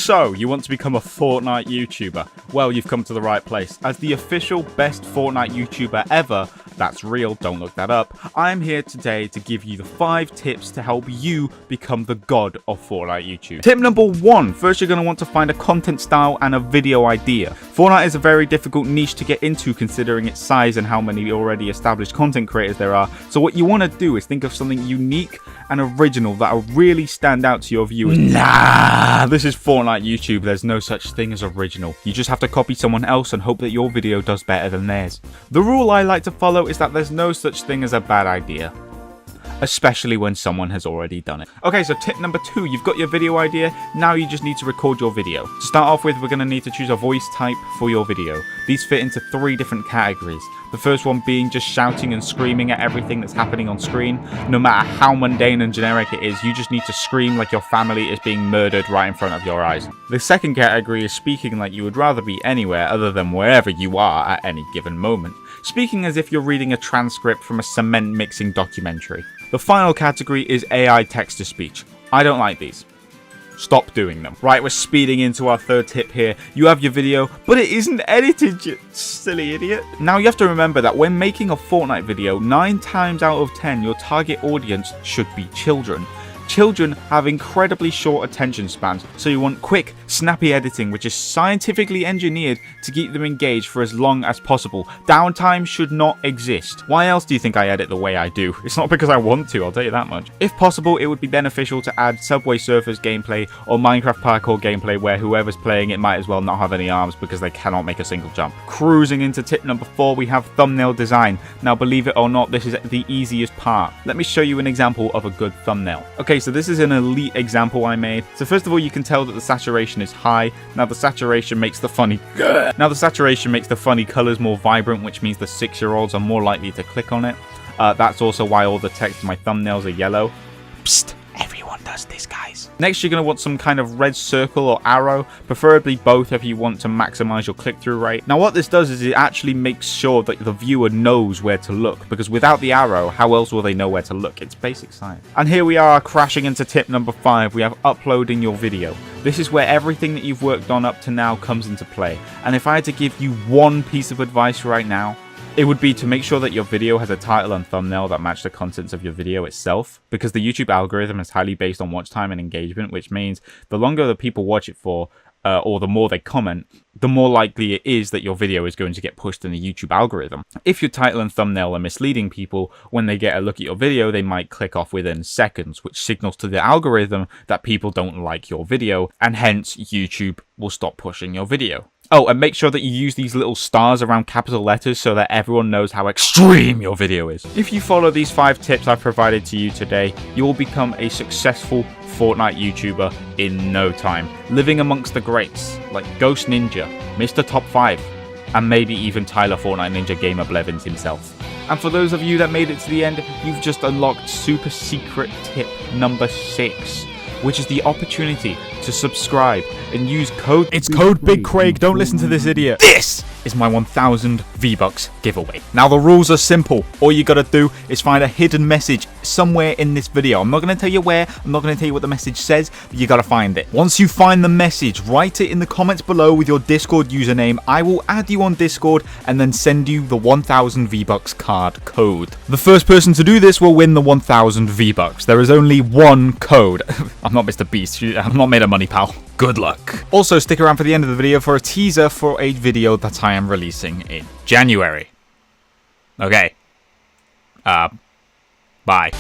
So, you want to become a Fortnite YouTuber? Well, you've come to the right place. As the official best Fortnite YouTuber ever, that's real, don't look that up, I'm here today to give you the 5 tips to help you become the god of Fortnite YouTube. Tip number 1, first you're going to want to find a content style and a video idea. Fortnite is a very difficult niche to get into considering its size and how many already established content creators there are. So what you want to do is think of something unique and original that'll really stand out to your viewers. Nah, this is Fortnite YouTube. There's no such thing as original. You just have to copy someone else and hope that your video does better than theirs. The rule I like to follow is that there's no such thing as a bad idea, especially when someone has already done it. Okay, so tip number 2, you've got your video idea, now you just need to record your video. To start off with, we're going to need to choose a voice type for your video. These fit into 3 different categories. The first one being just shouting and screaming at everything that's happening on screen. No matter how mundane and generic it is, you just need to scream like your family is being murdered right in front of your eyes. The second category is speaking like you would rather be anywhere other than wherever you are at any given moment. Speaking as if you're reading a transcript from a cement mixing documentary. The final category is AI text-to-speech. I don't like these. Stop doing them. Right, we're speeding into our 3rd tip here. You have your video, but it isn't edited, you silly idiot. Now you have to remember that when making a Fortnite video, 9 times out of 10, your target audience should be children. Children have incredibly short attention spans, so you want quick, snappy editing which is scientifically engineered to keep them engaged for as long as possible. Downtime should not exist. Why else do you think I edit the way I do? It's not because I want to, I'll tell you that much. If possible, it would be beneficial to add Subway Surfers gameplay or Minecraft parkour gameplay where whoever's playing it might as well not have any arms because they cannot make a single jump. Cruising into tip number 4, we have thumbnail design. Now believe it or not, this is the easiest part. Let me show you an example of a good thumbnail. Okay, so this is an elite example I made. So first of all, you can tell that the saturation is high. Now the saturation makes the funny colors more vibrant, which means the 6-year-olds are more likely to click on it. That's also why all the text in my thumbnails are yellow. Psst, everyone does this, guys. Next, you're going to want some kind of red circle or arrow, preferably both if you want to maximize your click-through rate. Now what this does is it actually makes sure that the viewer knows where to look, because without the arrow, how else will they know where to look? It's basic science. And here we are crashing into tip number 5. We have uploading your video. This is where everything that you've worked on up to now comes into play. And if I had to give you one piece of advice right now, it would be to make sure that your video has a title and thumbnail that match the contents of your video itself, because the YouTube algorithm is highly based on watch time and engagement, which means the longer the people watch it for, or the more they comment, the more likely it is that your video is going to get pushed in the YouTube algorithm. If your title and thumbnail are misleading people, when they get a look at your video, they might click off within seconds, which signals to the algorithm that people don't like your video, and hence YouTube will stop pushing your video. Oh, and make sure that you use these little stars around capital letters so that everyone knows how extreme your video is. If you follow these 5 tips I've provided to you today, you will become a successful Fortnite YouTuber in no time, living amongst the greats like Ghost Ninja, Mr. Top 5, and maybe even Tyler Fortnite Ninja Gamer Blevins himself. And for those of you that made it to the end, you've just unlocked super secret tip number 6, which is the opportunity to subscribe and use code. It's code BigCraigd. Don't listen to this idiot. This is my 1,000 V-Bucks giveaway. Now the rules are simple. All you gotta do is find a hidden message somewhere in this video. I'm not gonna tell you where. I'm not gonna tell you what the message says, but you gotta find it. Once you find the message, write it in the comments below with your Discord username. I will add you on Discord and then send you the 1,000 V-Bucks card code. The first person to do this will win the 1,000 V-Bucks. There is only one code. I'm not Mr. Beast. I'm not made of money, pal. Good luck. Also, stick around for the end of the video for a teaser for a video that I am releasing in January. Okay. Bye.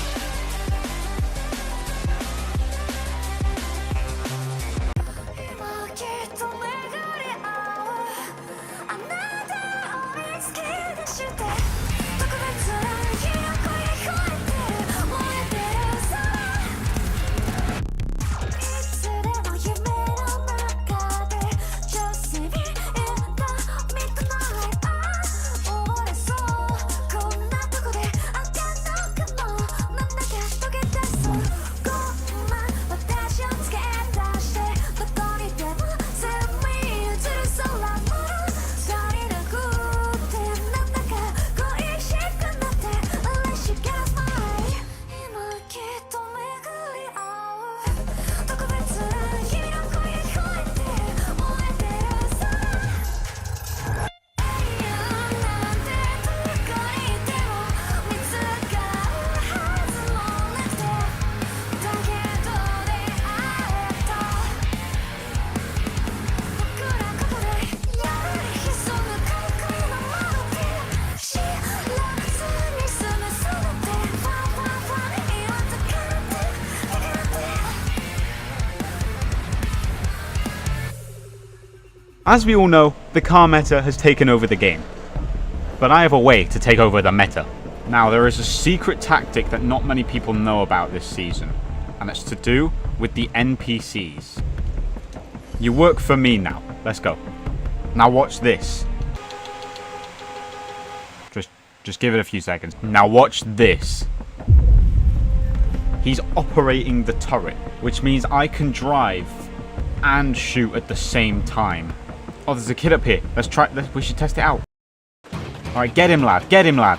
As we all know, the car meta has taken over the game. But I have a way to take over the meta. Now, there is a secret tactic that not many people know about this season, and it's to do with the NPCs. You work for me now. Let's go. Now watch this. Just give it a few seconds. Now watch this. He's operating the turret, which means I can drive and shoot at the same time. Oh, there's a kid up here. Let's try. We should test it out. All right, get him, lad. Get him, lad.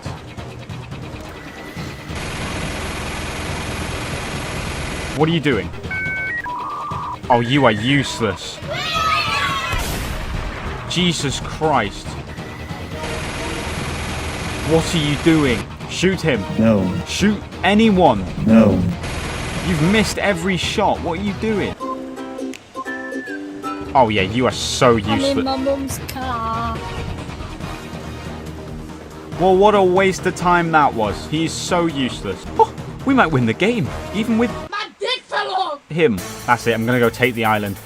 What are you doing? Oh, you are useless. Jesus Christ. What are you doing? Shoot him. No. Shoot anyone. No. You've missed every shot. What are you doing? Oh yeah, you are so useless. I'm in my mum's car. Well, what a waste of time that was. He is so useless. Oh, we might win the game, even with My dick fell off! him. That's it. I'm gonna go take the island.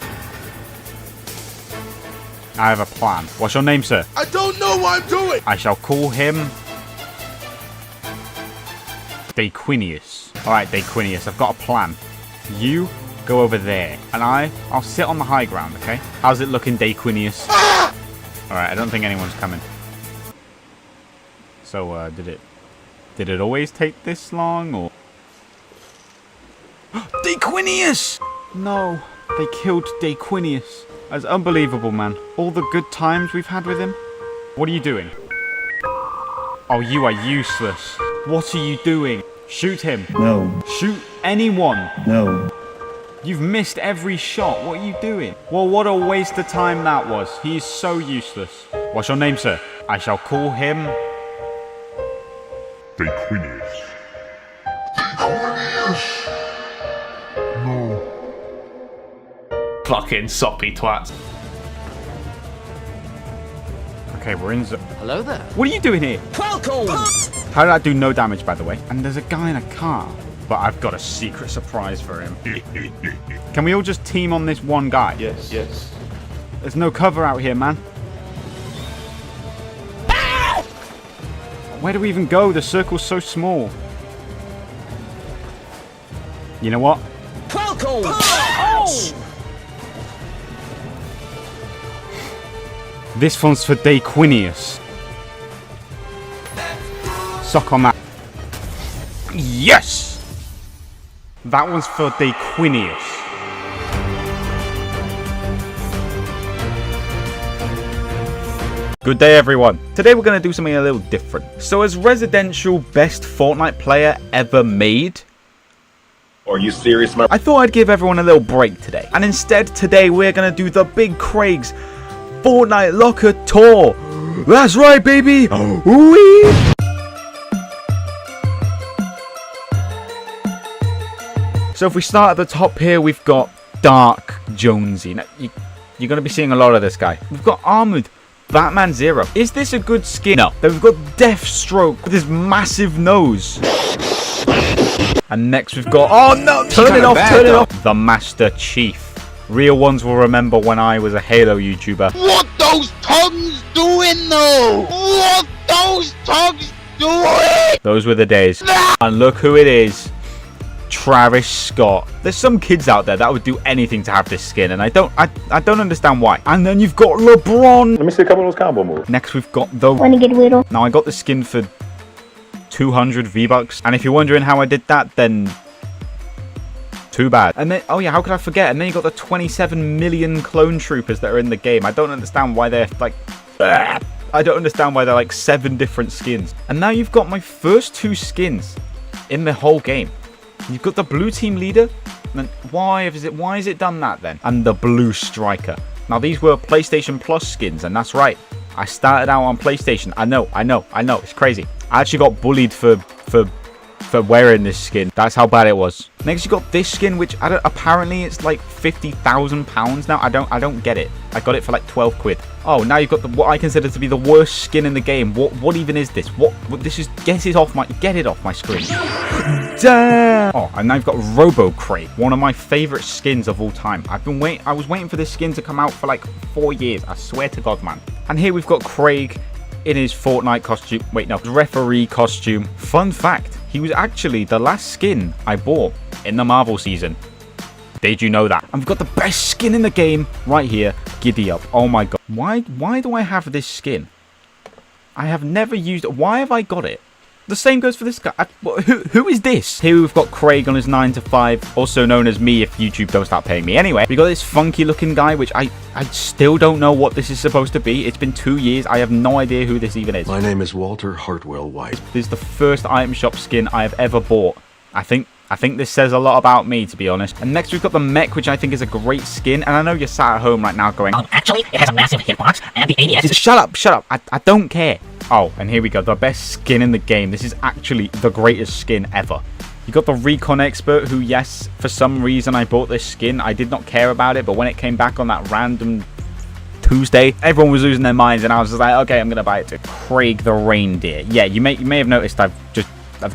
I have a plan. What's your name, sir? I don't know what I'm doing! I shall call him Daquinius. Alright, Daquinius, I've got a plan. You go over there, and I'll sit on the high ground, okay? How's it looking, Daquinius? Ah! Alright, I don't think anyone's coming. So, did it always take this long, or? Daquinius! No, they killed Daquinius. That's unbelievable, man. All the good times we've had with him. What are you doing? Oh, you are useless. What are you doing? Shoot him. No. Shoot anyone. No. You've missed every shot. What are you doing? Well, what a waste of time that was. He is so useless. What's your name, sir? I shall call him Daquinius. Fucking soppy twats. Okay, we're in. Hello there. What are you doing here? Welcome! How did I do no damage, by the way? And there's a guy in a car. But I've got a secret surprise for him. Can we all just team on this one guy? Yes, yes. There's no cover out here, man. Where do we even go? The circle's so small. You know what? Welcome! Oh! This one's for Daquinius. Suck on that. Yes! That one's for Daquinius. Good day, everyone. Today we're going to do something a little different. So as residential best Fortnite player ever made, Are you serious, my? I thought I'd give everyone a little break today. And instead, today we're going to do the Big Craig's Fortnite Locker Tour. That's right, baby. Wee! So if we start at the top here, we've got Dark Jonesy. Now, you're going to be seeing a lot of this guy. We've got Armored Batman Zero. Is this a good skin? No. Then we've got Deathstroke with his massive nose. And next we've got... Oh no! Turn it off, turn it off! The Master Chief. Real ones will remember when I was a Halo YouTuber. What those tongues doing though? What those tongues doing? Those were the days. And look who it is. Travis Scott. There's some kids out there that would do anything to have this skin, and I don't understand why. And then you've got LeBron. Let me see a couple of those combo moves. Next we've got the... Wanna get weirdo? Now I got the skin for 200 V-Bucks, and if you're wondering how I did that, then too bad. And then, oh yeah, how could I forget? And then you got the 27 million clone troopers that are in the game. I don't understand why they're like... I don't understand why they're like 7 different skins. And now you've got my first 2 skins in the whole game. You've got the blue team leader. And why is it done that then? And the blue striker. Now these were PlayStation Plus skins, and that's right. I started out on PlayStation. I know. It's crazy. I actually got bullied for for wearing this skin. That's how bad it was. Next, you got this skin, which apparently it's like £50,000 now. I don't get it. I got it for like 12 quid. Oh, now you've got what I consider to be the worst skin in the game. What even is this? What this is? Get it off my screen. Damn. Oh, and now you've got Craigdbusiness, one of my favorite skins of all time. I was waiting for this skin to come out for like 4 years. I swear to God, man. And here we've got Craig in his Fortnite costume. Wait, no, referee costume. Fun fact, he was actually the last skin I bought in the Marvel season. Did you know that? And we've got the best skin in the game right here. Giddy up. Oh my God. Why do I have this skin? I have never used it. Why have I got it? The same goes for this guy. Who is this? Here we've got Craig on his 9 to 5, also known as me if YouTube don't start paying me. Anyway, we got this funky looking guy, which I still don't know what this is supposed to be. It's been 2 years. I have no idea who this even is. My name is Walter Hartwell White. This is the first item shop skin I have ever bought. I think this says a lot about me, to be honest. And next we've got the mech, which I think is a great skin. And I know you're sat at home right now going, Actually, it has a massive hitbox, and the ADS is... Shut up. I don't care. Oh, and here we go. The best skin in the game. This is actually the greatest skin ever. You got the Recon Expert, who, yes, for some reason I bought this skin. I did not care about it, but when it came back on that random Tuesday, everyone was losing their minds, and I was just like, okay, I'm going to buy it too. Craig the Reindeer. Yeah, you may have noticed I've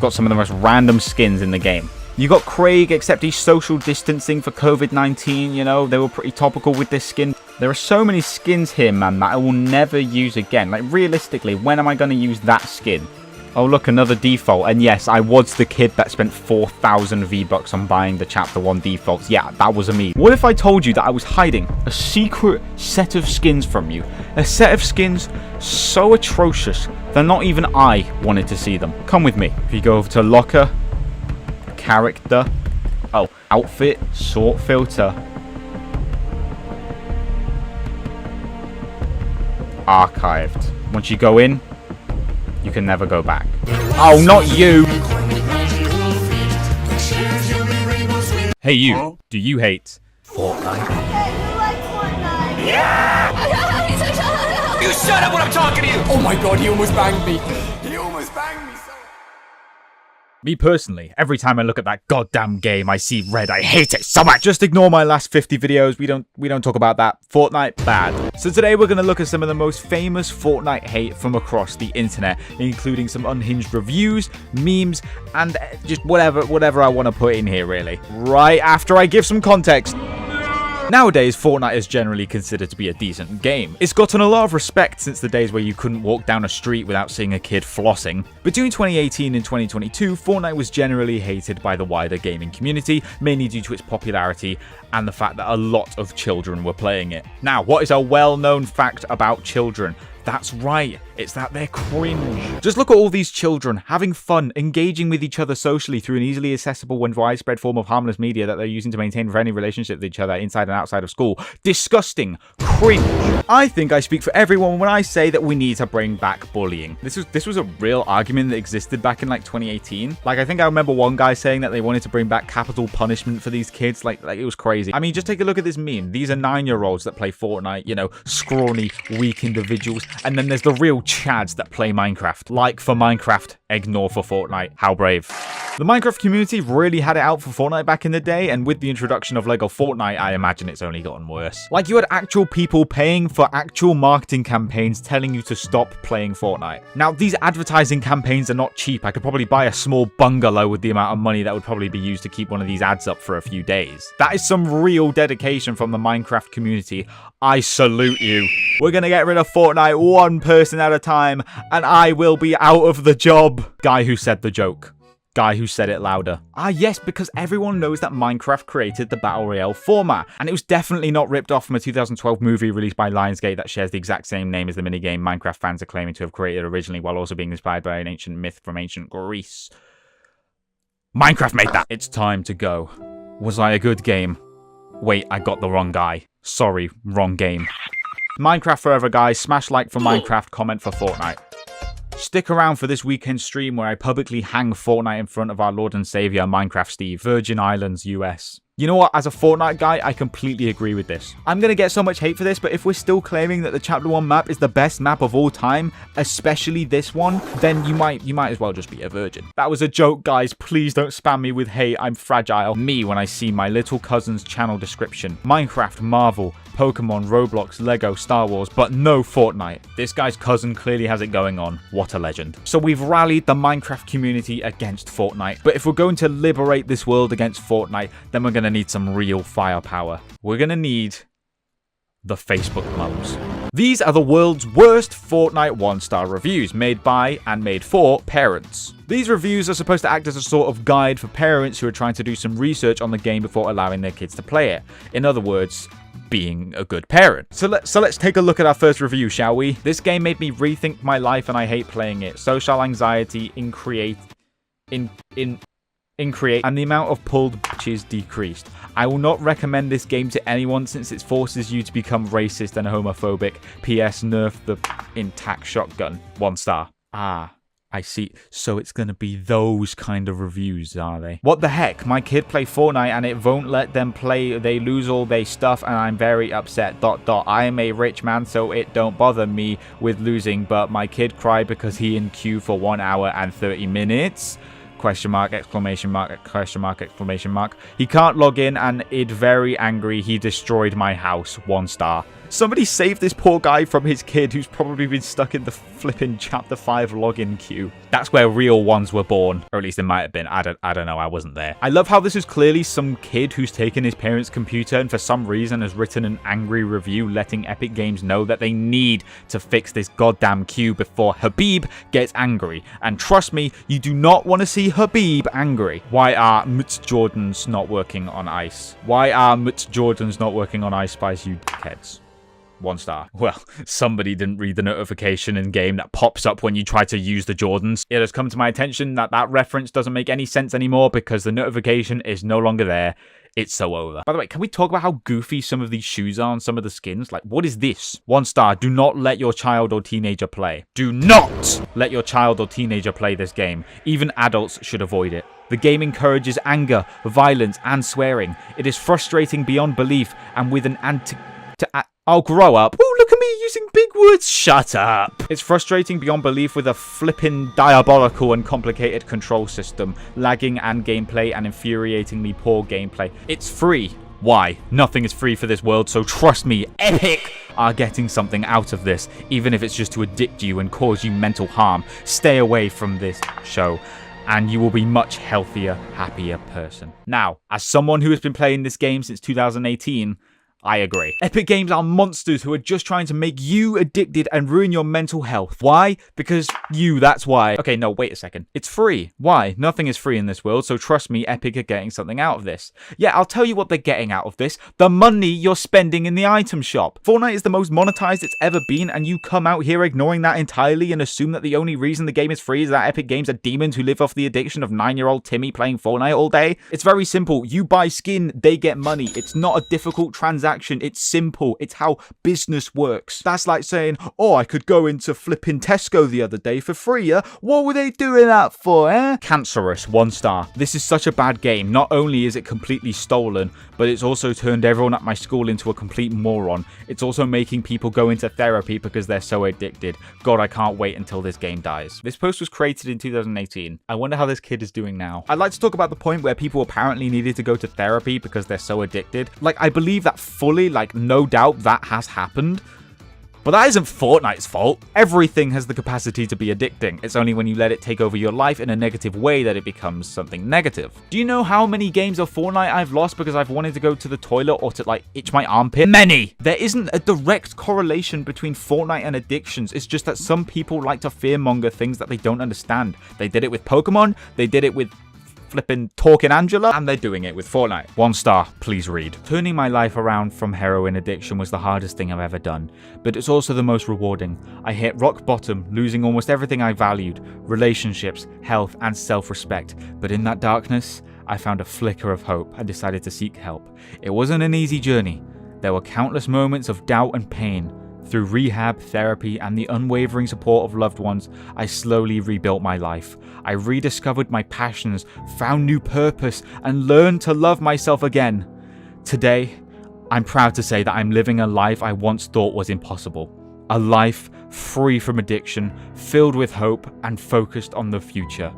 got some of the most random skins in the game. You got Craig, except he's social distancing for COVID-19, you know, they were pretty topical with this skin. There are so many skins here, man, that I will never use again. Like, realistically, when am I going to use that skin? Oh, look, another default. And yes, I was the kid that spent 4,000 V-Bucks on buying the Chapter 1 defaults. Yeah, that was me. What if I told you that I was hiding a secret set of skins from you? A set of skins so atrocious that not even I wanted to see them. Come with me. If you go over to Locker, Character, oh, Outfit, Sort Filter, Archived. Once you go in, you can never go back. Oh, not you! Hey you, do you hate Fortnite? You shut up when I'm talking to you! Oh my God, he almost banged me. He almost banged me so... Me personally, every time I look at that goddamn game, I see red. I hate it so much. Just ignore my last 50 videos. We don't talk about that. Fortnite, bad. So today we're going to look at some of the most famous Fortnite hate from across the internet, including some unhinged reviews, memes, and just whatever I want to put in here, really. Right after I give some context. Nowadays, Fortnite is generally considered to be a decent game. It's gotten a lot of respect since the days where you couldn't walk down a street without seeing a kid flossing. Between 2018 and 2022, Fortnite was generally hated by the wider gaming community, mainly due to its popularity and the fact that a lot of children were playing it. Now, what is a well-known fact about children? That's right, it's that they're cringe. Just look at all these children having fun, engaging with each other socially through an easily accessible and widespread form of harmless media that they're using to maintain friendly relationships with each other inside and outside of school. Disgusting. Cringe. I think I speak for everyone when I say that we need to bring back bullying. This was a real argument that existed back in like 2018. Like, I think I remember one guy saying that they wanted to bring back capital punishment for these kids. Like it was crazy. I mean, just take a look at this meme. These are 9-year-olds that play Fortnite, you know, scrawny, weak individuals. And then there's the real chads that play Minecraft. Like for Minecraft, ignore for Fortnite. How brave. The Minecraft community really had it out for Fortnite back in the day, and with the introduction of Lego Fortnite, I imagine it's only gotten worse. Like, you had actual people paying for actual marketing campaigns telling you to stop playing Fortnite. Now, these advertising campaigns are not cheap. I could probably buy a small bungalow with the amount of money that would probably be used to keep one of these ads up for a few days. That is some real dedication from the Minecraft community. I salute you. We're gonna get rid of Fortnite one person at a time, and I will be out of the job. Guy who said the joke. Guy who said it louder. Ah, yes, because everyone knows that Minecraft created the Battle Royale format, and it was definitely not ripped off from a 2012 movie released by Lionsgate that shares the exact same name as the minigame Minecraft fans are claiming to have created originally, while also being inspired by an ancient myth from ancient Greece. Minecraft made that! It's time to go. Was I a good game? Wait, I got the wrong guy. Sorry, wrong game. Minecraft forever, guys. Smash like for Minecraft, comment for Fortnite. Stick around for this weekend stream where I publicly hang Fortnite in front of our Lord and Savior, Minecraft Steve, Virgin Islands, US. You know what? As a Fortnite guy, I completely agree with this. I'm going to get so much hate for this, but if we're still claiming that the Chapter 1 map is the best map of all time, especially this one, then you might as well just be a virgin. That was a joke, guys. Please don't spam me with hate. I'm fragile. Me when I see my little cousin's channel description. Minecraft, Marvel, Pokemon, Roblox, Lego, Star Wars, but no Fortnite. This guy's cousin clearly has it going on. What a legend. So we've rallied the Minecraft community against Fortnite, but if we're going to liberate this world against Fortnite, then we're going to need some real firepower. We're going to need the Facebook mums. These are the world's worst Fortnite 1-star reviews, made by and made for parents. These reviews are supposed to act as a sort of guide for parents who are trying to do some research on the game before allowing their kids to play it. In other words, being a good parent. So let's take a look at our first review, shall we? This game made me rethink my life and I hate playing it. Social anxiety and the amount of pulled bitches decreased. I will not recommend this game to anyone since it forces you to become racist and homophobic. P.S. Nerf the intact shotgun. 1 star. Ah, I see. So it's gonna be those kind of reviews, are they? What the heck? My kid play Fortnite and it won't let them play. They lose all their stuff and I'm very upset. ... I am a rich man, so it don't bother me with losing, but my kid cried because he in queue for 1 hour and 30 minutes. Question mark, exclamation mark, question mark, exclamation mark. He can't log in and it very angry. He destroyed my house. 1 star. Somebody save this poor guy from his kid who's probably been stuck in the flipping Chapter 5 login queue. That's where real ones were born. Or at least it might have been. I don't know. I wasn't there. I love how this is clearly some kid who's taken his parents' computer and for some reason has written an angry review letting Epic Games know that they need to fix this goddamn queue before Habib gets angry. And trust me, you do not want to see Habib angry. Why are Mutz Jordans not working on ice? Why are Mutz Jordans not working on Ice Spice, you dickheads? 1 star. Well, somebody didn't read the notification in game that pops up when you try to use the Jordans. It has come to my attention that that reference doesn't make any sense anymore because the notification is no longer there. It's so over. By the way, can we talk about how goofy some of these shoes are and some of the skins? Like, what is this? 1 star. Do not let your child or teenager play. Do not let your child or teenager play this game. Even adults should avoid it. The game encourages anger, violence, and swearing. It is frustrating beyond belief and with an I'll grow up. Oh, look at me using big words. Shut up. It's frustrating beyond belief with a flippin' diabolical and complicated control system, lagging and gameplay, and infuriatingly poor gameplay. It's free. Why? Nothing is free for this world, so trust me, Epic are getting something out of this, even if it's just to addict you and cause you mental harm. Stay away from this show, and you will be much healthier, happier person. Now, as someone who has been playing this game since 2018, I agree. Epic Games are monsters who are just trying to make you addicted and ruin your mental health. Why? Because that's why. Okay, no, wait a second. It's free. Why? Nothing is free in this world, so trust me, Epic are getting something out of this. Yeah, I'll tell you what they're getting out of this. The money you're spending in the item shop. Fortnite is the most monetized it's ever been, and you come out here ignoring that entirely and assume that the only reason the game is free is that Epic Games are demons who live off the addiction of 9-year-old Timmy playing Fortnite all day. It's very simple. You buy skin, they get money. It's not a difficult transaction. It's simple. It's how business works. That's like saying, oh, I could go into flipping Tesco the other day for free. What were they doing that for, eh? Cancerous. 1 star. This is such a bad game. Not only is it completely stolen, but it's also turned everyone at my school into a complete moron. It's also making people go into therapy because they're so addicted. God, I can't wait until this game dies. This post was created in 2018. I wonder how this kid is doing now. I'd like to talk about the point where people apparently needed to go to therapy because they're so addicted. Like, I believe that fully, like, no doubt that has happened. But that isn't Fortnite's fault. Everything has the capacity to be addicting. It's only when you let it take over your life in a negative way that it becomes something negative. Do you know how many games of Fortnite I've lost because I've wanted to go to the toilet or to, like, itch my armpit? Many! There isn't a direct correlation between Fortnite and addictions. It's just that some people like to fearmonger things that they don't understand. They did it with Pokemon. They did it with flipping Talking Angela, and they're doing it with Fortnite. 1 star, please read. Turning my life around from heroin addiction was the hardest thing I've ever done, but it's also the most rewarding. I hit rock bottom, losing almost everything I valued, relationships, health, and self-respect, but in that darkness, I found a flicker of hope and decided to seek help. It wasn't an easy journey. There were countless moments of doubt and pain. Through rehab, therapy, and the unwavering support of loved ones, I slowly rebuilt my life. I rediscovered my passions, found new purpose, and learned to love myself again. Today, I'm proud to say that I'm living a life I once thought was impossible. A life free from addiction, filled with hope, and focused on the future.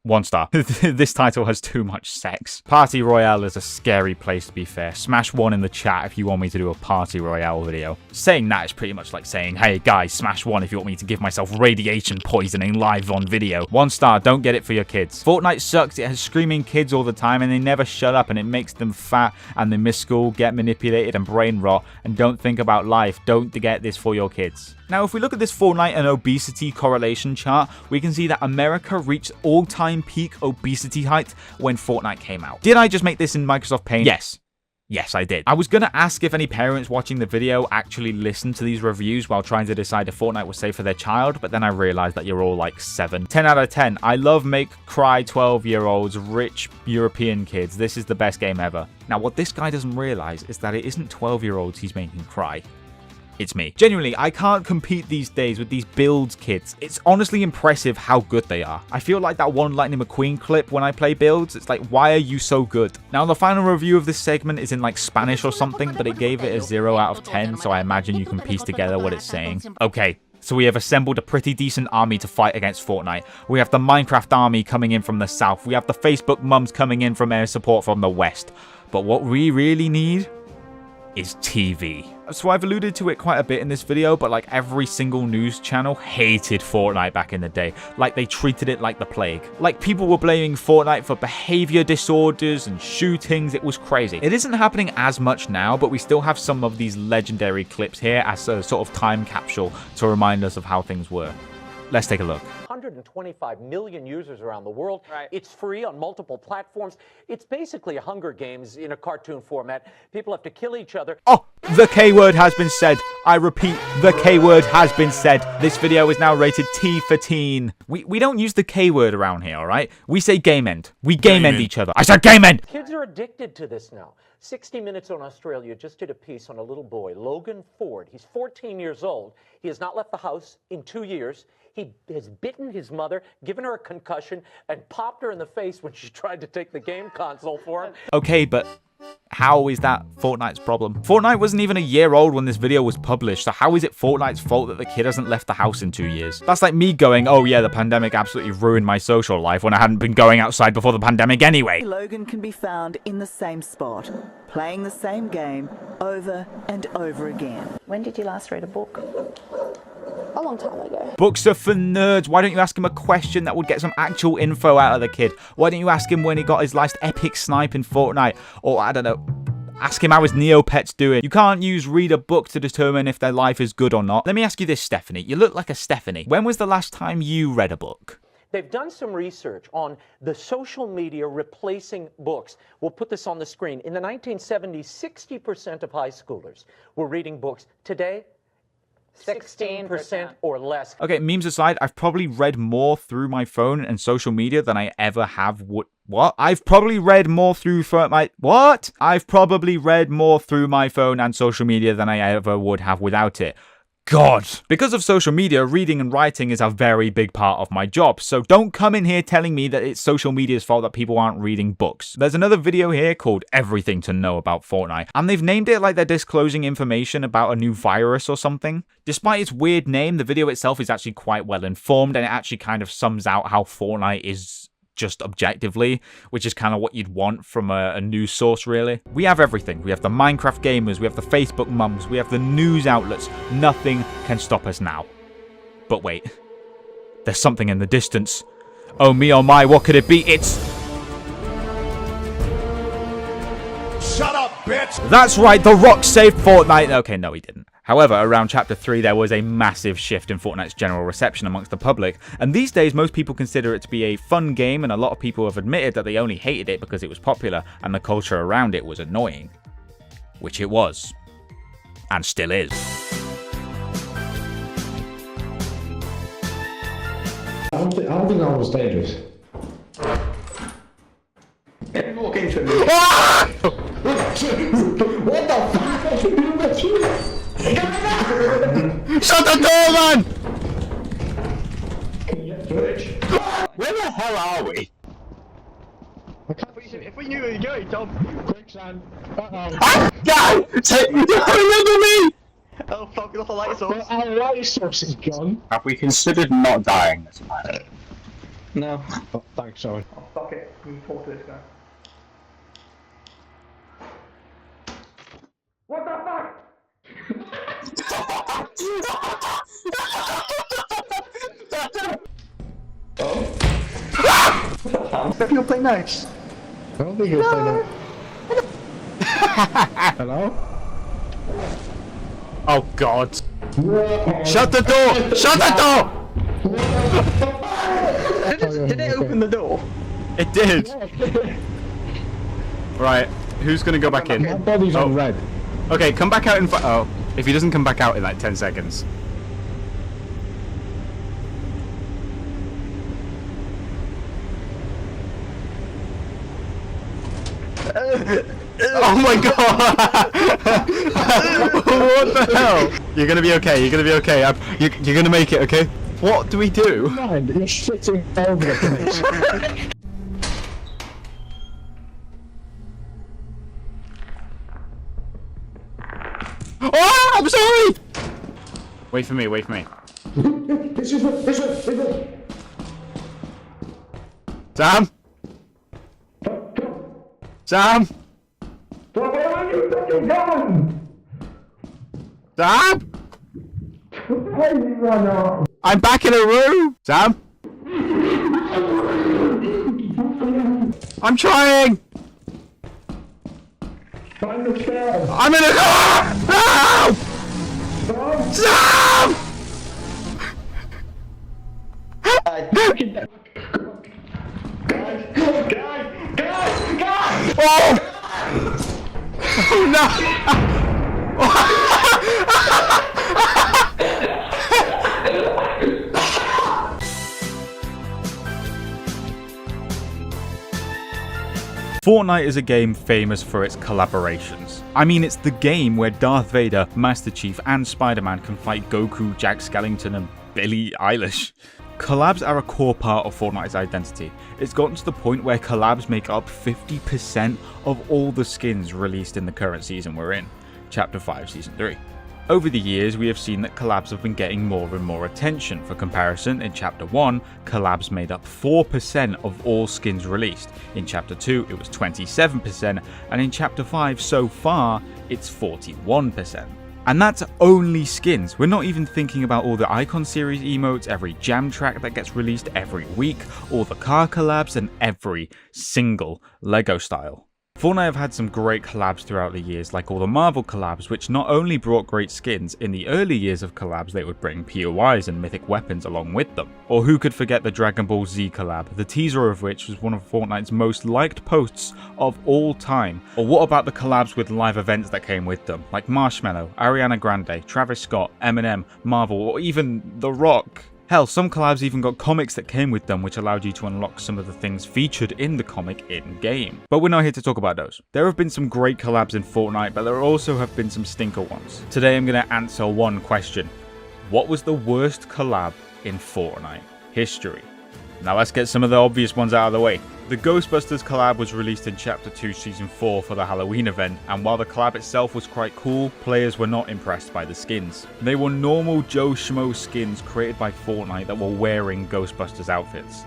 1 star. This title has too much sex. Party Royale is a scary place, to be fair. Smash 1 in the chat if you want me to do a Party Royale video. Saying that is pretty much like saying, hey guys, smash 1 if you want me to give myself radiation poisoning live on video. 1 star, don't get it for your kids. Fortnite sucks, it has screaming kids all the time and they never shut up, and it makes them fat and they miss school, get manipulated and brain rot, and don't think about life. Don't get this for your kids. Now, if we look at this Fortnite and obesity correlation chart, we can see that America reached all-time peak obesity height when Fortnite came out. Did I just make this in Microsoft Paint? Yes. Yes, I did. I was going to ask if any parents watching the video actually listened to these reviews while trying to decide if Fortnite was safe for their child, but then I realized that you're all like 7. 10 out of 10. I love make cry 12-year-olds, rich European kids. This is the best game ever. Now, what this guy doesn't realize is that it isn't 12-year-olds he's making cry. It's me. Genuinely, I can't compete these days with these builds kids. It's honestly impressive how good they are. I feel like that one Lightning McQueen clip when I play builds. It's like, why are you so good? Now, the final review of this segment is in like Spanish or something, but it gave it a 0 out of 10, so I imagine you can piece together what it's saying. Okay. So we have assembled a pretty decent army to fight against Fortnite. We have the Minecraft army coming in from the south. We have the Facebook mums coming in from air support from the west. But what we really need is TV. So I've alluded to it quite a bit in this video, but like every single news channel hated Fortnite back in the day. Like they treated it like the plague. Like people were blaming Fortnite for behavior disorders and shootings. It was crazy. It isn't happening as much now, but we still have some of these legendary clips here as a sort of time capsule to remind us of how things were. Let's take a look. 125 million users around the world. Right. It's free on multiple platforms. It's basically a Hunger Games in a cartoon format. People have to kill each other. Oh, the K word has been said. I repeat, the K word has been said. This video is now rated T for teen. We don't use the K word around here, all right? We say game end. We game end each other. I said game end. Kids are addicted to this now. 60 Minutes on Australia just did a piece on a little boy, Logan Ford. He's 14 years old. He has not left the house in 2 years. He has bitten his mother, given her a concussion, and popped her in the face when she tried to take the game console for him. Okay, but how is that Fortnite's problem? Fortnite wasn't even a year old when this video was published, so how is it Fortnite's fault that the kid hasn't left the house in 2 years? That's like me going, oh yeah, the pandemic absolutely ruined my social life when I hadn't been going outside before the pandemic anyway. Logan can be found in the same spot, playing the same game over and over again. When did you last read a book? A long time ago. Books are for nerds. Why don't you ask him a question that would get some actual info out of the kid? Why don't you ask him when he got his last epic snipe in Fortnite? Or, I don't know, ask him how his Neopets doing. You can't use read a book to determine if their life is good or not. Let me ask you this, Stephanie. You look like a Stephanie. When was the last time you read a book? They've done some research on the social media replacing books. We'll put this on the screen. In the 1970s, 60% of high schoolers were reading books. Today, 16% or less. Okay, memes aside, I've probably read more through my phone and social media than I ever have what? I've probably read more through I've probably read more through my phone and social media than I ever would have without it. God. Because of social media, reading and writing is a very big part of my job, so don't come in here telling me that it's social media's fault that people aren't reading books. There's another video here called Everything to Know About Fortnite, and they've named it like they're disclosing information about a new virus or something. Despite its weird name, the video itself is actually quite well informed, and it actually kind of sums out how Fortnite is just objectively, which is kind of what you'd want from a news source, really. We have everything. We have the Minecraft gamers, we have the Facebook mums, we have the news outlets. Nothing can stop us now. But wait, there's something in the distance. Oh me, oh my, what could it be? It's... Shut up, bitch! That's right, The Rock saved Fortnite. Okay, no, he didn't. However, around Chapter 3, there was a massive shift in Fortnite's general reception amongst the public, and these days most people consider it to be a fun game, and a lot of people have admitted that they only hated it because it was popular and the culture around it was annoying. Which it was. And still is. I don't think that was dangerous. Walk into me. What the fuck? Shut the door, man! Can you get footage? Where the hell are we? I can't see. If we knew where you're going, Tom. Quicksand. Uh-oh. Ah! God! Remember me! Oh fuck, we got the light source. Our light source is gone. Have we considered not dying this time? No. Oh, thanks, sorry. Oh fuck it, we can talk to this guy. What the fuck? I think you'll play nice. I don't think he'll play that. Hello? Oh god. Shut the door! Shut the door! Did it open the door? It did. Right, who's gonna go back in? My body's on red. Okay, come back out in oh, if he doesn't come back out in like 10 seconds. Oh my god! What the hell? You're gonna be okay, you're gonna be okay. You're gonna make it, okay? What do we do? Mind, you're shitting over the place. Oh, I'm sorry! Wait for me, wait for me. This way. Sam? Sam? Where are you fucking going? Sam? Where you run off? I'm back in a room! Sam? I'm trying! Find the stairs. I'm in a car! No! Sam! Guys! Oh! Oh no! Fortnite is a game famous for its collaborations. I mean, it's the game where Darth Vader, Master Chief, and Spider-Man can fight Goku, Jack Skellington, and Billie Eilish. Collabs are a core part of Fortnite's identity. It's gotten to the point where collabs make up 50% of all the skins released in the current season we're in, Chapter 5 Season 3. Over the years, we have seen that collabs have been getting more and more attention. For comparison, in Chapter 1, collabs made up 4% of all skins released. In Chapter 2, it was 27%, and in Chapter 5 so far, it's 41%. And that's only skins. We're not even thinking about all the Icon series emotes, every jam track that gets released every week, all the car collabs, and every single LEGO style. Fortnite have had some great collabs throughout the years, like all the Marvel collabs, which not only brought great skins, in the early years of collabs they would bring POIs and mythic weapons along with them. Or who could forget the Dragon Ball Z collab, the teaser of which was one of Fortnite's most liked posts of all time. Or what about the collabs with live events that came with them, like Marshmello, Ariana Grande, Travis Scott, Eminem, Marvel, or even The Rock? Hell, some collabs even got comics that came with them, which allowed you to unlock some of the things featured in the comic in-game. But we're not here to talk about those. There have been some great collabs in Fortnite, but there also have been some stinker ones. Today I'm going to answer one question. What was the worst collab in Fortnite history? Now let's get some of the obvious ones out of the way. The Ghostbusters collab was released in Chapter 2 Season 4 for the Halloween event, and while the collab itself was quite cool, players were not impressed by the skins. They were normal Joe Schmo skins created by Fortnite that were wearing Ghostbusters outfits.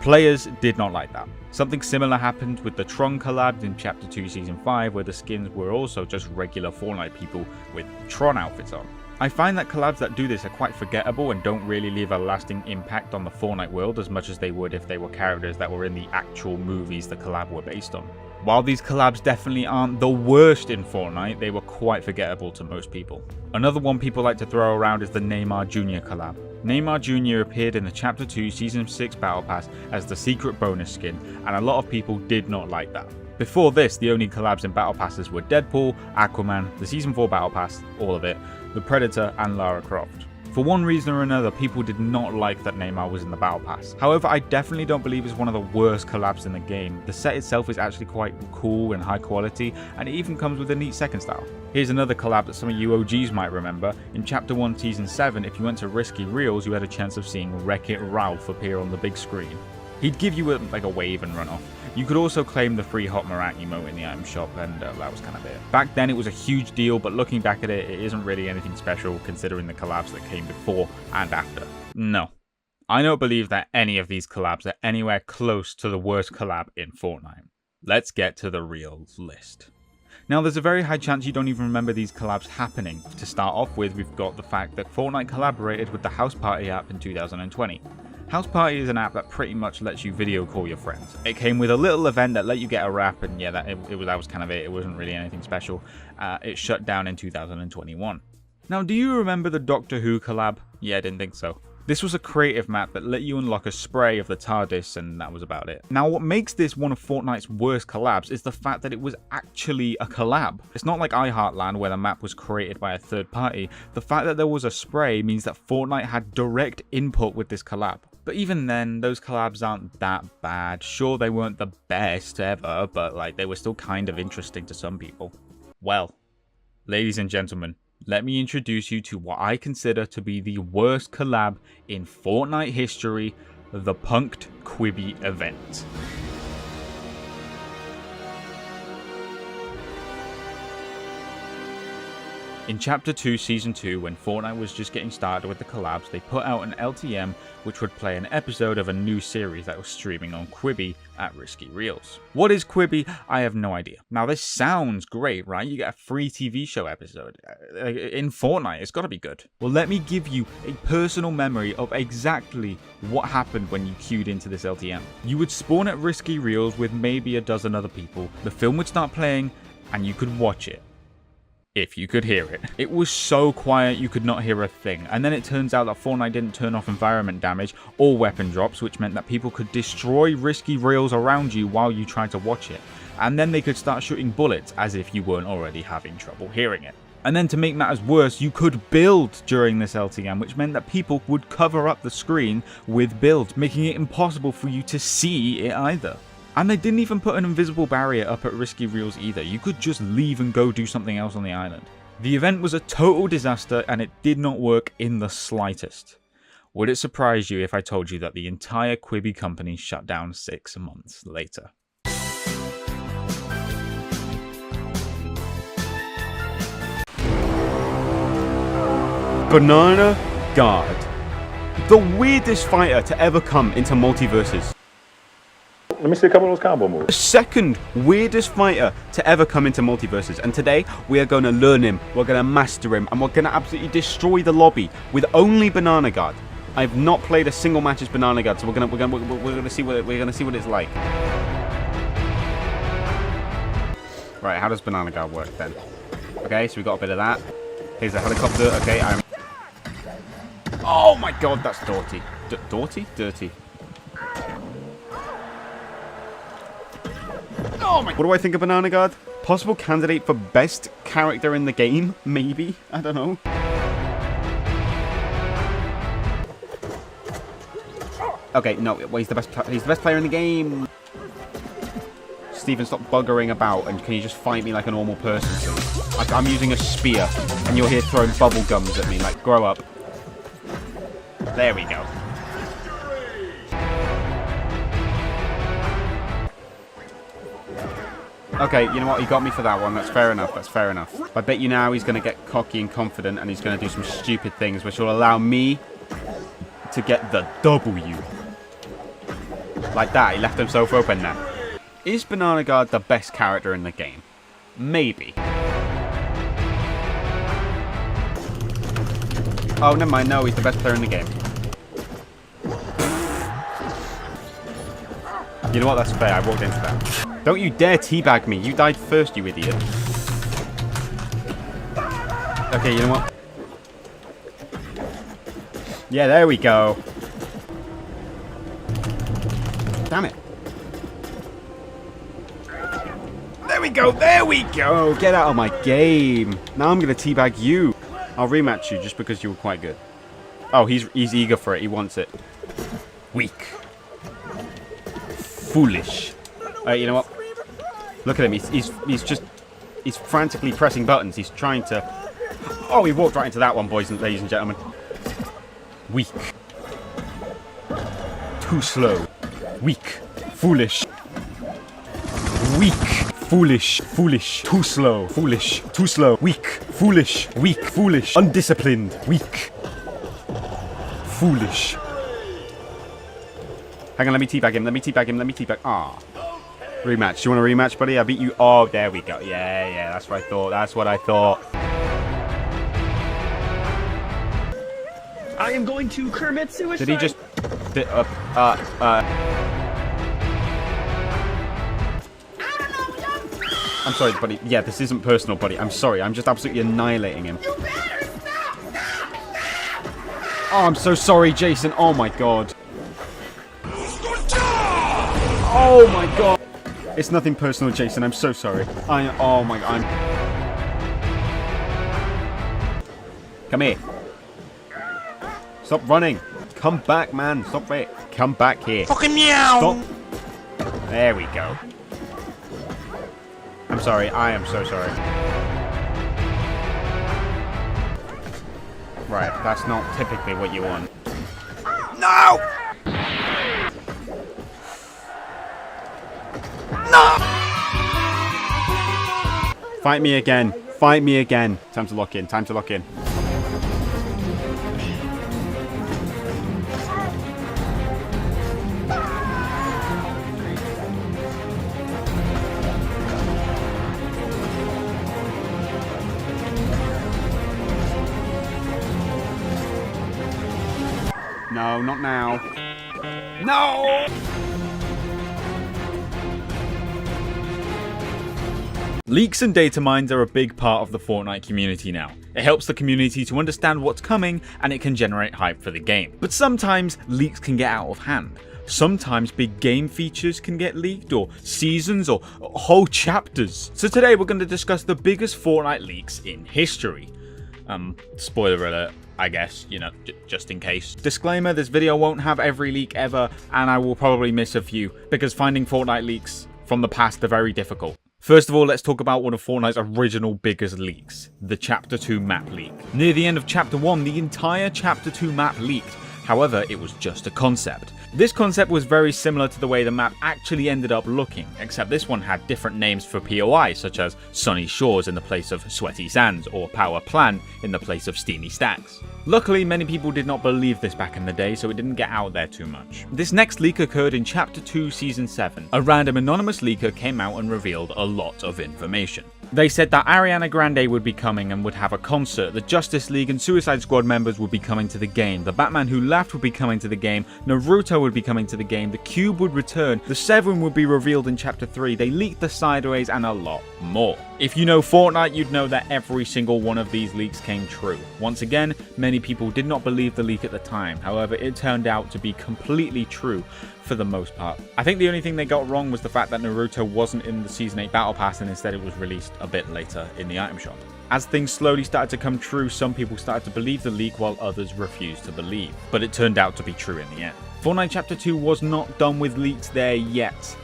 Players did not like that. Something similar happened with the Tron collab in Chapter 2 Season 5, where the skins were also just regular Fortnite people with Tron outfits on. I find that collabs that do this are quite forgettable and don't really leave a lasting impact on the Fortnite world as much as they would if they were characters that were in the actual movies the collab were based on. While these collabs definitely aren't the worst in Fortnite, they were quite forgettable to most people. Another one people like to throw around is the Neymar Jr. collab. Neymar Jr. appeared in the Chapter 2 Season 6 Battle Pass as the secret bonus skin, and a lot of people did not like that. Before this, the only collabs in Battle Passes were Deadpool, Aquaman, the Season 4 Battle Pass, all of it, the Predator, and Lara Croft. For one reason or another, people did not like that Neymar was in the Battle Pass. However, I definitely don't believe it's one of the worst collabs in the game. The set itself is actually quite cool and high quality, and it even comes with a neat second style. Here's another collab that some of you OGs might remember. In Chapter 1 Season 7, if you went to Risky Reels, you had a chance of seeing Wreck-It Ralph appear on the big screen. He'd give you like a wave and run off. You could also claim the free Hot Marat emote in the item shop, and that was kind of it. Back then it was a huge deal, but looking back at it, it isn't really anything special considering the collabs that came before and after. No. I don't believe that any of these collabs are anywhere close to the worst collab in Fortnite. Let's get to the real list. Now, there's a very high chance you don't even remember these collabs happening. To start off with, we've got the fact that Fortnite collaborated with the House Party app in 2020. House Party is an app that pretty much lets you video call your friends. It came with a little event that let you get a rap, and yeah, that was kind of it. It wasn't really anything special. It shut down in 2021. Now, do you remember the Doctor Who collab? Yeah, I didn't think so. This was a creative map that let you unlock a spray of the TARDIS, and that was about it. Now, what makes this one of Fortnite's worst collabs is the fact that it was actually a collab. It's not like iHeartland, where the map was created by a third party. The fact that there was a spray means that Fortnite had direct input with this collab. But even then, those collabs aren't that bad. Sure, they weren't the best ever, but like they were still kind of interesting to some people. Well, ladies and gentlemen, let me introduce you to what I consider to be the worst collab in Fortnite history, the Punked Quibi event. In Chapter 2 Season 2, when Fortnite was just getting started with the collabs, they put out an LTM which would play an episode of a new series that was streaming on Quibi at Risky Reels. What is Quibi? I have no idea. Now, this sounds great, right? You get a free TV show episode in Fortnite. It's got to be good. Well, let me give you a personal memory of exactly what happened when you queued into this LTM. You would spawn at Risky Reels with maybe a dozen other people. The film would start playing and you could watch it. If you could hear it. It was so quiet you could not hear a thing. And then it turns out that Fortnite didn't turn off environment damage or weapon drops, which meant that people could destroy Risky Reels around you while you tried to watch it. And then they could start shooting bullets as if you weren't already having trouble hearing it. And then to make matters worse, you could build during this LTM, which meant that people would cover up the screen with builds, making it impossible for you to see it either. And they didn't even put an invisible barrier up at Risky Reels either. You could just leave and go do something else on the island. The event was a total disaster and it did not work in the slightest. Would it surprise you if I told you that the entire Quibi company shut down 6 months later? Banana Guard. The weirdest fighter to ever come into multiverses. Let me see a couple of those combo moves. The second weirdest fighter to ever come into multiverses, and today we are going to learn him, we're going to master him, and we're going to absolutely destroy the lobby with only Banana Guard. I've not played a single match as Banana Guard, so we're going to see what it's like. Right, how does Banana Guard work then? Okay, so we got a bit of that. Here's a helicopter. Okay, oh my god, that's dirty. Dirty. Oh my... What do I think of Banana Guard? Possible candidate for best character in the game? Maybe? I don't know. Okay, no, well, he's the best player in the game. Steven, stop buggering about, and can you just fight me like a normal person, please? I'm using a spear, and you're here throwing bubble gums at me. Like, grow up. There we go. Okay, you know what? He got me for that one. That's fair enough. That's fair enough. I bet you now he's going to get cocky and confident, and he's going to do some stupid things, which will allow me to get the W. Like that. He left himself open there. Is Banana Guard the best character in the game? Maybe. Oh, never mind. No, he's the best player in the game. You know what? That's fair. I walked into that. Don't you dare teabag me. You died first, you idiot. Okay, you know what? Yeah, there we go. Damn it. There we go. There we go. Get out of my game. Now I'm going to teabag you. I'll rematch you just because you were quite good. Oh, he's eager for it. He wants it. Weak. Foolish. You know what? Look at him. He's frantically pressing buttons. He's trying to... Oh, he walked right into that one, ladies and gentlemen. Weak. Too slow. Weak. Foolish. Weak. Foolish. Foolish. Too slow. Foolish. Too slow. Weak. Foolish. Weak. Foolish. Undisciplined. Weak. Foolish. Hang on, let me teabag him. Let me teabag him. Let me teabag. Ah. Rematch. Do you want a rematch, buddy? I beat you. Oh, there we go. Yeah. That's what I thought. That's what I thought. I am going to commit suicide. Did he just... I'm sorry, buddy. Yeah, this isn't personal, buddy. I'm sorry. I'm just absolutely annihilating him. Oh, I'm so sorry, Jason. Oh, my God. Oh, my God. It's nothing personal, Jason. I'm so sorry. Oh, my God. Come here. Stop running. Come back, man. Stop it. Come back here. Fucking meow. Stop. There we go. I'm sorry. I am so sorry. Right. That's not typically what you want. No! No! Fight me again. Fight me again. Time to lock in. Time to lock in. No, not now. No! Leaks and data mines are a big part of the Fortnite community now. It helps the community to understand what's coming, and it can generate hype for the game. But sometimes leaks can get out of hand. Sometimes big game features can get leaked, or seasons, or whole chapters. So today we're going to discuss the biggest Fortnite leaks in history. Spoiler alert, I guess, you know, just in case. Disclaimer, this video won't have every leak ever, and I will probably miss a few, because finding Fortnite leaks from the past are very difficult. First of all, let's talk about one of Fortnite's original biggest leaks, the Chapter 2 map leak. Near the end of Chapter 1, the entire Chapter 2 map leaked. However, it was just a concept. This concept was very similar to the way the map actually ended up looking, except this one had different names for POI, such as Sunny Shores in the place of Sweaty Sands, or Power Plant in the place of Steamy Stacks. Luckily, many people did not believe this back in the day, so it didn't get out there too much. This next leak occurred in Chapter 2 Season 7. A random anonymous leaker came out and revealed a lot of information. They said that Ariana Grande would be coming and would have a concert, the Justice League and Suicide Squad members would be coming to the game, the Batman Who Laughed would be coming to the game, Naruto would be coming to the game, the Cube would return, the Seven would be revealed in Chapter 3, they leaked the Sideways, and a lot more. If you know Fortnite, you'd know that every single one of these leaks came true. Once again, many people did not believe the leak at the time, however it turned out to be completely true for the most part. I think the only thing they got wrong was the fact that Naruto wasn't in the Season 8 Battle Pass and instead it was released a bit later in the item shop. As things slowly started to come true, some people started to believe the leak while others refused to believe, but it turned out to be true in the end. Fortnite Chapter 2 was not done with leaks there yet.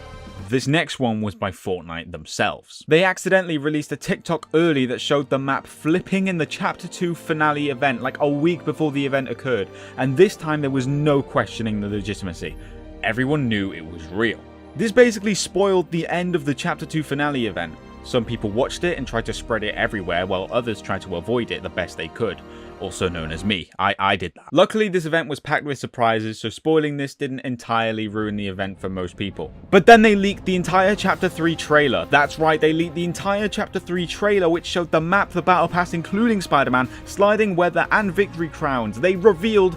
This next one was by Fortnite themselves. They accidentally released a TikTok early that showed the map flipping in the Chapter 2 finale event like a week before the event occurred, and this time there was no questioning the legitimacy. Everyone knew it was real. This basically spoiled the end of the Chapter 2 finale event. Some people watched it and tried to spread it everywhere, while others tried to avoid it the best they could. Also known as me. I did that. Luckily, this event was packed with surprises, so spoiling this didn't entirely ruin the event for most people. But then they leaked the entire Chapter 3 trailer. That's right, they leaked the entire Chapter 3 trailer, which showed the map, the Battle Pass, including Spider-Man, sliding weather, and victory crowns. They revealed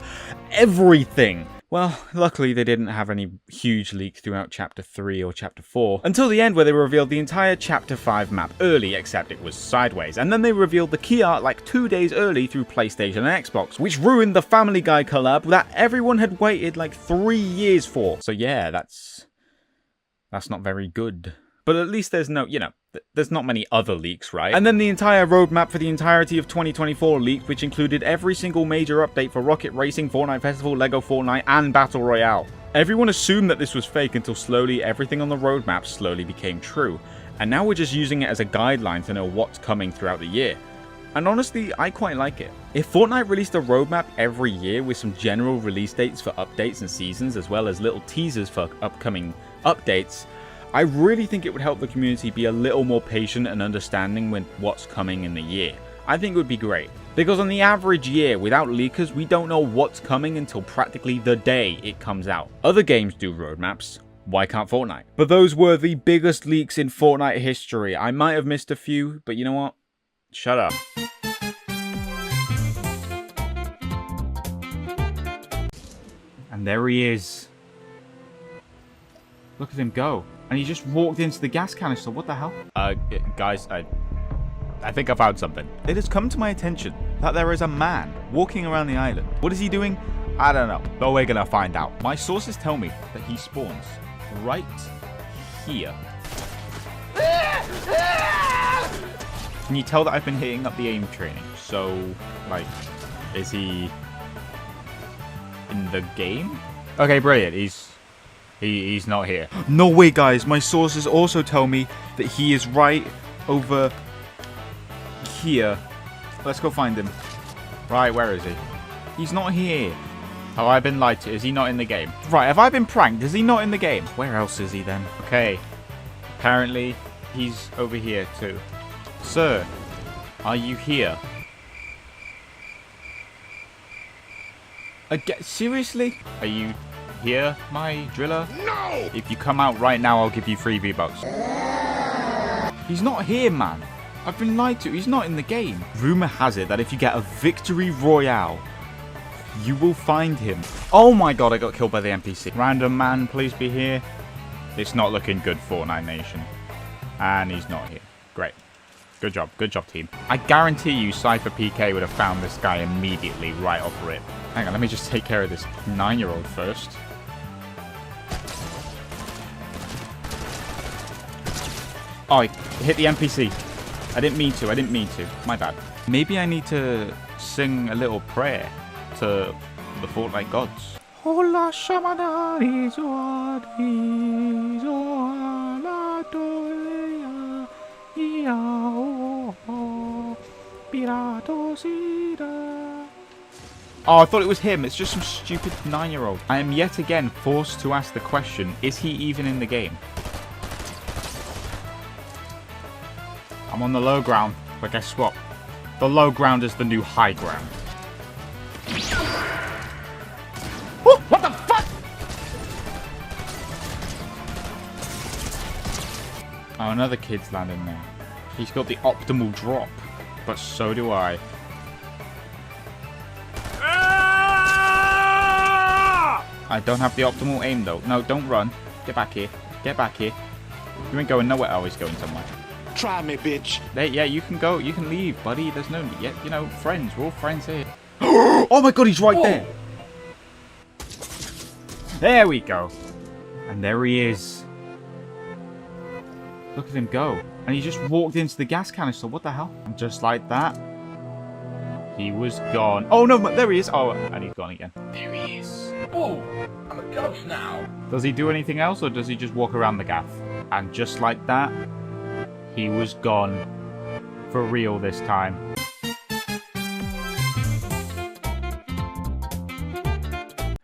everything. Well, luckily they didn't have any huge leaks throughout Chapter 3 or Chapter 4, until the end where they revealed the entire Chapter 5 map early, except it was sideways, and then they revealed the key art like 2 days early through PlayStation and Xbox, which ruined the Family Guy collab that everyone had waited like 3 years for. So yeah, that's not very good. But at least there's no, there's not many other leaks, right? And then the entire roadmap for the entirety of 2024 leaked, which included every single major update for Rocket Racing, Fortnite Festival, Lego Fortnite, and Battle Royale. Everyone assumed that this was fake until slowly everything on the roadmap slowly became true. And now we're just using it as a guideline to know what's coming throughout the year. And honestly, I quite like it. If Fortnite released a roadmap every year with some general release dates for updates and seasons, as well as little teasers for upcoming updates, I really think it would help the community be a little more patient and understanding with what's coming in the year. I think it would be great. Because on the average year, without leakers, we don't know what's coming until practically the day it comes out. Other games do roadmaps. Why can't Fortnite? But those were the biggest leaks in Fortnite history. I might have missed a few, but you know what? Shut up. And there he is. Look at him go. And he just walked into the gas canister. What the hell? Guys, I think I found something. It has come to my attention that there is a man walking around the island. What is he doing? I don't know, but we're gonna find out. My sources tell me that he spawns right here. Can you tell that I've been hitting up the aim training? So, like, is he in the game? Okay, brilliant. He's not here. No way, guys. My sources also tell me that he is right over here. Let's go find him. Right, where is he? He's not here. Have I been lied to? Is he not in the game? Right, have I been pranked? Is he not in the game? Where else is he then? Okay. Apparently, he's over here too. Sir, are you here? Seriously? Are you here, my driller? No! If you come out right now, I'll give you 3 Vbucks. He's not here, man. I've been lied to. He's not in the game. Rumor has it that if you get a victory royale, you will find him. Oh my god, I got killed by the NPC. Random man, please be here. It's not looking good, Fortnite Nation. And he's not here. Great. Good job. Good job, team. I guarantee you Cypher PK would have found this guy immediately right off rip. Hang on, let me just take care of this 9-year-old first. Oh, I hit the NPC. I didn't mean to. My bad. Maybe I need to sing a little prayer to the Fortnite gods. Hola shamanari zoadi zoala doya iao pirato sida. Oh, I thought it was him. It's just some stupid 9-year-old. I am yet again forced to ask the question, is he even in the game? I'm on the low ground, but guess what? The low ground is the new high ground. Oh, what the fuck? Oh, another kid's landing there. He's got the optimal drop, but so do I. I don't have the optimal aim though. No, don't run. Get back here. Get back here. You ain't going nowhere. Oh, he's going somewhere. Try me, bitch. Hey, yeah, you can go. You can leave, buddy. There's no... Yeah, you know, friends. We're all friends here. Oh my god, he's right there. There we go. And there he is. Look at him go. And he just walked into the gas canister. What the hell? And just like that, he was gone. Oh, no, there he is. Oh, and he's gone again. There he is. Oh, I'm a ghost now. Does he do anything else, or does he just walk around the gaff? And just like that, he was gone. For real this time.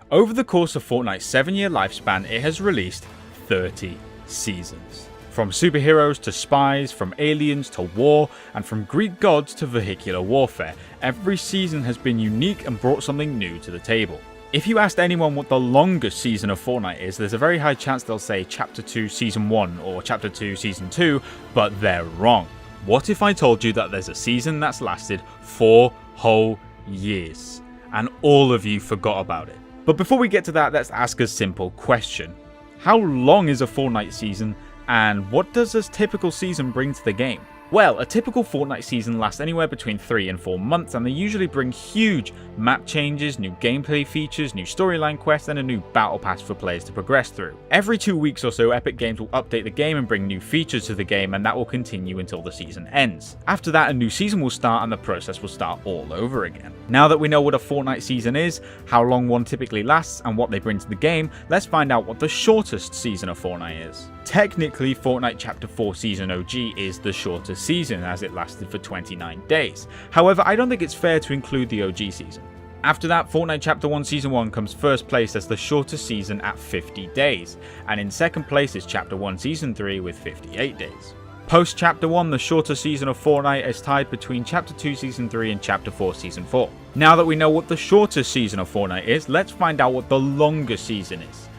Over the course of Fortnite's 7-year lifespan, it has released 30 seasons. From superheroes to spies, from aliens to war, and from Greek gods to vehicular warfare, every season has been unique and brought something new to the table. If you asked anyone what the longest season of Fortnite is, there's a very high chance they'll say Chapter 2 Season 1 or Chapter 2 Season 2, but they're wrong. What if I told you that there's a season that's lasted 4 whole years, and all of you forgot about it? But before we get to that, let's ask a simple question. How long is a Fortnite season, and what does a typical season bring to the game? Well, a typical Fortnite season lasts anywhere between 3 and 4 months, and they usually bring huge map changes, new gameplay features, new storyline quests, and a new battle pass for players to progress through. Every 2 weeks or so, Epic Games will update the game and bring new features to the game, and that will continue until the season ends. After that, a new season will start and the process will start all over again. Now that we know what a Fortnite season is, how long one typically lasts, and what they bring to the game, let's find out what the shortest season of Fortnite is. Technically, Fortnite Chapter 4 Season OG is the shortest season, as it lasted for 29 days. However, I don't think it's fair to include the OG season. After that, Fortnite Chapter 1 Season 1 comes first place as the shortest season at 50 days, and in second place is Chapter 1 Season 3 with 58 days. Post Chapter 1, the shortest season of Fortnite is tied between Chapter 2 Season 3 and Chapter 4 Season 4. Now that we know what the shortest season of Fortnite is, let's find out what the longest season is.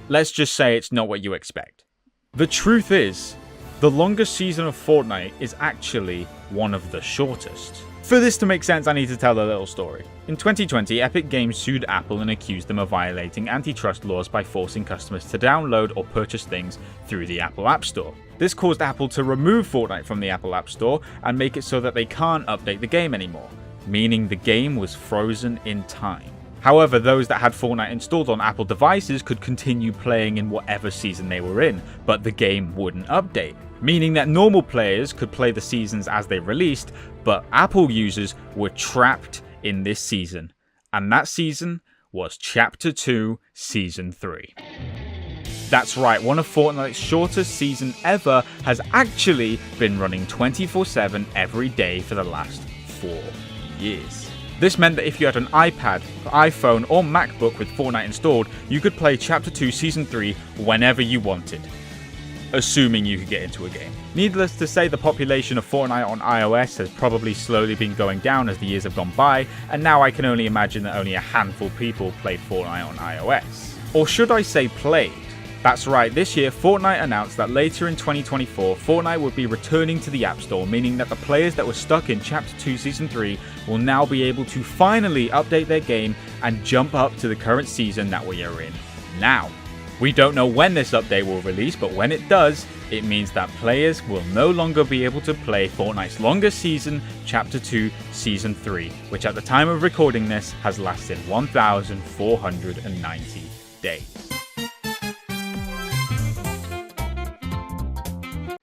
Let's just say it's not what you expect. The truth is, the longest season of Fortnite is actually one of the shortest. For this to make sense, I need to tell a little story. In 2020, Epic Games sued Apple and accused them of violating antitrust laws by forcing customers to download or purchase things through the Apple App Store. This caused Apple to remove Fortnite from the Apple App Store and make it so that they can't update the game anymore, meaning the game was frozen in time. However, those that had Fortnite installed on Apple devices could continue playing in whatever season they were in, but the game wouldn't update, meaning that normal players could play the seasons as they released, but Apple users were trapped in this season, and that season was Chapter 2 Season 3. That's right, one of Fortnite's shortest seasons ever has actually been running 24/7 every day for the last 4 years. This meant that if you had an iPad, iPhone, or MacBook with Fortnite installed, you could play Chapter 2 Season 3 whenever you wanted, assuming you could get into a game. Needless to say, the population of Fortnite on iOS has probably slowly been going down as the years have gone by, and now I can only imagine that only a handful of people play Fortnite on iOS. Or should I say played? That's right, this year Fortnite announced that later in 2024, Fortnite would be returning to the App Store, meaning that the players that were stuck in Chapter 2 Season 3 will now be able to finally update their game and jump up to the current season that we are in now. We don't know when this update will release, but when it does, it means that players will no longer be able to play Fortnite's longest season, Chapter 2 Season 3, which at the time of recording this has lasted 1,490 days.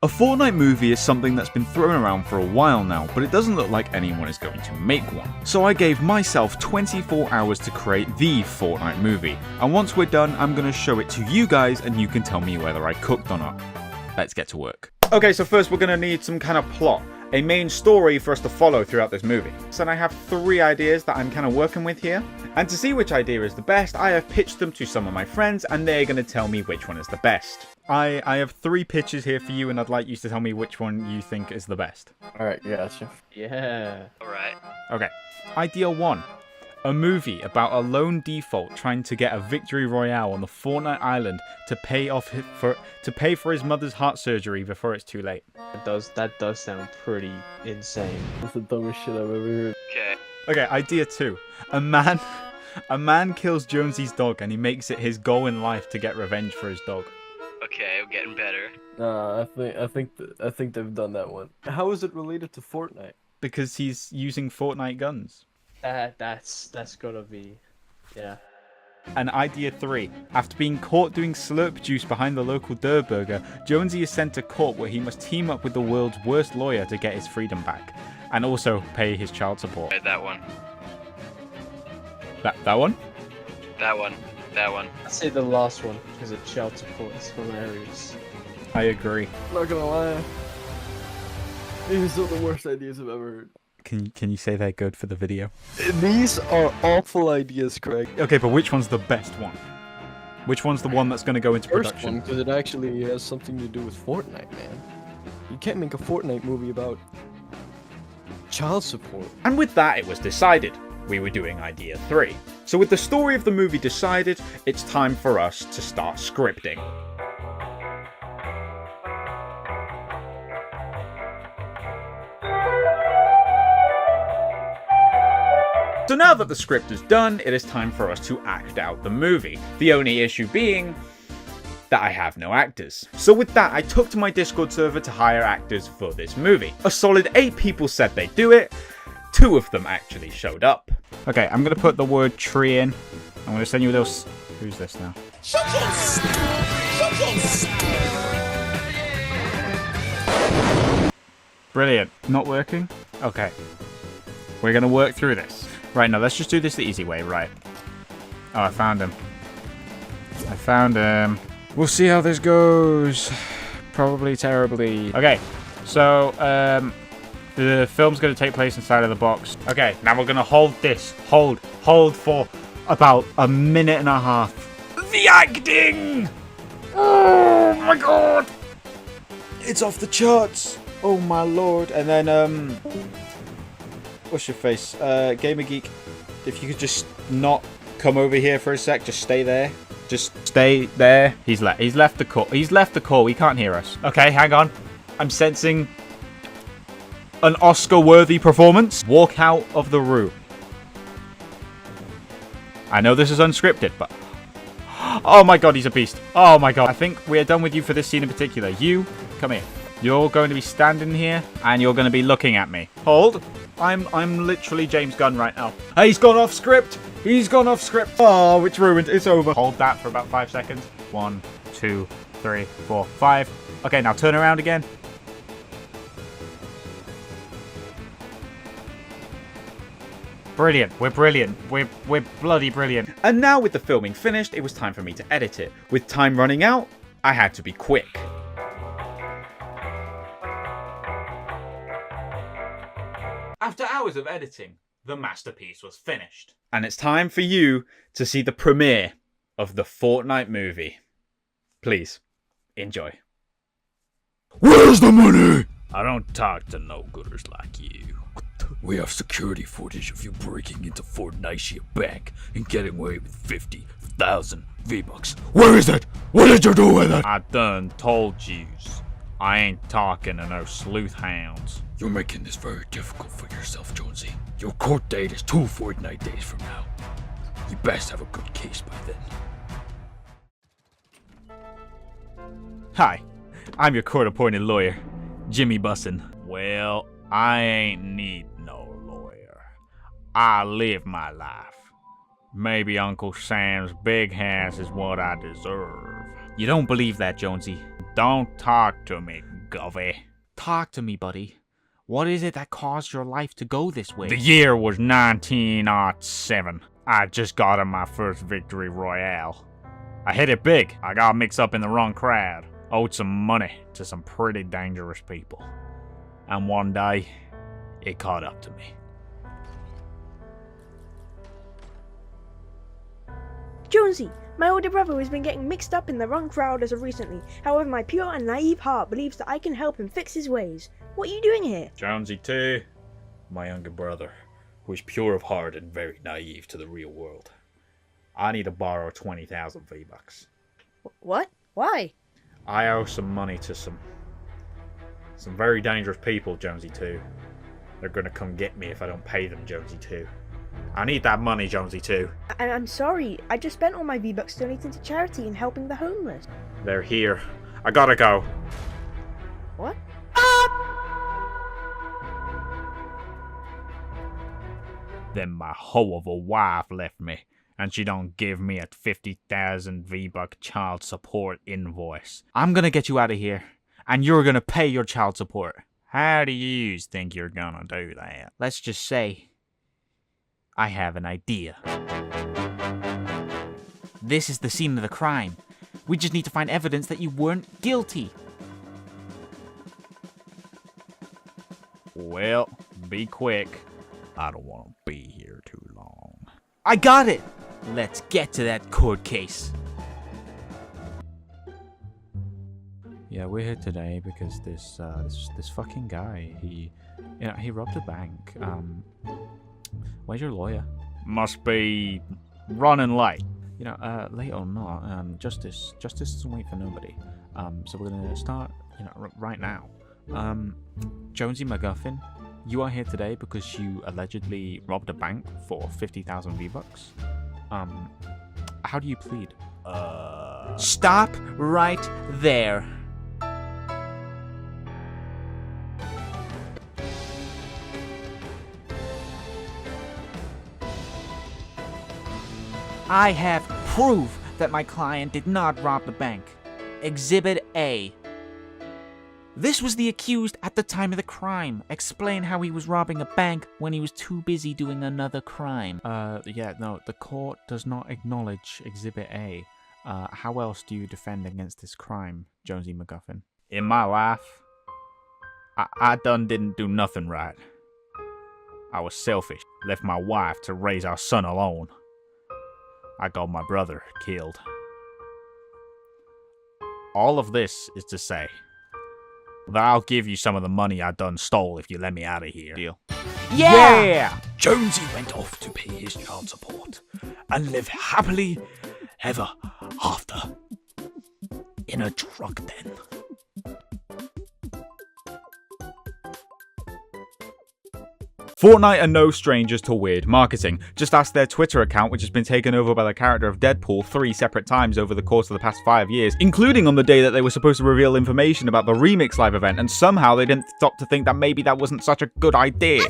A Fortnite movie is something that's been thrown around for a while now, but it doesn't look like anyone is going to make one. So I gave myself 24 hours to create the Fortnite movie, and once we're done, I'm going to show it to you guys and you can tell me whether I cooked or not. Let's get to work. Okay, so first we're going to need some kind of plot, a main story for us to follow throughout this movie. So I have 3 ideas that I'm kind of working with here, and to see which idea is the best, I have pitched them to some of my friends and they're going to tell me which one is the best. I have 3 pitches here for you and I'd like you to tell me which one you think is the best. Alright, gotcha. Yeah. Alright. Okay. Idea 1. A movie about a lone default trying to get a victory royale on the Fortnite island to pay for his mother's heart surgery before it's too late. That does sound pretty insane. That's the dumbest shit I've ever heard. Okay, idea 2. A man kills Jonesy's dog and he makes it his goal in life to get revenge for his dog. Okay, I'm getting better. Nah, I think they've done that one. How is it related to Fortnite? Because he's using Fortnite guns. That's gotta be, yeah. And idea 3. After being caught doing slurp juice behind the local Durr Burger, Jonesy is sent to court where he must team up with the world's worst lawyer to get his freedom back, and also pay his child support. Right, that one. That one? That one. That one. I'd say the last one, because of child support. It's hilarious. I agree. I'm not gonna lie. These are the worst ideas I've ever heard. Can you say they're good for the video? These are awful ideas, Craig. Okay, but which one's the best one? Which one's the one that's going to go into First production? one, because it actually has something to do with Fortnite, man. You can't make a Fortnite movie about child support. And with that, it was decided. We were doing idea 3. So with the story of the movie decided, it's time for us to start scripting. So now that the script is done, it is time for us to act out the movie. The only issue being, that I have no actors. So with that, I took to my Discord server to hire actors for this movie. A solid 8 people said they'd do it. 2 of them actually showed up. Okay, I'm gonna put the word tree in. I'm gonna send you those. Who's this now? Brilliant. Not working? Okay. We're gonna work through this. Right, now let's just do this the easy way, right? Oh, I found him. I found him. We'll see how this goes. Probably terribly. Okay, so, the film's gonna take place inside of the box. Okay, now we're gonna hold this. Hold for about a minute and a half. The acting! Oh my god! It's off the charts. Oh my lord. And then, what's your face? Gamer Geek, if you could just not come over here for a sec, just stay there. Just stay there. He's left the call. He's left the call. He can't hear us. Okay, hang on. I'm sensing an Oscar-worthy performance. Walk out of the room. I know this is unscripted, but... Oh my god, he's a beast. Oh my god. I think we're done with you for this scene in particular. You, come here. You're going to be standing here, and you're going to be looking at me. Hold. I'm literally James Gunn right now. Hey, he's gone off script. He's gone off script. Oh, it's ruined. It's over. Hold that for about 5 seconds. 1, 2, 3, 4, 5. Okay, now turn around again. Brilliant. We're brilliant. We're bloody brilliant. And now with the filming finished, it was time for me to edit it. With time running out, I had to be quick. After hours of editing, the masterpiece was finished. And it's time for you to see the premiere of the Fortnite movie. Please, enjoy. Where's the money? I don't talk to no-gooders like you. We have security footage of you breaking into Fortnite bank and getting away with 50,000 V-Bucks. Where is it? What did you do with it? I done told yous. I ain't talking to no sleuth hounds. You're making this very difficult for yourself, Jonesy. Your court date is 2 Fortnite days from now. You best have a good case by then. Hi, I'm your court-appointed lawyer, Jimmy Bussin. Well, I ain't need no lawyer. I live my life. Maybe Uncle Sam's big house is what I deserve. You don't believe that, Jonesy? Don't talk to me, Govey. Talk to me, buddy. What is it that caused your life to go this way? The year was 1907. I just got in my first victory royale. I hit it big. I got mixed up in the wrong crowd. Owed some money to some pretty dangerous people. And one day, it caught up to me. Jonesy, my older brother has been getting mixed up in the wrong crowd as of recently. However, my pure and naive heart believes that I can help him fix his ways. What are you doing here? Jonesy too, my younger brother, who is pure of heart and very naive to the real world. I need to borrow 20,000 V-Bucks. What? Why? I owe some money to some very dangerous people, Jonesy 2. They're gonna come get me if I don't pay them, Jonesy 2. I need that money, Jonesy 2. I'm sorry. I just spent all my V-Bucks donating to charity and helping the homeless. They're here. I gotta go. What? Then my hoe of a wife left me, and she don't give me a 50,000 V-Buck child support invoice. I'm gonna get you out of here, and you're gonna pay your child support. How do you think you're gonna do that? Let's just say I have an idea. This is the scene of the crime. We just need to find evidence that you weren't guilty. Well, be quick. I don't want to be here too long. I got it! Let's get to that court case. Yeah, we're here today because this fucking guy, he robbed a bank. Where's your lawyer? Must be running late. Late or not, justice doesn't wait for nobody. So we're gonna start, right now. Jonesy McGuffin, you are here today because you allegedly robbed a bank for 50,000 V-Bucks. How do you plead? Stop right there. I have proof that my client did not rob the bank. Exhibit A. This was the accused at the time of the crime. Explain how he was robbing a bank when he was too busy doing another crime. Yeah, no, the court does not acknowledge Exhibit A. How else do you defend against this crime, Jonesy McGuffin? In my life, I didn't do nothing right. I was selfish. Left my wife to raise our son alone. I got my brother killed. All of this is to say that I'll give you some of the money I done stole if you let me out of here. Deal? Yeah! Jonesy went off to pay his child support and live happily ever after in a drug den. Fortnite are no strangers to weird marketing. Just ask their Twitter account, which has been taken over by the character of Deadpool 3 separate times over the course of the past 5 years, including on the day that they were supposed to reveal information about the Remix live event, and somehow they didn't stop to think that maybe that wasn't such a good idea.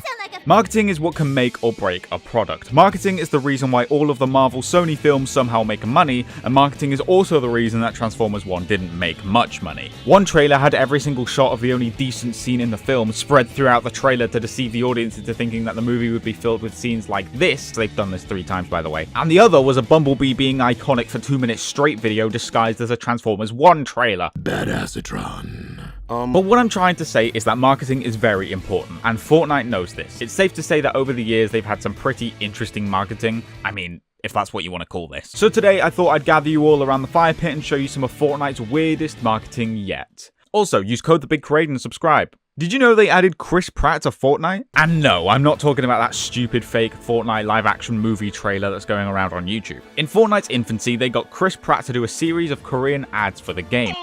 Marketing is what can make or break a product. Marketing is the reason why all of the Marvel Sony films somehow make money, and marketing is also the reason that Transformers 1 didn't make much money. One trailer had every single shot of the only decent scene in the film spread throughout the trailer to deceive the audience into thinking that the movie would be filled with scenes like this. They've done this 3 times, by the way. And the other was a Bumblebee being iconic for 2 minutes straight video disguised as a Transformers 1 trailer. Badassatron. But what I'm trying to say is that marketing is very important, and Fortnite knows this. It's safe to say that over the years they've had some pretty interesting marketing. I mean, if that's what you want to call this. So today I thought I'd gather you all around the fire pit and show you some of Fortnite's weirdest marketing yet. Also, use code TheBigCraigd and subscribe. Did you know they added Chris Pratt to Fortnite? And no, I'm not talking about that stupid fake Fortnite live-action movie trailer that's going around on YouTube. In Fortnite's infancy, they got Chris Pratt to do a series of Korean ads for the game.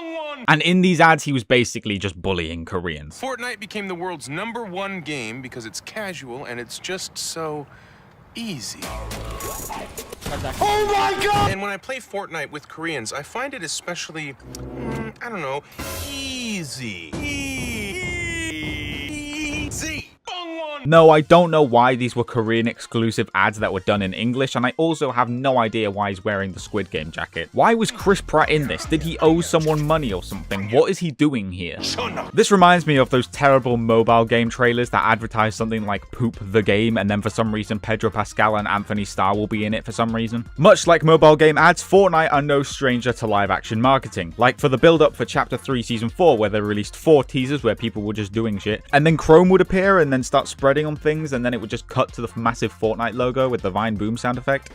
And in these ads, he was basically just bullying Koreans. Fortnite became the world's #1 game because it's casual and it's just so easy. Oh my god! And when I play Fortnite with Koreans, I find it especially, I don't know, easy. No, I don't know why these were Korean exclusive ads that were done in English, and I also have no idea why he's wearing the Squid Game jacket. Why was Chris Pratt in this? Did he owe someone money or something? What is he doing here? This reminds me of those terrible mobile game trailers that advertise something like Poop the Game, and then for some reason Pedro Pascal and Anthony Starr will be in it for some reason. Much like mobile game ads, Fortnite are no stranger to live action marketing. Like for the build up for Chapter 3 Season 4, where they released 4 teasers where people were just doing shit, and then Chrome would appear and then start spreading on things, and then it would just cut to the massive Fortnite logo with the Vine boom sound effect.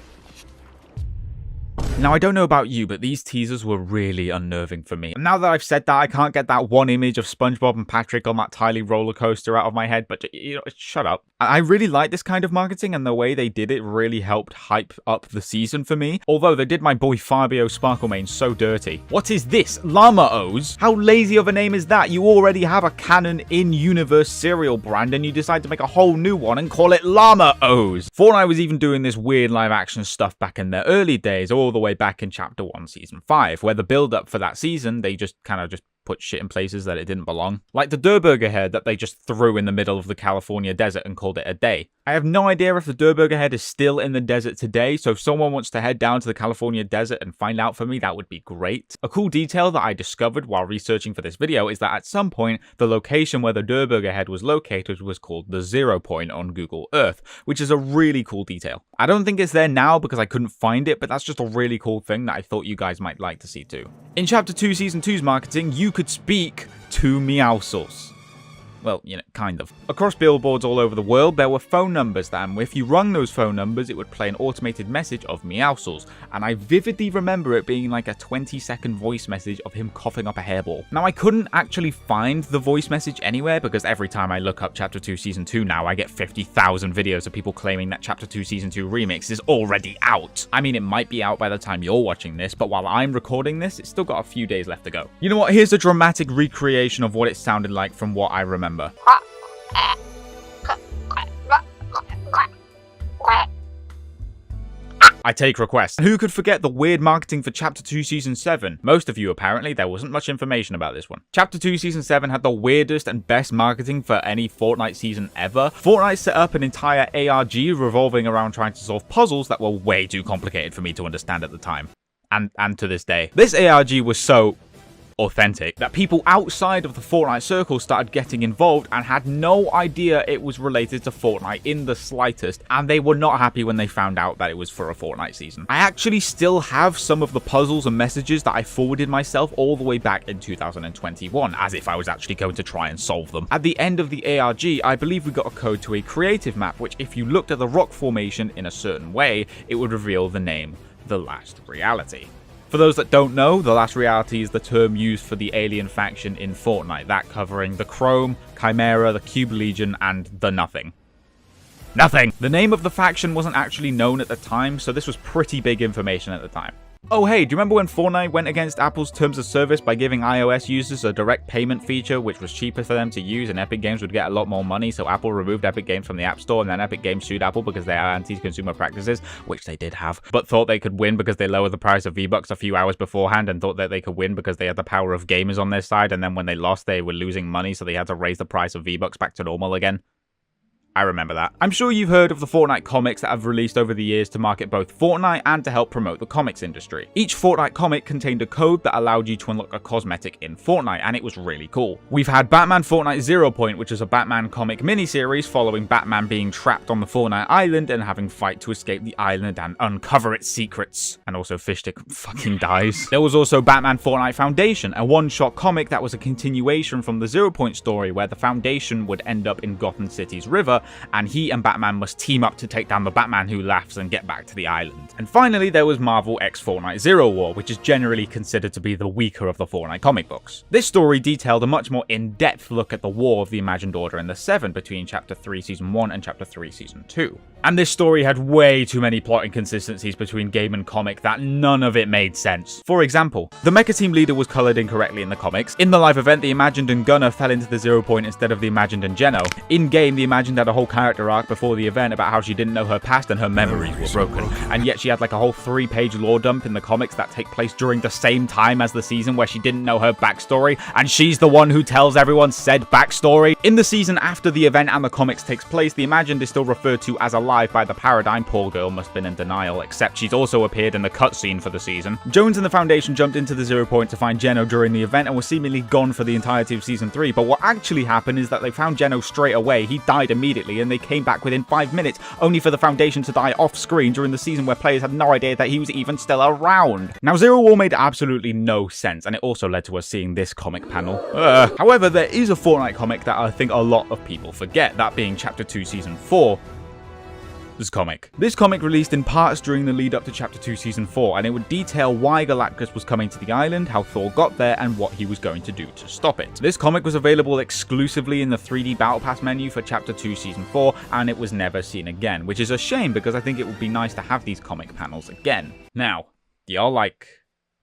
Now, I don't know about you, but these teasers were really unnerving for me. And now that I've said that, I can't get that one image of SpongeBob and Patrick on that tiny roller coaster out of my head, but, you know, shut up. I really like this kind of marketing, and the way they did it really helped hype up the season for me. Although they did my boy Fabio Sparklemane so dirty. What is this? Llama-O's? How lazy of a name is that? You already have a canon in-universe cereal brand, and you decide to make a whole new one and call it Llama-O's. Fortnite was even doing this weird live-action stuff back in their early days, all the way back in Chapter 1 Season 5, where the build-up for that season, they just kind of put shit in places that it didn't belong. Like the Durr Burger head that they just threw in the middle of the California desert and called it a day. I have no idea if the Durr Burger head is still in the desert today, so if someone wants to head down to the California desert and find out for me, that would be great. A cool detail that I discovered while researching for this video is that at some point, the location where the Durr Burger head was located was called the 0 point on Google Earth, which is a really cool detail. I don't think it's there now because I couldn't find it, but that's just a really cool thing that I thought you guys might like to see too. In Chapter 2 Season 2's marketing, you could speak to Meowscles. Well, you know, kind of. Across billboards all over the world, there were phone numbers that, if you rung those phone numbers, it would play an automated message of Meowscles, and I vividly remember it being like a 20-second voice message of him coughing up a hairball. Now, I couldn't actually find the voice message anywhere, because every time I look up Chapter 2 Season 2 now, I get 50,000 videos of people claiming that Chapter 2 Season 2 Remix is already out. I mean, it might be out by the time you're watching this, but while I'm recording this, it's still got a few days left to go. You know what? Here's a dramatic recreation of what it sounded like from what I remember. I take requests. And who could forget the weird marketing for Chapter 2 Season 7? Most of you, apparently, there wasn't much information about this one. Chapter 2 Season 7 had the weirdest and best marketing for any Fortnite season ever. Fortnite set up an entire ARG revolving around trying to solve puzzles that were way too complicated for me to understand at the time. And to this day. This ARG was so authentic that people outside of the Fortnite circle started getting involved and had no idea it was related to Fortnite in the slightest, and they were not happy when they found out that it was for a Fortnite season. I actually still have some of the puzzles and messages that I forwarded myself all the way back in 2021, as if I was actually going to try and solve them. At the end of the ARG, I believe we got a code to a creative map, which if you looked at the rock formation in a certain way, it would reveal the name The Last Reality. For those that don't know, The Last Reality is the term used for the alien faction in Fortnite, that covering the Chrome, Chimera, the Cube Legion, and the Nothing. Nothing! The name of the faction wasn't actually known at the time, so this was pretty big information at the time. Oh hey, do you remember when Fortnite went against Apple's terms of service by giving iOS users a direct payment feature which was cheaper for them to use and Epic Games would get a lot more money, so Apple removed Epic Games from the App Store and then Epic Games sued Apple because they are anti-consumer practices, which they did have, but thought they could win because they lowered the price of Vbucks a few hours beforehand and thought that they could win because they had the power of gamers on their side, and then when they lost they were losing money, so they had to raise the price of Vbucks back to normal again. I remember that. I'm sure you've heard of the Fortnite comics that have released over the years to market both Fortnite and to help promote the comics industry. Each Fortnite comic contained a code that allowed you to unlock a cosmetic in Fortnite, and it was really cool. We've had Batman Fortnite 0 Point, which is a Batman comic miniseries following Batman being trapped on the Fortnite island and having to fight to escape the island and uncover its secrets. And also Fishstick fucking dies. There was also Batman Fortnite Foundation, a one-shot comic that was a continuation from the 0 Point story where the Foundation would end up in Gotham City's river, and he and Batman must team up to take down the Batman who laughs and get back to the island. And finally, there was Marvel x Fortnite Zero War, which is generally considered to be the weaker of the Fortnite comic books. This story detailed a much more in-depth look at the war of the Imagined Order and the Seven between Chapter 3 Season 1 and Chapter 3 Season 2. And this story had way too many plot inconsistencies between game and comic that none of it made sense. For example, the Mecha Team leader was colored incorrectly in the comics. In the live event, the Imagined and Gunner fell into the 0 Point instead of the Imagined and Geno. In-game, the Imagined had a whole character arc before the event about how she didn't know her past and her memories were broken. And yet she had like a whole 3-page lore dump in the comics that take place during the same time as the season where she didn't know her backstory, and she's the one who tells everyone said backstory. In the season after the event and the comics takes place, the Imagined is still referred to as alive by the Paradigm. Poor girl must have been in denial, except she's also appeared in the cutscene for the season. Jones and the Foundation jumped into the 0 Point to find Geno during the event and was seemingly gone for the entirety of Season 3, but what actually happened is that they found Geno straight away, he died immediately, and they came back within 5 minutes, only for the Foundation to die off screen during the season where players had no idea that he was even still around. Now, Zero War made absolutely no sense, and it also led to us seeing this comic panel. However, there is a Fortnite comic that I think a lot of people forget, that being Chapter 2 Season 4. This comic released in parts during the lead up to Chapter 2 Season 4, and it would detail why Galactus was coming to the island, how Thor got there, and what he was going to do to stop it. This comic was available exclusively in the 3D Battle Pass menu for Chapter 2 Season 4, and it was never seen again, which is a shame because I think it would be nice to have these comic panels again. Now, do y'all like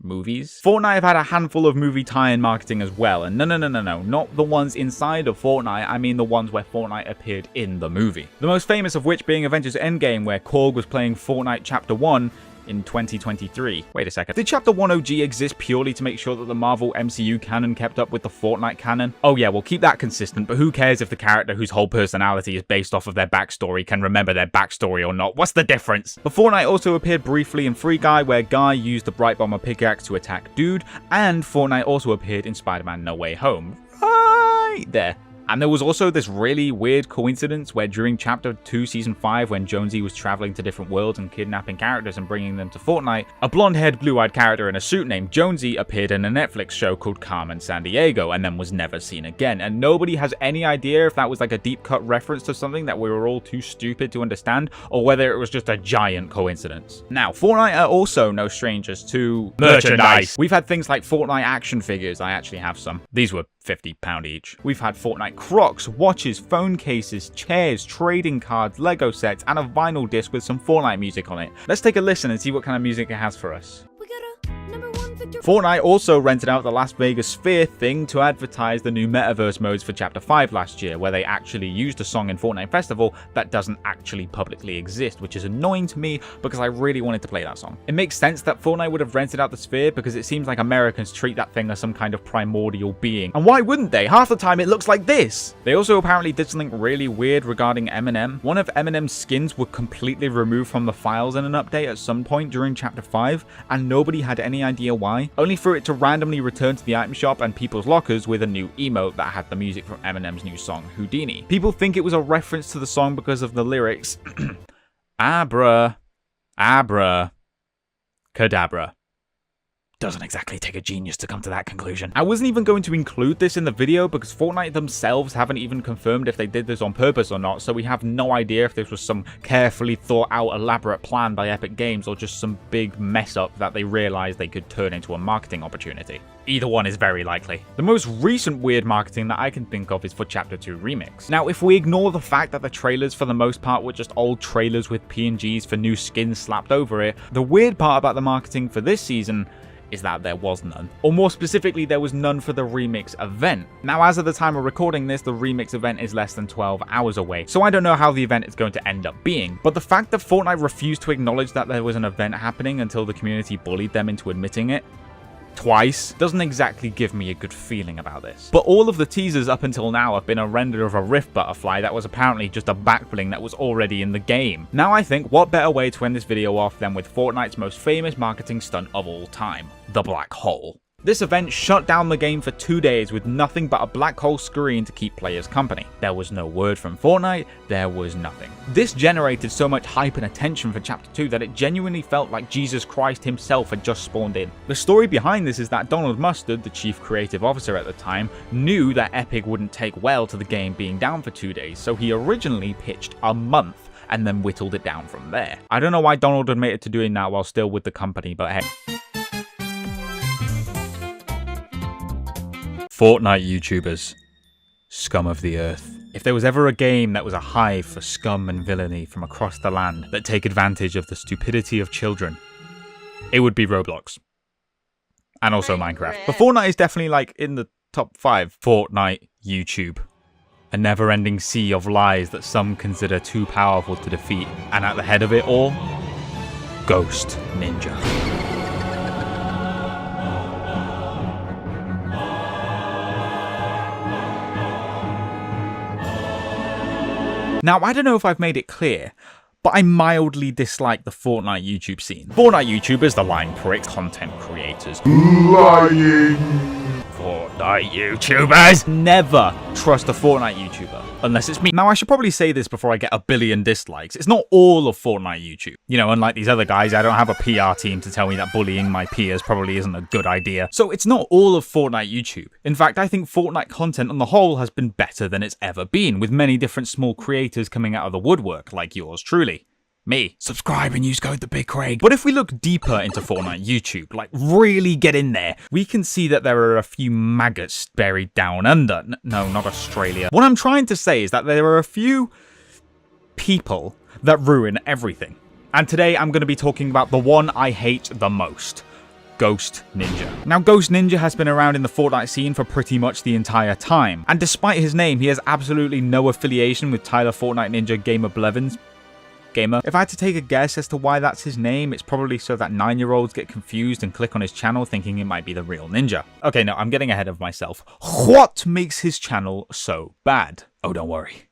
movies? Fortnite have had a handful of movie tie-in marketing as well, and no, not the ones inside of Fortnite, I mean the ones where Fortnite appeared in the movie. The most famous of which being Avengers Endgame, where Korg was playing Fortnite Chapter 1 in 2023. Wait a second. Did Chapter 1 OG exist purely to make sure that the Marvel MCU canon kept up with the Fortnite canon? Oh yeah, we'll keep that consistent, but who cares if the character whose whole personality is based off of their backstory can remember their backstory or not? What's the difference? But Fortnite also appeared briefly in Free Guy, where Guy used the Bright Bomber pickaxe to attack Dude, and Fortnite also appeared in Spider-Man No Way Home. Right there. And there was also this really weird coincidence where during Chapter 2 Season 5, when Jonesy was traveling to different worlds and kidnapping characters and bringing them to Fortnite, a blonde-haired, blue-eyed character in a suit named Jonesy appeared in a Netflix show called Carmen Sandiego and then was never seen again. And nobody has any idea if that was like a deep-cut reference to something that we were all too stupid to understand, or whether it was just a giant coincidence. Now, Fortnite are also no strangers to merchandise. We've had things like Fortnite action figures. I actually have some. These were £50 each. We've had Fortnite Crocs, watches, phone cases, chairs, trading cards, Lego sets, and a vinyl disc with some Fortnite music on it. Let's take a listen and see what kind of music it has for us. We got a #1 Fortnite also rented out the Las Vegas Sphere thing to advertise the new metaverse modes for Chapter 5 last year, where they actually used a song in Fortnite Festival that doesn't actually publicly exist, which is annoying to me because I really wanted to play that song. It makes sense that Fortnite would have rented out the Sphere because it seems like Americans treat that thing as some kind of primordial being. And why wouldn't they? Half the time it looks like this! They also apparently did something really weird regarding Eminem. One of Eminem's skins were completely removed from the files in an update at some point during Chapter 5, and nobody had any idea why, only for it to randomly return to the item shop and people's lockers with a new emote that had the music from Eminem's new song, Houdini. People think it was a reference to the song because of the lyrics, Abra, Abra, Cadabra. Doesn't exactly take a genius to come to that conclusion. I wasn't even going to include this in the video because Fortnite themselves haven't even confirmed if they did this on purpose or not, so we have no idea if this was some carefully thought out elaborate plan by Epic Games or just some big mess up that they realized they could turn into a marketing opportunity. Either one is very likely. The most recent weird marketing that I can think of is for Chapter 2 Remix. Now, if we ignore the fact that the trailers for the most part were just old trailers with PNGs for new skins slapped over it, the weird part about the marketing for this season is that there was none. Or more specifically, there was none for the Remix event. Now, as of the time of recording this, the Remix event is less than 12 hours away, so I don't know how the event is going to end up being. But the fact that Fortnite refused to acknowledge that there was an event happening until the community bullied them into admitting it twice doesn't exactly give me a good feeling about this. But all of the teasers up until now have been a render of a Rift butterfly that was apparently just a backbling that was already in the game. Now I think, what better way to end this video off than with Fortnite's most famous marketing stunt of all time, the black hole. This event shut down the game for 2 days with nothing but a black hole screen to keep players company. There was no word from Fortnite, there was nothing. This generated so much hype and attention for Chapter 2 that it genuinely felt like Jesus Christ himself had just spawned in. The story behind this is that Donald Mustard, the chief creative officer at the time, knew that Epic wouldn't take well to the game being down for 2 days, so he originally pitched a month and then whittled it down from there. I don't know why Donald admitted to doing that while still with the company, but hey. Fortnite YouTubers. Scum of the earth. If there was ever a game that was a hive for scum and villainy from across the land that take advantage of the stupidity of children, it would be Roblox. And also Minecraft. But Fortnite is definitely like in the top 5. Fortnite YouTube. A never-ending sea of lies that some consider too powerful to defeat. And at the head of it all, Ghost Ninja. Now, I don't know if I've made it clear, but I mildly dislike the Fortnite YouTube scene. Fortnite YouTubers, the lying prick content creators. Lying! Fortnite YouTubers! Never trust a Fortnite YouTuber, unless it's me. Now, I should probably say this before I get a billion dislikes. It's not all of Fortnite YouTube. You know, unlike these other guys, I don't have a PR team to tell me that bullying my peers probably isn't a good idea. So it's not all of Fortnite YouTube. In fact, I think Fortnite content on the whole has been better than it's ever been, with many different small creators coming out of the woodwork, like yours truly. Me. Subscribe and use code TheBigCraigd. But if we look deeper into Fortnite YouTube, like really get in there, we can see that there are a few maggots buried down under. No, not Australia. What I'm trying to say is that there are a few people that ruin everything. And today I'm going to be talking about the one I hate the most. Ghost Ninja. Now, Ghost Ninja has been around in the Fortnite scene for pretty much the entire time. And despite his name, he has absolutely no affiliation with Tyler Fortnite Ninja Gamer Blevins. If I had to take a guess as to why that's his name, it's probably so that 9-year-olds get confused and click on his channel thinking it might be the real ninja. Okay, no, I'm getting ahead of myself. What makes his channel so bad? Oh, don't worry.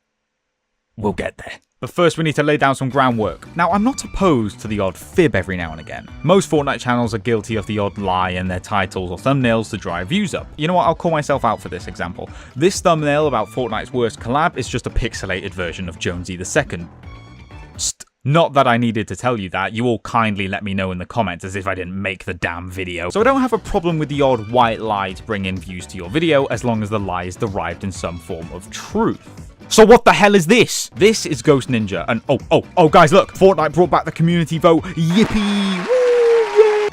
We'll get there. But first, we need to lay down some groundwork. Now, I'm not opposed to the odd fib every now and again. Most Fortnite channels are guilty of the odd lie in their titles or thumbnails to drive views up. You know what, I'll call myself out for this example. This thumbnail about Fortnite's worst collab is just a pixelated version of Jonesy II. Not that I needed to tell you that, you all kindly let me know in the comments as if I didn't make the damn video. So I don't have a problem with the odd white lie to bring in views to your video as long as the lie is derived in some form of truth. So what the hell is this? This is Ghost Ninja and oh guys look, Fortnite brought back the community vote, yippee!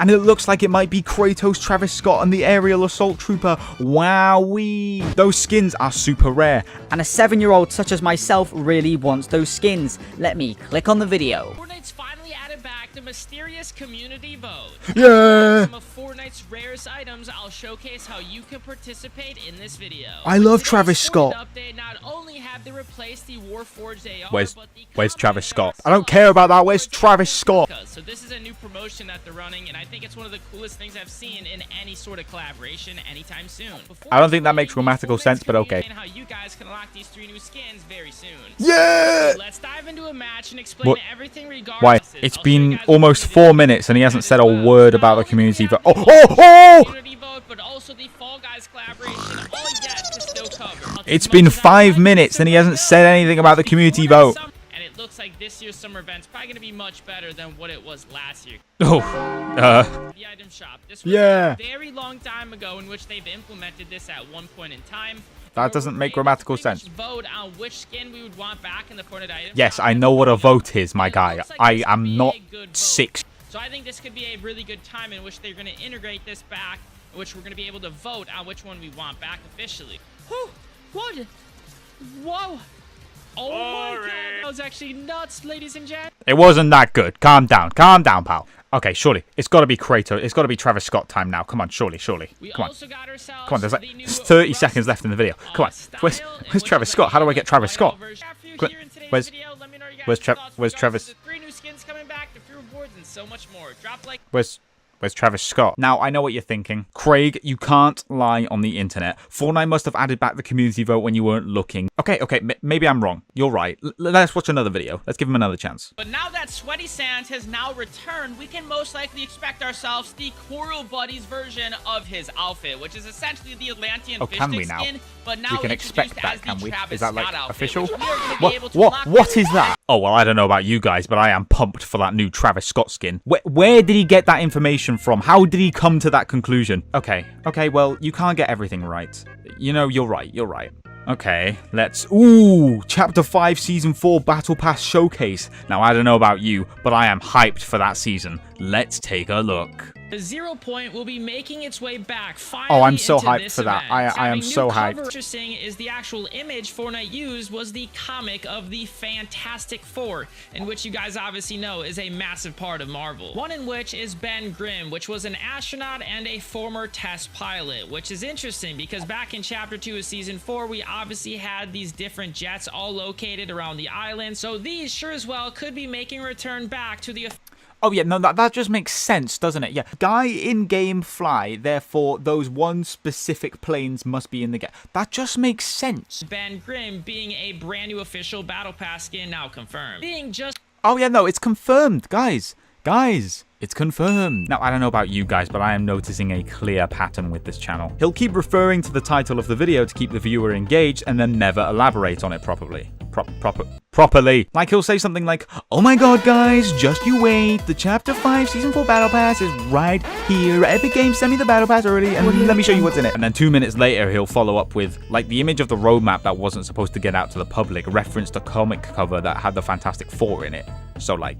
And it looks like it might be Kratos, Travis Scott, and the Aerial Assault Trooper. Wowee! Those skins are super rare. And a 7-year-old such as myself really wants those skins. Let me click on the video. Fortnite's finally added back expect a mysterious community vote. Yeah. Some of Fortnite's rarest items, I'll showcase how you can participate in this video. I love Travis Scott. Update, not only have they replaced the Warforged AR, Where's Travis Scott? I don't care about that. Where's Travis Scott? So this is a new promotion that they're running, and I think it's one of the coolest things I've seen in any sort of collaboration anytime soon. I don't think that makes grammatical sense, but okay. How you guys can unlock these 3 new skins very soon. Yeah! So let's dive into a match and explain everything regarding. Why? It's been almost 4 minutes and he hasn't said a word about the community vote. But also the Fall Guys collaboration, all yet to still cover. It's been 5 minutes and he hasn't said anything about the community vote. And it looks like this year's summer event's probably going to be much better than what it was last year. The item shop. This was yeah. a very long time ago in which they've implemented this at one point in time. That doesn't make grammatical sense. Vote on which skin we would want back in the Fortnite item. Yes, I know what a vote is, my guy. I am not 6. So I think this could be a really good time in which they're going to integrate this back, in which we're going to be able to vote on which one we want back officially. Whew, what? Whoa. Oh my god, that was actually nuts, ladies and gentlemen. It wasn't that good. Calm down, pal. Okay, surely. It's got to be Kratos. It's got to be Travis Scott time now. Come on, surely. Come on. Come on, there's like 30 seconds left in the video. Come on. Where's Travis Scott? How do I get Travis Scott? Where's Travis? 3 new skins coming back, the free rewards, and so much more. Drop like. Where's Travis Scott? Now, I know what you're thinking. Craig, you can't lie on the internet. Fortnite must have added back the community vote when you weren't looking. Okay, maybe I'm wrong. You're right. Let's watch another video. Let's give him another chance. But now that Sweaty Sands has now returned, we can most likely expect ourselves the Coral Buddies version of his outfit, which is essentially the Atlantean fish stick skin, but now we can expect that, can we? Is that like outfit, official? What is that? Oh, well, I don't know about you guys, but I am pumped for that new Travis Scott skin. Where did he get that information from? How did he come to that conclusion? Okay, well, you can't get everything right. You know, you're right. Okay, let's... Ooh, Chapter 5 Season 4 Battle Pass Showcase. Now, I don't know about you, but I am hyped for that season. Let's take a look. The 0 Point will be making its way back finally. Oh, I'm so hyped for that. I am so hyped. Interesting is the actual image Fortnite used was the comic of the Fantastic Four, in which you guys obviously know is a massive part of Marvel. One in which is Ben Grimm, which was an astronaut and a former test pilot, which is interesting because back in Chapter 2 of Season 4, we obviously had these different jets all located around the island, so these sure as well could be making a return back to the... Oh, yeah, no, that just makes sense, doesn't it? Yeah, guy in-game fly, therefore those one specific planes must be in the game. That just makes sense. Ben Grimm being a brand new official Battle Pass skin now confirmed. Being just... Oh, yeah, no, it's confirmed, guys. It's confirmed. Now, I don't know about you guys, but I am noticing a clear pattern with this channel. He'll keep referring to the title of the video to keep the viewer engaged and then never elaborate on it properly. Properly. Like he'll say something like, oh my god guys, just you wait, the Chapter 5 Season 4 Battle Pass is right here. Epic Games sent me the Battle Pass already and let me show you what's in it. And then 2 minutes later he'll follow up with like the image of the roadmap that wasn't supposed to get out to the public, referenced a comic cover that had the Fantastic Four in it. So like...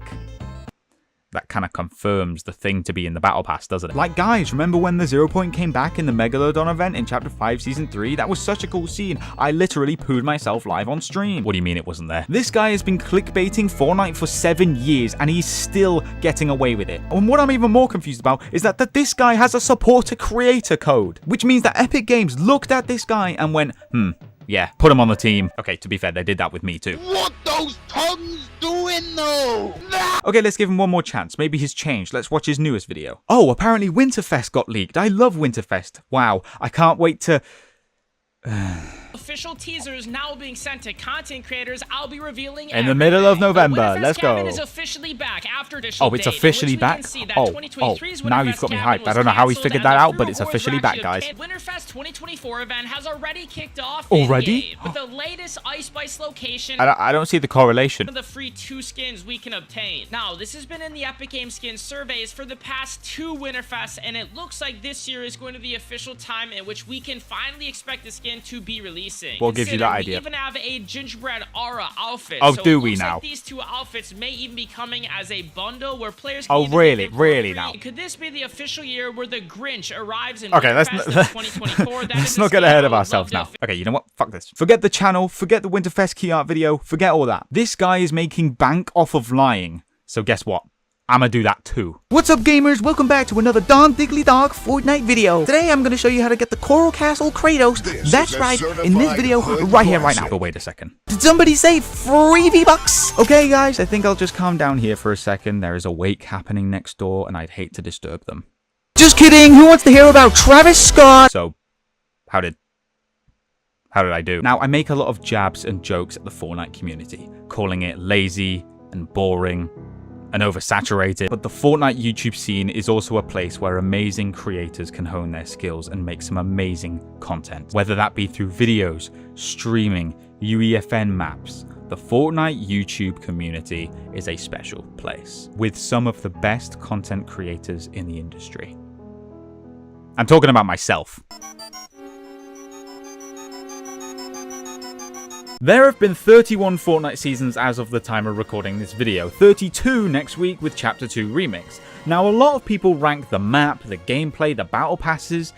that kind of confirms the thing to be in the Battle Pass, doesn't it? Like, guys, remember when the 0 Point came back in the Megalodon event in Chapter 5 Season 3? That was such a cool scene. I literally pooed myself live on stream. What do you mean it wasn't there? This guy has been clickbaiting Fortnite for 7 years, and he's still getting away with it. And what I'm even more confused about is that this guy has a supporter creator code, which means that Epic Games looked at this guy and went, yeah, put him on the team. Okay, to be fair, they did that with me too. What those tongues doing though? Okay, let's give him one more chance. Maybe he's changed. Let's watch his newest video. Oh, apparently Winterfest got leaked. I love Winterfest. Wow, I can't wait to... Official teasers now being sent to content creators. I'll be revealing in the middle of November. Let's go. Is officially back after it's officially back. Oh, now you've got me hyped. I don't know how he figured that out, but it's officially back, guys. Winterfest 2024 event has already kicked off. Already? With the latest Ice Spice location. I don't see the correlation. The free 2 skins we can obtain. Now, this has been in the Epic Games skin surveys for the past 2 Winterfests, and it looks like this year is going to be the official time in which we can finally expect the skin to be releasing. What gives you that idea? We even have a gingerbread aura outfit. Oh, so do we now? Like these 2 outfits may even be coming as a bundle where players Oh, can really now? Could this be the official year where the Grinch arrives in okay, Winterfest 2024? Let's not get ahead of ourselves now. Okay, you know what? Fuck this. Forget the channel, forget the Winterfest key art video, forget all that. This guy is making bank off of lying. So guess what? I'ma do that too. What's up, gamers? Welcome back to another Don Diggly Dog Fortnite video. Today I'm gonna show you how to get the Coral Castle Kratos. That's right, in this video, right here, right now. But wait a second. Did somebody say free V-Bucks? Okay guys, I think I'll just calm down here for a second. There is a wake happening next door and I'd hate to disturb them. Just kidding, who wants to hear about Travis Scott? So, how did I do? Now, I make a lot of jabs and jokes at the Fortnite community, calling it lazy and boring and oversaturated, but the Fortnite YouTube scene is also a place where amazing creators can hone their skills and make some amazing content. Whether that be through videos, streaming, UEFN maps, the Fortnite YouTube community is a special place, with some of the best content creators in the industry. I'm talking about myself. There have been 31 Fortnite seasons as of the time of recording this video, 32 next week with Chapter 2 Remix. Now, a lot of people rank the map, the gameplay, the battle passes,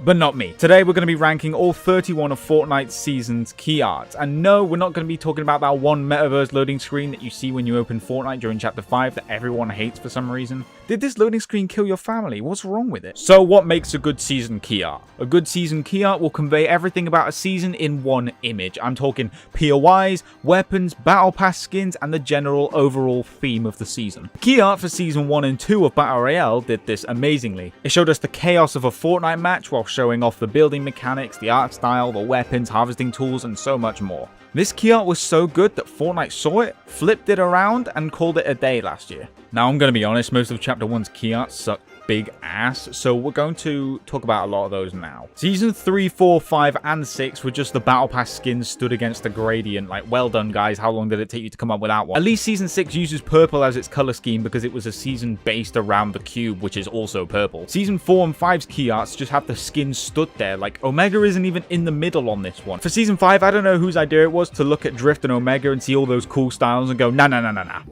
but not me. Today we're going to be ranking all 31 of Fortnite's season's key arts. And no, we're not going to be talking about that one metaverse loading screen that you see when you open Fortnite during Chapter 5 that everyone hates for some reason. Did this loading screen kill your family? What's wrong with it? So what makes a good season key art? A good season key art will convey everything about a season in one image. I'm talking POIs, weapons, battle pass skins, and the general overall theme of the season. Key art for Season 1 and 2 of Battle Royale did this amazingly. It showed us the chaos of a Fortnite match while showing off the building mechanics, the art style, the weapons, harvesting tools, and so much more. This key art was so good that Fortnite saw it, flipped it around, and called it a day last year. Now, I'm going to be honest, most of Chapter 1's key art sucked big ass, so we're going to talk about a lot of those now. Season 3, 4, 5, and 6 were just the battle pass skins stood against the gradient. Like, well done guys, how long did it take you to come up with that one? At least Season 6 uses purple as its color scheme because it was a season based around the cube, which is also purple. Season 4 and 5's key arts just have the skins stood there, like Omega isn't even in the middle on this one. For Season 5, I don't know whose idea it was to look at Drift and Omega and see all those cool styles and go, nah.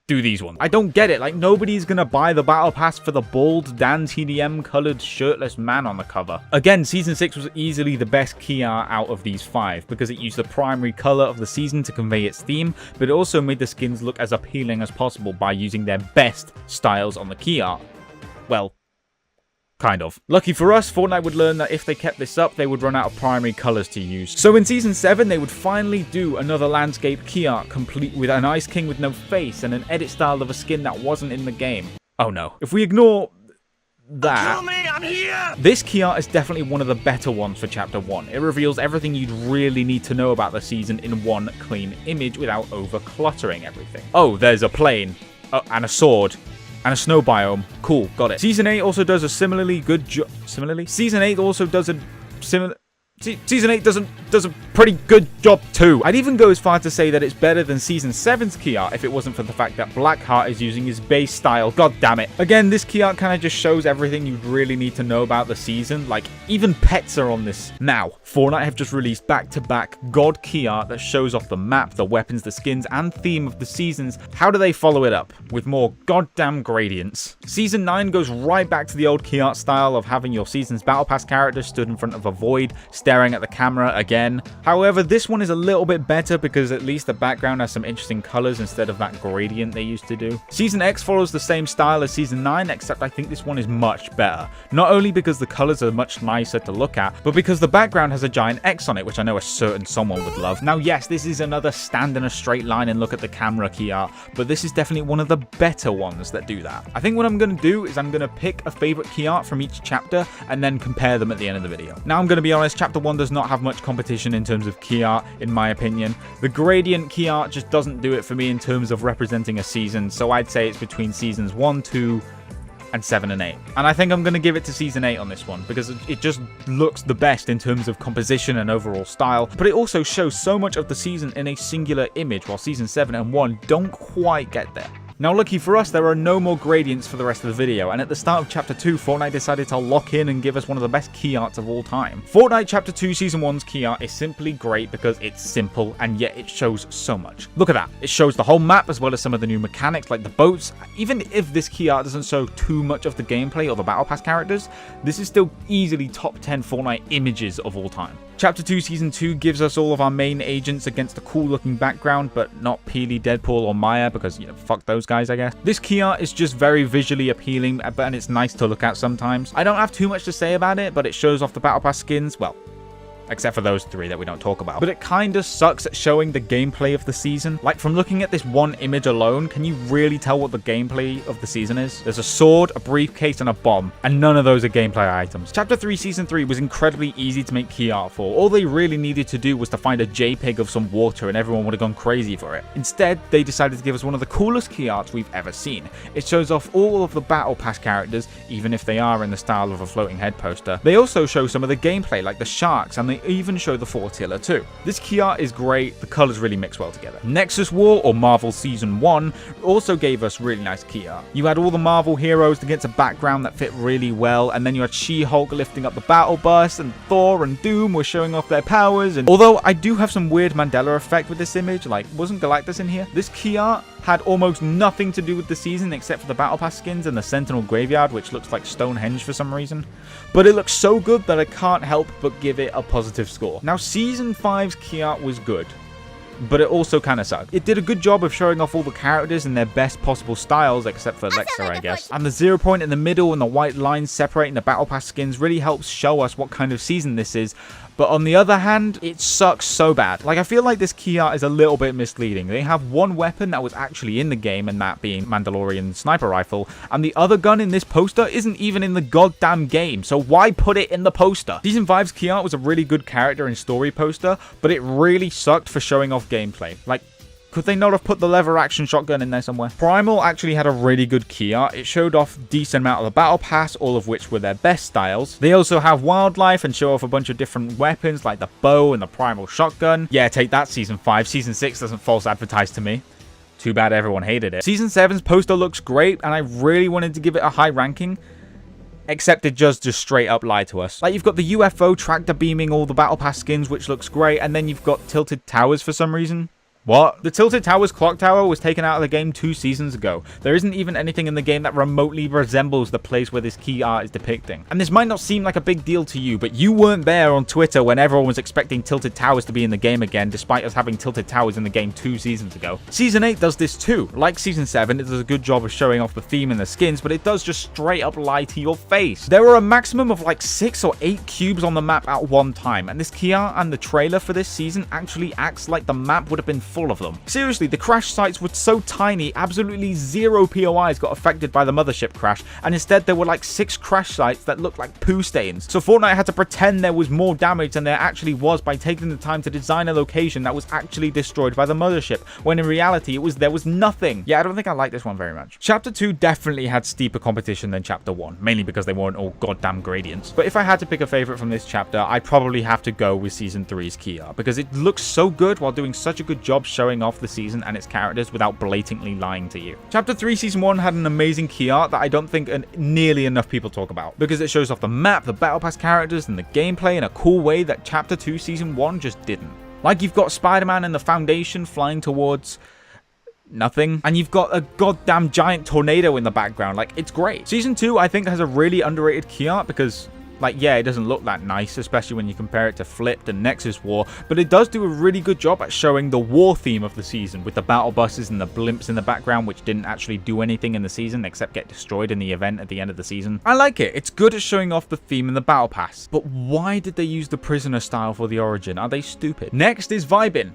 Do these ones. I don't get it. Like, nobody's gonna buy the battle pass for the bald Dan TDM colored shirtless man on the cover. Again, Season 6 was easily the best key art out of these 5 because it used the primary color of the season to convey its theme, but it also made the skins look as appealing as possible by using their best styles on the key art. Well, kind of. Lucky for us, Fortnite would learn that if they kept this up, they would run out of primary colors to use. So in Season 7, they would finally do another landscape key art, complete with an Ice King with no face and an edit style of a skin that wasn't in the game. Oh no. If we ignore that, kill me, I'm here! This key art is definitely one of the better ones for Chapter 1. It reveals everything you'd really need to know about the season in one clean image without over-cluttering everything. Oh, there's a plane. Oh, and a sword. And a snow biome. Cool, got it. Season 8 also does a similarly good job. Season 8 also does a similar... Season 8 does a pretty good job too. I'd even go as far to say that it's better than Season 7's key art if it wasn't for the fact that Blackheart is using his base style. God damn it. Again, this key art kind of just shows everything you'd really need to know about the season. Like, even pets are on this. Now, Fortnite have just released back-to-back God key art that shows off the map, the weapons, the skins, and theme of the seasons. How do they follow it up? With more goddamn gradients. Season 9 goes right back to the old key art style of having your season's battle pass character stood in front of a void, staring at the camera again. However, this one is a little bit better because at least the background has some interesting colors instead of that gradient they used to do. Season X follows the same style as Season 9, except I think this one is much better. Not only because the colors are much nicer to look at, but because the background has a giant X on it, which I know a certain someone would love. Now, yes, this is another stand in a straight line and look at the camera key art, but this is definitely one of the better ones that do that. I think what I'm going to do is I'm going to pick a favorite key art from each chapter and then compare them at the end of the video. Now, I'm going to be honest, Chapter 1 does not have much competition in terms of key art, in my opinion. The gradient key art just doesn't do it for me in terms of representing a season, so I'd say it's between Seasons 1, 2, and 7 and 8. And I think I'm going to give it to Season 8 on this one, because it just looks the best in terms of composition and overall style, but it also shows so much of the season in a singular image, while Season 7 and 1 don't quite get there. Now, lucky for us, there are no more gradients for the rest of the video, and at the start of Chapter 2, Fortnite decided to lock in and give us one of the best key arts of all time. Fortnite Chapter 2 Season 1's key art is simply great because it's simple, and yet it shows so much. Look at that. It shows the whole map as well as some of the new mechanics like the boats. Even if this key art doesn't show too much of the gameplay or the Battle Pass characters, this is still easily top 10 Fortnite images of all time. Chapter 2 Season 2 gives us all of our main agents against a cool looking background, but not Peely, Deadpool, or Maya, because, you know, fuck those guys, I guess. This key art is just very visually appealing, and it's nice to look at sometimes. I don't have too much to say about it, but it shows off the Battle Pass skins, well, except for those 3 that we don't talk about. But it kinda sucks at showing the gameplay of the season. Like, from looking at this one image alone, can you really tell what the gameplay of the season is? There's a sword, a briefcase, and a bomb, and none of those are gameplay items. Chapter 3 Season 3 was incredibly easy to make key art for. All they really needed to do was to find a JPEG of some water and everyone would have gone crazy for it. Instead, they decided to give us one of the coolest key arts we've ever seen. It shows off all of the Battle Pass characters, even if they are in the style of a floating head poster. They also show some of the gameplay, like the sharks, and they even show the Fortilla too. This key art is great, the colors really mix well together. Nexus War, or Marvel Season 1, also gave us really nice key art. You had all the Marvel heroes against a background that fit really well, and then you had She-Hulk lifting up the battle bus, and Thor and Doom were showing off their powers, and although I do have some weird Mandela effect with this image, like, wasn't Galactus in here? This key art had almost nothing to do with the season except for the Battle Pass skins and the Sentinel Graveyard, which looks like Stonehenge for some reason. But it looks so good that I can't help but give it a positive score. Now, Season 5's key art was good, but it also kind of sucked. It did a good job of showing off all the characters in their best possible styles, except for Lexa, I guess. And the 0 point in the middle and the white lines separating the Battle Pass skins really helps show us what kind of season this is. But on the other hand, it sucks so bad. Like, I feel like this key art is a little bit misleading. They have one weapon that was actually in the game, and that being Mandalorian sniper rifle, and the other gun in this poster isn't even in the goddamn game, so why put it in the poster? Season 5's key art was a really good character and story poster, but it really sucked for showing off gameplay. Like, could they not have put the lever action shotgun in there somewhere? Primal actually had a really good key art. It showed off a decent amount of the Battle Pass, all of which were their best styles. They also have wildlife and show off a bunch of different weapons like the bow and the Primal shotgun. Yeah, take that, Season 5. Season 6 doesn't false advertise to me. Too bad everyone hated it. Season 7's poster looks great, and I really wanted to give it a high ranking, except it just straight up lied to us. Like, you've got the UFO tractor beaming all the Battle Pass skins, which looks great, and then you've got tilted towers for some reason. What? The Tilted Towers clock tower was taken out of the game 2 seasons ago. There isn't even anything in the game that remotely resembles the place where this key art is depicting. And this might not seem like a big deal to you, but you weren't there on Twitter when everyone was expecting Tilted Towers to be in the game again, despite us having Tilted Towers in the game 2 seasons ago. Season 8 does this too. Like Season 7, it does a good job of showing off the theme and the skins, but it does just straight up lie to your face. There are a maximum of like 6 or 8 cubes on the map at one time, and this key art and the trailer for this season actually acts like the map would have been full of them. Seriously, the crash sites were so tiny, absolutely 0 POIs got affected by the mothership crash, and instead there were like 6 crash sites that looked like poo stains. So Fortnite had to pretend there was more damage than there actually was by taking the time to design a location that was actually destroyed by the mothership, when in reality there was nothing. Yeah, I don't think I like this one very much. Chapter 2 definitely had steeper competition than Chapter 1, mainly because they weren't all goddamn gradients. But if I had to pick a favorite from this chapter, I'd probably have to go with Season 3's key art, because it looks so good while doing such a good job showing off the season and its characters without blatantly lying to you. Chapter 3 Season 1 had an amazing key art that I don't think nearly enough people talk about, because it shows off the map, the Battle Pass characters, and the gameplay in a cool way that Chapter 2 Season 1 just didn't. Like, you've got Spider-Man and the Foundation flying towards nothing, and you've got a goddamn giant tornado in the background. Like, it's great. Season 2, I think, has a really underrated key art because, like, yeah, it doesn't look that nice, especially when you compare it to Flipped and Nexus War, but it does do a really good job at showing the war theme of the season, with the battle buses and the blimps in the background, which didn't actually do anything in the season except get destroyed in the event at the end of the season. I like it. It's good at showing off the theme in the battle pass. But why did they use the prisoner style for the origin? Are they stupid? Next is Vibin.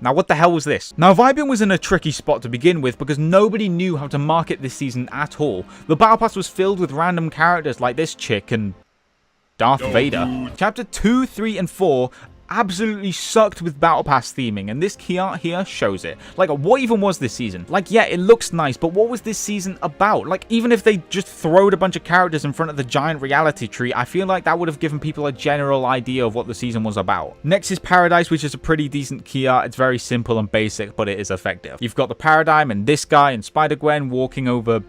Now, what the hell was this? Now, Vibin was in a tricky spot to begin with because nobody knew how to market this season at all. The Battle Pass was filled with random characters like this chick and Darth Vader. Chapter 2, 3, and 4 absolutely sucked with Battle Pass theming, and this key art here shows it. Like, what even was this season? Like, yeah, it looks nice, but what was this season about? Like, even if they just throwed a bunch of characters in front of the giant reality tree, I feel like that would have given people a general idea of what the season was about. Next is Paradise, which is a pretty decent key art. It's very simple and basic, but it is effective. You've got the Paradigm and this guy and Spider-Gwen walking over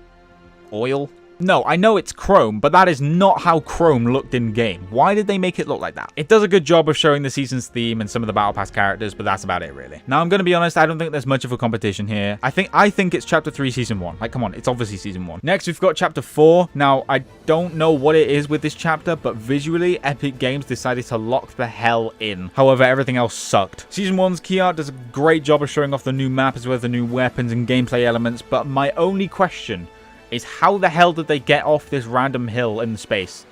oil. No, I know it's Chrome, but that is not how Chrome looked in-game. Why did they make it look like that? It does a good job of showing the season's theme and some of the Battle Pass characters, but that's about it, really. Now, I'm going to be honest, I don't think there's much of a competition here. I think it's Chapter 3, Season 1. Like, come on, it's obviously Season 1. Next, we've got Chapter 4. Now, I don't know what it is with this chapter, but visually, Epic Games decided to lock the hell in. However, everything else sucked. Season 1's key art does a great job of showing off the new map as well as the new weapons and gameplay elements, but my only question is how the hell did they get off this random hill in space?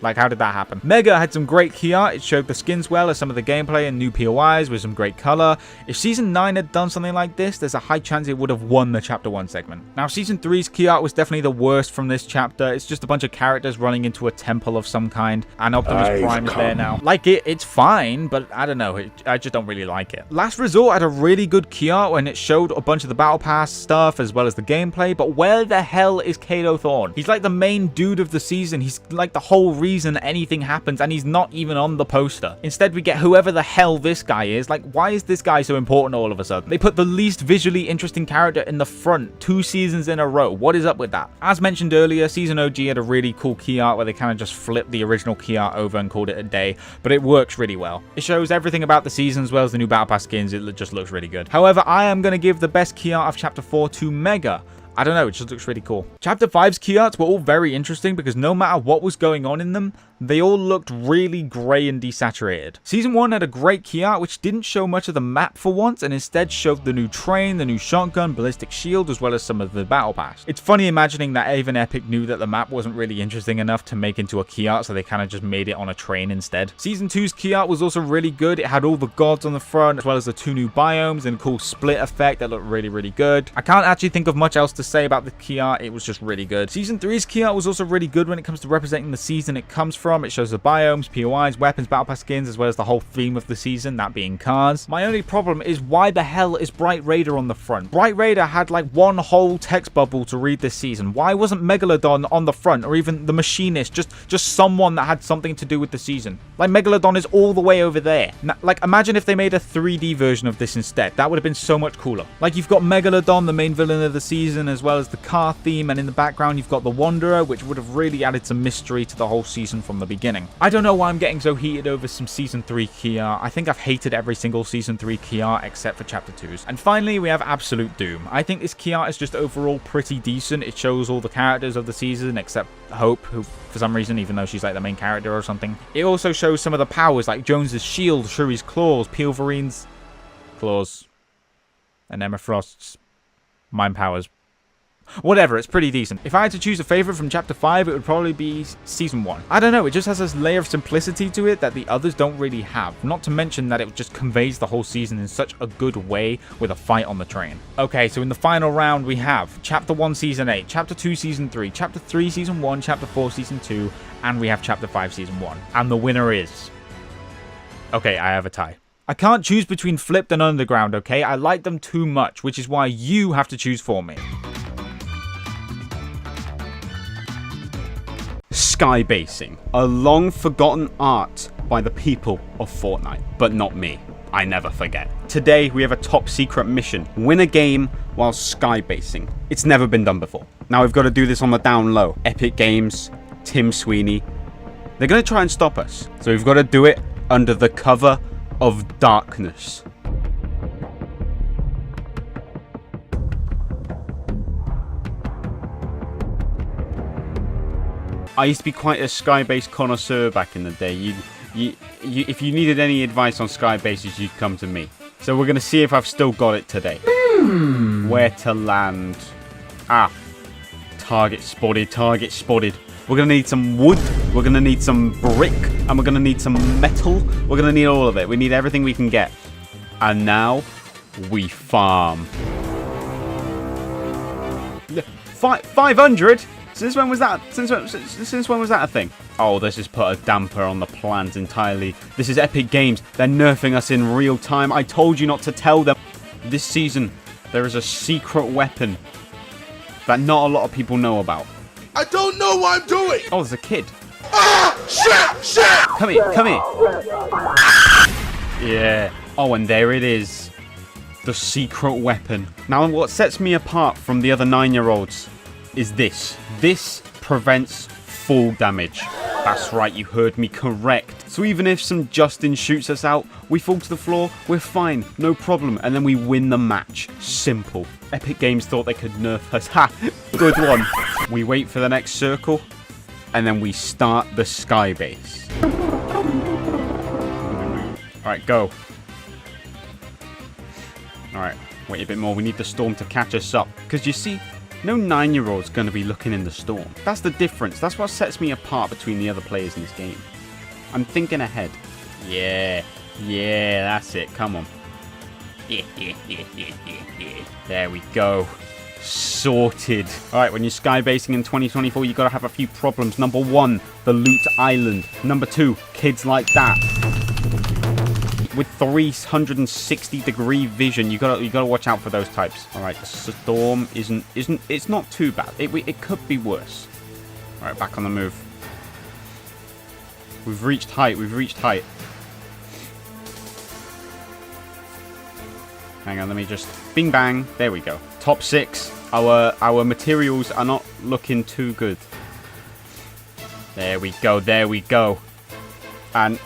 Like, how did that happen? Mega had some great key art. It showed the skins well as some of the gameplay and new POIs with some great color. If Season 9 had done something like this, there's a high chance it would have won the Chapter 1 segment. Now, Season 3's key art was definitely the worst from this chapter. It's just a bunch of characters running into a temple of some kind, and Optimus Prime is there now. Like, it's fine, but I don't know. I just don't really like it. Last Resort had a really good key art when it showed a bunch of the Battle Pass stuff as well as the gameplay, but where the hell is Kato Thorn? He's like the main dude of the season. He's like the whole reason anything happens, and he's not even on the poster. Instead, we get whoever the hell this guy is. Like, why is this guy so important all of a sudden? They put the least visually interesting character in the front 2 seasons in a row. What is up with that? As mentioned earlier, Season OG had a really cool key art where they kind of just flipped the original key art over and called it a day, but it works really well. It shows everything about the season as well as the new Battle Pass skins. It just looks really good. However, I am going to give the best key art of Chapter 4 to Mega. I don't know, it just looks really cool. Chapter 5's key arts were all very interesting because no matter what was going on in them, they all looked really grey and desaturated. Season 1 had a great key art which didn't show much of the map for once and instead showed the new train, the new shotgun, ballistic shield, as well as some of the Battle Pass. It's funny imagining that even Epic knew that the map wasn't really interesting enough to make into a key art, so they kind of just made it on a train instead. Season 2's key art was also really good. It had all the gods on the front, as well as the 2 new biomes and a cool split effect that looked really, really good. I can't actually think of much else to say about the key art. It was just really good. Season 3's key art was also really good when it comes to representing the season it comes from. It shows the biomes, POIs, weapons, Battle Pass skins, as well as the whole theme of the season, that being cars. My only problem is why the hell is Bright Raider on the front? Bright Raider had like one whole text bubble to read this season. Why wasn't Megalodon on the front, or even the Machinist, just someone that had something to do with the season? Like, Megalodon is all the way over there. Like, imagine if they made a 3D version of this instead. That would have been so much cooler. Like, you've got Megalodon, the main villain of the season, as well as the car theme, and in the background you've got the Wanderer, which would have really added some mystery to the whole season from the beginning. I don't know why I'm getting so heated over some Season 3 key art. I think I've hated every single Season 3 key art except for Chapter 2's. And finally, we have Absolute Doom. I think this key art is just overall pretty decent. It shows all the characters of the season except Hope, who for some reason, even though she's like the main character or something. It also shows some of the powers like Jones's shield, Shuri's claws, Pilverine's claws, and Emma Frost's mind powers. Whatever, it's pretty decent. If I had to choose a favorite from Chapter 5, it would probably be Season 1. I don't know, it just has this layer of simplicity to it that the others don't really have. Not to mention that it just conveys the whole season in such a good way with a fight on the train. Okay, so in the final round we have Chapter 1 Season 8, Chapter 2 Season 3, Chapter 3 Season 1, Chapter 4 Season 2, and we have Chapter 5 Season 1. And the winner is... Okay, I have a tie. I can't choose between Flipped and Underground, okay? I like them too much, which is why you have to choose for me. Skybasing, a long-forgotten art by the people of Fortnite, but not me. I never forget. Today, we have a top-secret mission. Win a game while skybasing. It's never been done before. Now, we've got to do this on the down low. Epic Games, Tim Sweeney, they're going to try and stop us. So we've got to do it under the cover of darkness. I used to be quite a Skybase connoisseur back in the day. If you needed any advice on Skybases, you'd come to me. So we're going to see if I've still got it today. Where to land. Ah. Target spotted, target spotted. We're going to need some wood. We're going to need some brick. And we're going to need some metal. We're going to need all of it. We need everything we can get. And now, we farm. 500? Since when was that? Since when was that a thing? Oh, this has put a damper on the plans entirely. This is Epic Games. They're nerfing us in real time. I told you not to tell them. This season, there is a secret weapon that not a lot of people know about. I don't know what I'm doing! Oh, there's a kid. Ah! Shit! Come here, come here. Yeah. Oh, and there it is. The secret weapon. Now, what sets me apart from the other 9-year-olds is this. This prevents full damage. That's right, you heard me correct. So even if some Justin shoots us out, we fall to the floor, we're fine, no problem, and then we win the match. Simple. Epic Games thought they could nerf us. Ha! Good one. We wait for the next circle, and then we start the Skybase. Alright, go. Alright, wait a bit more. We need the storm to catch us up. Because you see, no 9-year-old's going to be looking in the storm. That's the difference. That's what sets me apart between the other players in this game. I'm thinking ahead. Yeah. Yeah, that's it. Come on. There we go. Sorted. Alright, when you're skybasing in 2024, you got to have a few problems. Number 1, the loot island. Number 2, kids like that. With 360-degree vision, you gotta watch out for those types. All right, the storm it's not too bad. It could be worse. All right, back on the move. We've reached height. Hang on, let me just bing bang. There we go. Top 6. Our materials are not looking too good. There we go. And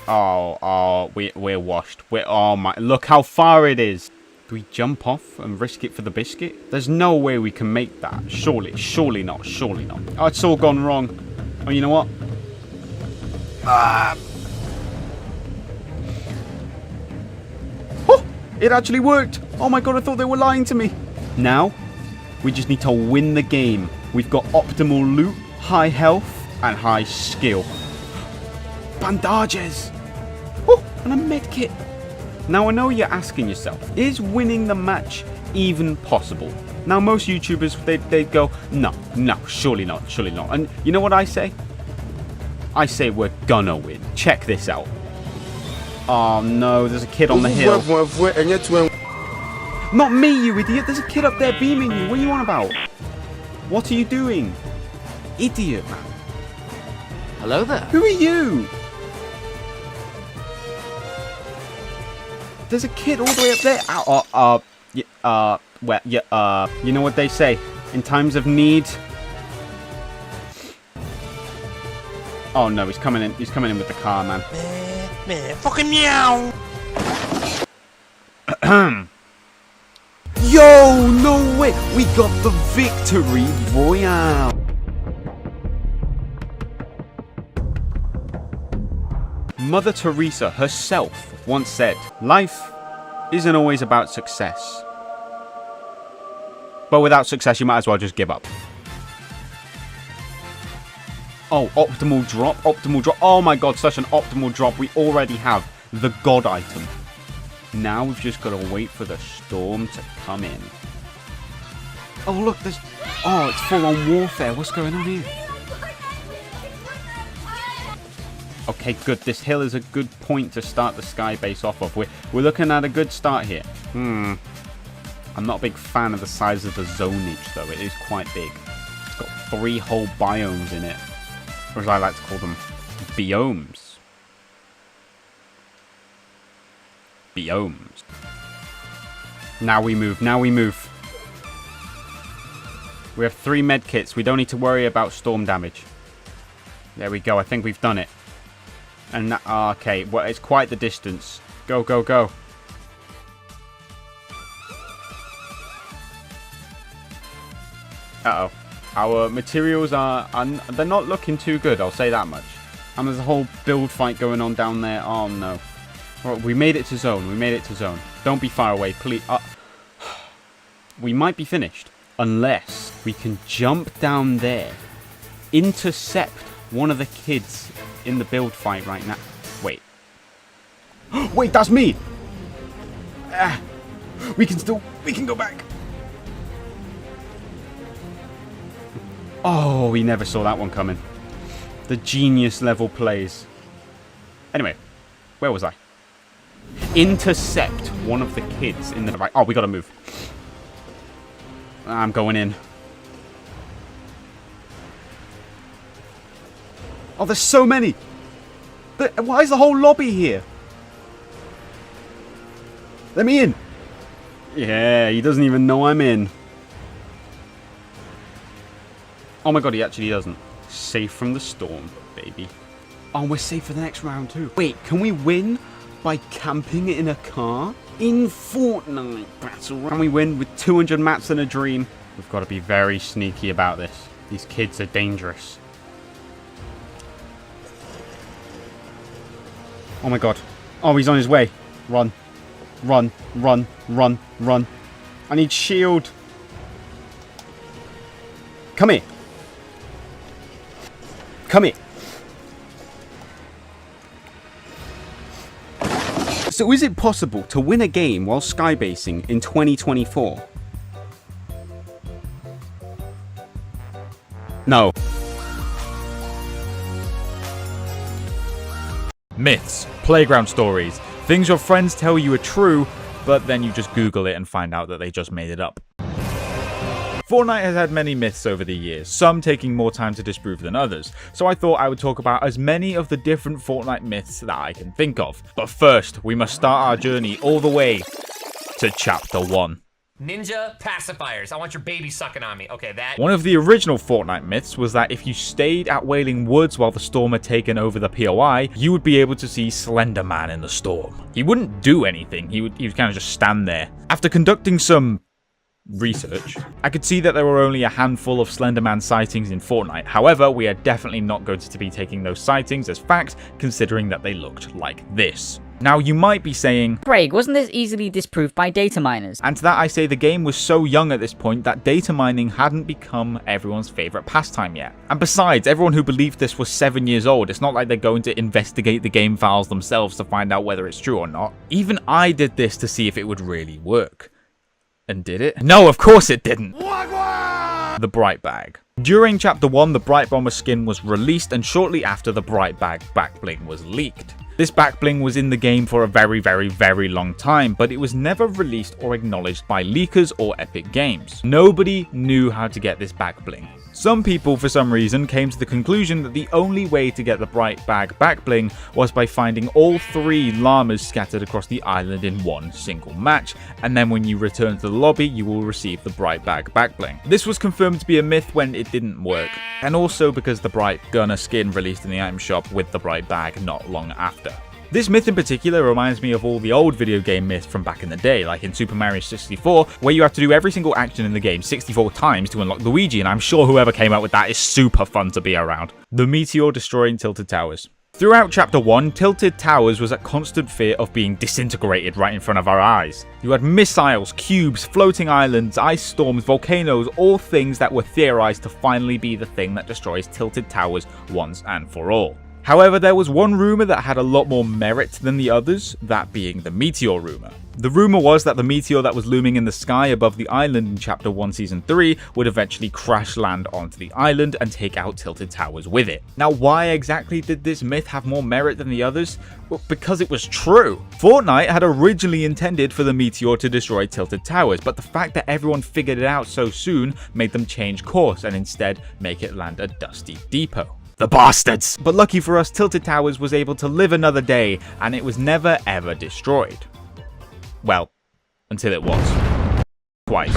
we're washed. Oh my! Look how far it is. Do we jump off and risk it for the biscuit? There's no way we can make that. Surely not. Oh, it's all gone wrong. Oh, you know what? Oh, it actually worked. Oh my god! I thought they were lying to me. Now, we just need to win the game. We've got optimal loot, high health, and high skill. Bandages! Oh, and a medkit. Now I know you're asking yourself, is winning the match even possible? Now most YouTubers, they'd go, no, surely not. And you know what I say? I say we're gonna win. Check this out. Oh no, there's a kid on the hill. Not me, you idiot. There's a kid up there beaming you. What are you on about? What are you doing? Idiot, man. Hello there. Who are you? There's a kid all the way up there. You know what they say? In times of need. Oh no, he's coming in. He's coming in with the car, man. Fucking meow. Yo, no way. We got the victory royale. Mother Teresa herself once said, life isn't always about success. But without success, you might as well just give up. Oh, optimal drop. Oh my god, such an optimal drop. We already have the god item. Now we've just got to wait for the storm to come in. Oh, look, there's... Oh, it's full-on warfare. What's going on here? Okay, good. This hill is a good point to start the skybase off of. We're looking at a good start here. I'm not a big fan of the size of the zonage, though. It is quite big. It's got 3 whole biomes in it. Or as I like to call them, biomes. Biomes. Now we move. We have 3 medkits. We don't need to worry about storm damage. There we go. I think we've done it. And that, okay, well, it's quite the distance. Go. Uh-oh. Our materials they're not looking too good, I'll say that much. And there's a whole build fight going on down there. Oh, no. Right, we made it to zone. Don't be far away, please. We might be finished. Unless we can jump down there. Intercept one of the kids in the build fight right now. Wait. Wait, that's me! We can go back. Oh, we never saw that one coming. The genius level plays. Anyway, where was I? Intercept one of the kids in the right. Oh, we gotta move. I'm going in. Oh, there's so many. Why is the whole lobby here? Let me in. Yeah, he doesn't even know I'm in. Oh my god, he actually doesn't. Safe from the storm, baby. Oh, we're safe for the next round too. Wait, can we win by camping in a car? In Fortnite Battle. Can we win with 200 maps and a dream? We've got to be very sneaky about this. These kids are dangerous. Oh my god. Oh, he's on his way. Run. Run. Run. Run. Run. I need shield. Come here. Come here. So is it possible to win a game while skybasing in 2024? No. Myths, playground stories, things your friends tell you are true, but then you just Google it and find out that they just made it up. Fortnite has had many myths over the years, some taking more time to disprove than others, so I thought I would talk about as many of the different Fortnite myths that I can think of. But first, we must start our journey all the way to Chapter 1. Ninja pacifiers. I want your baby sucking on me. Okay, that. One of the original Fortnite myths was that if you stayed at Wailing Woods while the storm had taken over the POI, you would be able to see Slender Man in the storm. He wouldn't do anything, he would kind of just stand there. After conducting some research, I could see that there were only a handful of Slenderman sightings in Fortnite. However, we are definitely not going to be taking those sightings as fact, considering that they looked like this. Now, you might be saying, Craig, wasn't this easily disproved by data miners? And to that I say the game was so young at this point that data mining hadn't become everyone's favourite pastime yet. And besides, everyone who believed this was 7 years old. It's not like they're going to investigate the game files themselves to find out whether it's true or not. Even I did this to see if it would really work. And did it? No, of course it didn't! The Bright Bag. During Chapter 1, the Bright Bomber skin was released, and shortly after, the Bright Bag backbling was leaked. This backbling was in the game for a very long time, but it was never released or acknowledged by leakers or Epic Games. Nobody knew how to get this backbling. Some people, for some reason, came to the conclusion that the only way to get the Bright Bag backbling was by finding all 3 llamas scattered across the island in one single match, and then when you return to the lobby, you will receive the Bright Bag backbling. This was confirmed to be a myth when it didn't work, and also because the Bright Gunner skin released in the item shop with the Bright Bag not long after. This myth in particular reminds me of all the old video game myths from back in the day, like in Super Mario 64, where you have to do every single action in the game 64 times to unlock Luigi, and I'm sure whoever came up with that is super fun to be around. The meteor destroying Tilted Towers. Throughout Chapter 1, Tilted Towers was at constant fear of being disintegrated right in front of our eyes. You had missiles, cubes, floating islands, ice storms, volcanoes, all things that were theorized to finally be the thing that destroys Tilted Towers once and for all. However, there was one rumor that had a lot more merit than the others, that being the meteor rumor. The rumor was that the meteor that was looming in the sky above the island in Chapter 1 Season 3 would eventually crash land onto the island and take out Tilted Towers with it. Now, why exactly did this myth have more merit than the others? Well, because it was true. Fortnite had originally intended for the meteor to destroy Tilted Towers, but the fact that everyone figured it out so soon made them change course and instead make it land at Dusty Depot. The bastards! But lucky for us, Tilted Towers was able to live another day, and it was never ever destroyed. Well, until it was. Twice.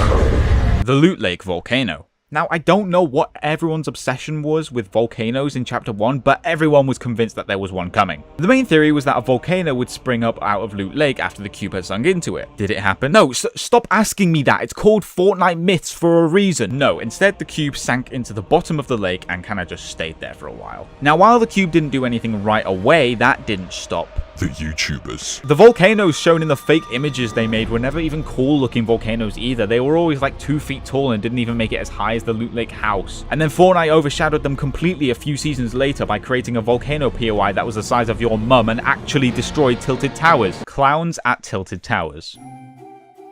The Loot Lake Volcano. Now, I don't know what everyone's obsession was with volcanoes in Chapter 1, but everyone was convinced that there was one coming. The main theory was that a volcano would spring up out of Loot Lake after the cube had sunk into it. Did it happen? No, stop asking me that. It's called Fortnite Myths for a reason. No, instead the cube sank into the bottom of the lake and kind of just stayed there for a while. Now, while the cube didn't do anything right away, that didn't stop the YouTubers. The volcanoes shown in the fake images they made were never even cool looking volcanoes either. They were always like 2 feet tall and didn't even make it as high as the Loot Lake house. And then Fortnite overshadowed them completely a few seasons later by creating a volcano POI that was the size of your mum and actually destroyed Tilted Towers. Clowns at Tilted Towers.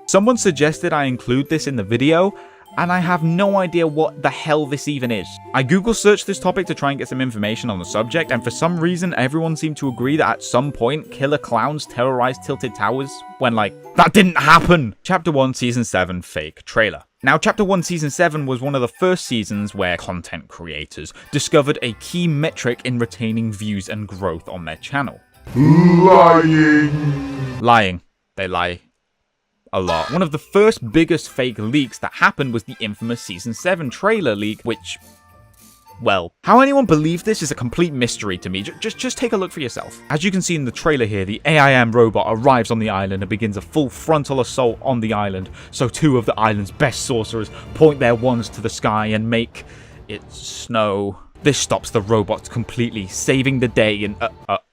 Someone suggested I include this in the video, and I have no idea what the hell this even is. I Google searched this topic to try and get some information on the subject, and for some reason everyone seemed to agree that at some point killer clowns terrorized Tilted Towers, when like, that didn't happen! Chapter 1 Season 7 fake trailer. Now, Chapter 1 Season 7 was one of the first seasons where content creators discovered a key metric in retaining views and growth on their channel. Lying. They lie a lot. One of the first biggest fake leaks that happened was the infamous Season 7 trailer leak, which well, how anyone believed this is a complete mystery to me. Just take a look for yourself. As you can see in the trailer here, the AIM robot arrives on the island and begins a full frontal assault on the island. So 2 of the island's best sorcerers point their wands to the sky and make it snow. This stops the robots completely, saving the day and